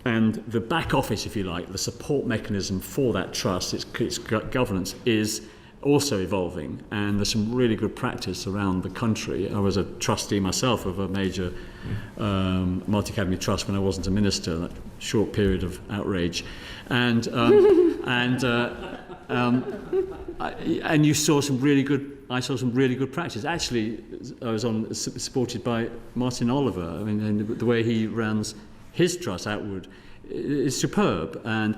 And the back office, if you like, the support mechanism for that trust, its governance, is also evolving. And there's some really good practice around the country. I was a trustee myself of a major multi-academy trust when I wasn't a minister, that short period of outrage. And you saw some really good. I saw some really good practice. Actually, I was supported by Martin Oliver. I mean, and the way he runs his trust outward is superb. And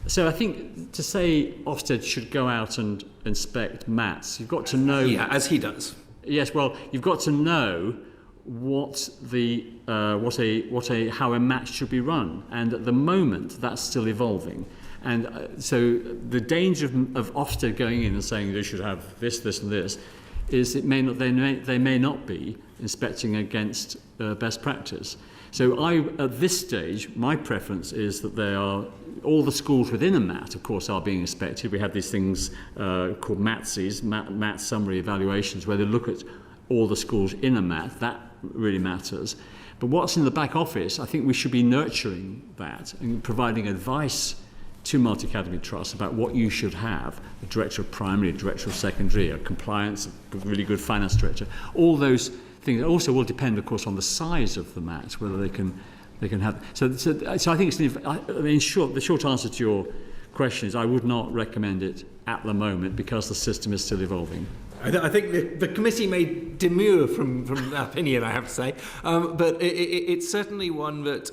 so I think to say Ofsted should go out and inspect mats, you've got to know... Yeah, as he does. Yes, well, you've got to know how a mat should be run. And at the moment, that's still evolving. And so the danger of Ofsted going in and saying they should have this, this and this is they may not be inspecting against best practice. So at this stage, my preference is that all the schools within a MAT, of course, are being inspected. We have these things called MATSEs, MAT summary evaluations, where they look at all the schools in a MAT. That really matters. But what's in the back office, I think we should be nurturing that and providing advice to multi-academy trusts about what you should have: a director of primary, a director of secondary, a compliance, a really good finance director. All those things also will depend, of course, on the size of the MAT, whether they can have. So I think the short answer to your question is I would not recommend it at the moment because the system is still evolving. I think the committee may demur from that opinion, I have to say, but it's certainly one that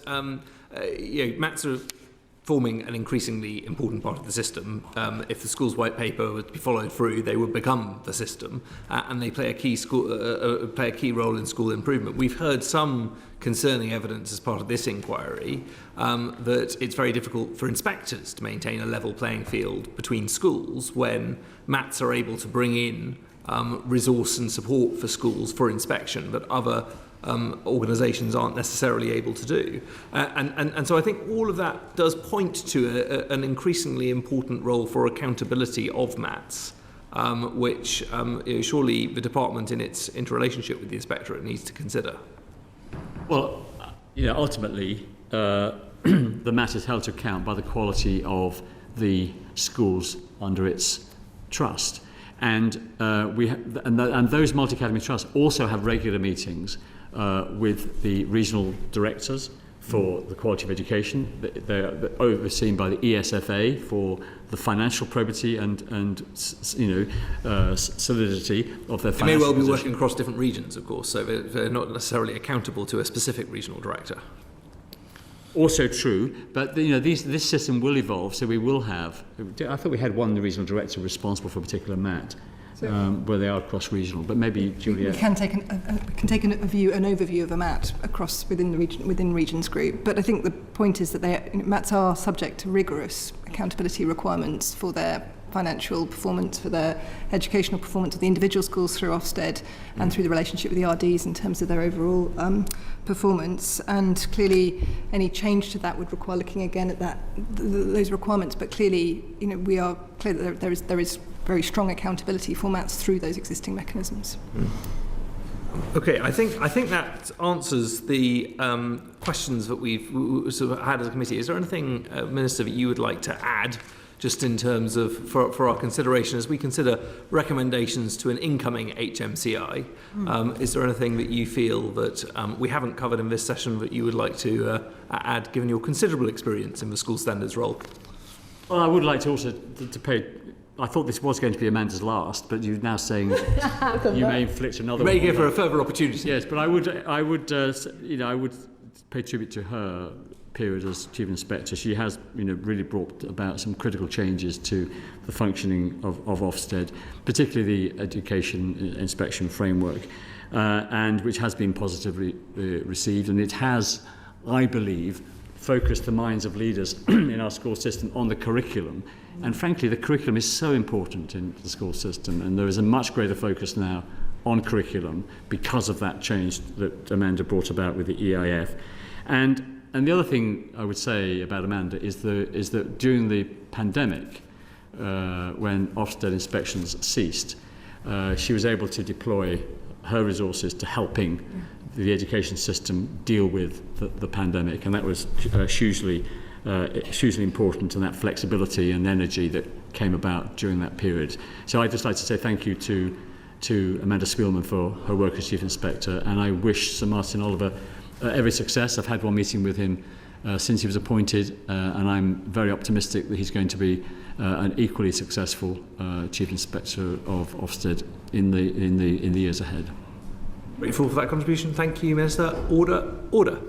MATs are forming an increasingly important part of the system. If the school's white paper was to be followed through, they would become the system, and they play a key role in school improvement. We've heard some concerning evidence as part of this inquiry that it's very difficult for inspectors to maintain a level playing field between schools when MATs are able to bring in resource and support for schools for inspection, but other organisations aren't necessarily able to do. And so I think all of that does point to an increasingly important role for accountability of MATs, which surely the department in its interrelationship with the inspectorate needs to consider. Well, ultimately, the MAT is held to account by the quality of the schools under its trust. And those multi-academy trusts also have regular meetings with the regional directors for the quality of education. They're overseen by the ESFA for the financial probity and solidity of their financial They may well be position. working across different regions, of course, so they're not necessarily accountable to a specific regional director. also true, but this system will evolve, so we will have. I thought we had one regional director responsible for a particular mat, where they are cross-regional. But maybe Juliet. We can take an overview of a mat across within regions group. But I think the point is that mats are subject to rigorous accountability requirements for their financial performance, for their educational performance of the individual schools through Ofsted and through the relationship with the RDs in terms of their overall performance. And clearly any change to that would require looking again at those requirements. But clearly, we are clear that there is very strong accountability for mats through those existing mechanisms. Okay, I think that answers the questions that we've sort of had as a committee. Is there anything, Minister, that you would like to add, just in terms of for our consideration as we consider recommendations to an incoming HMCI? Is there anything that you feel that we haven't covered in this session that you would like to add, given your considerable experience in the school standards role? Well, I would like to also to pay. I thought this was going to be Amanda's last, but you're now saying you may inflict another. May give her a further opportunity. Yes, but I would pay tribute to her period as Chief Inspector. She has, really brought about some critical changes to the functioning of Ofsted, particularly the education inspection framework, and which has been positively received, and it has, I believe, focused the minds of leaders in our school system on the curriculum. And frankly, the curriculum is so important in the school system, and there is a much greater focus now on curriculum because of that change that Amanda brought about with the EIF. And the other thing I would say about Amanda is that during the pandemic, when Ofsted inspections ceased, she was able to deploy her resources to helping the education system deal with the pandemic, and that was hugely important, and that flexibility and energy that came about during that period. So I'd just like to say thank you to Amanda Spielman for her work as Chief Inspector, and I wish Sir Martin Oliver every success. I've had one meeting with him since he was appointed, and I'm very optimistic that he's going to be an equally successful Chief Inspector of Ofsted in the years ahead. Grateful for that contribution. Thank you, Minister. Order.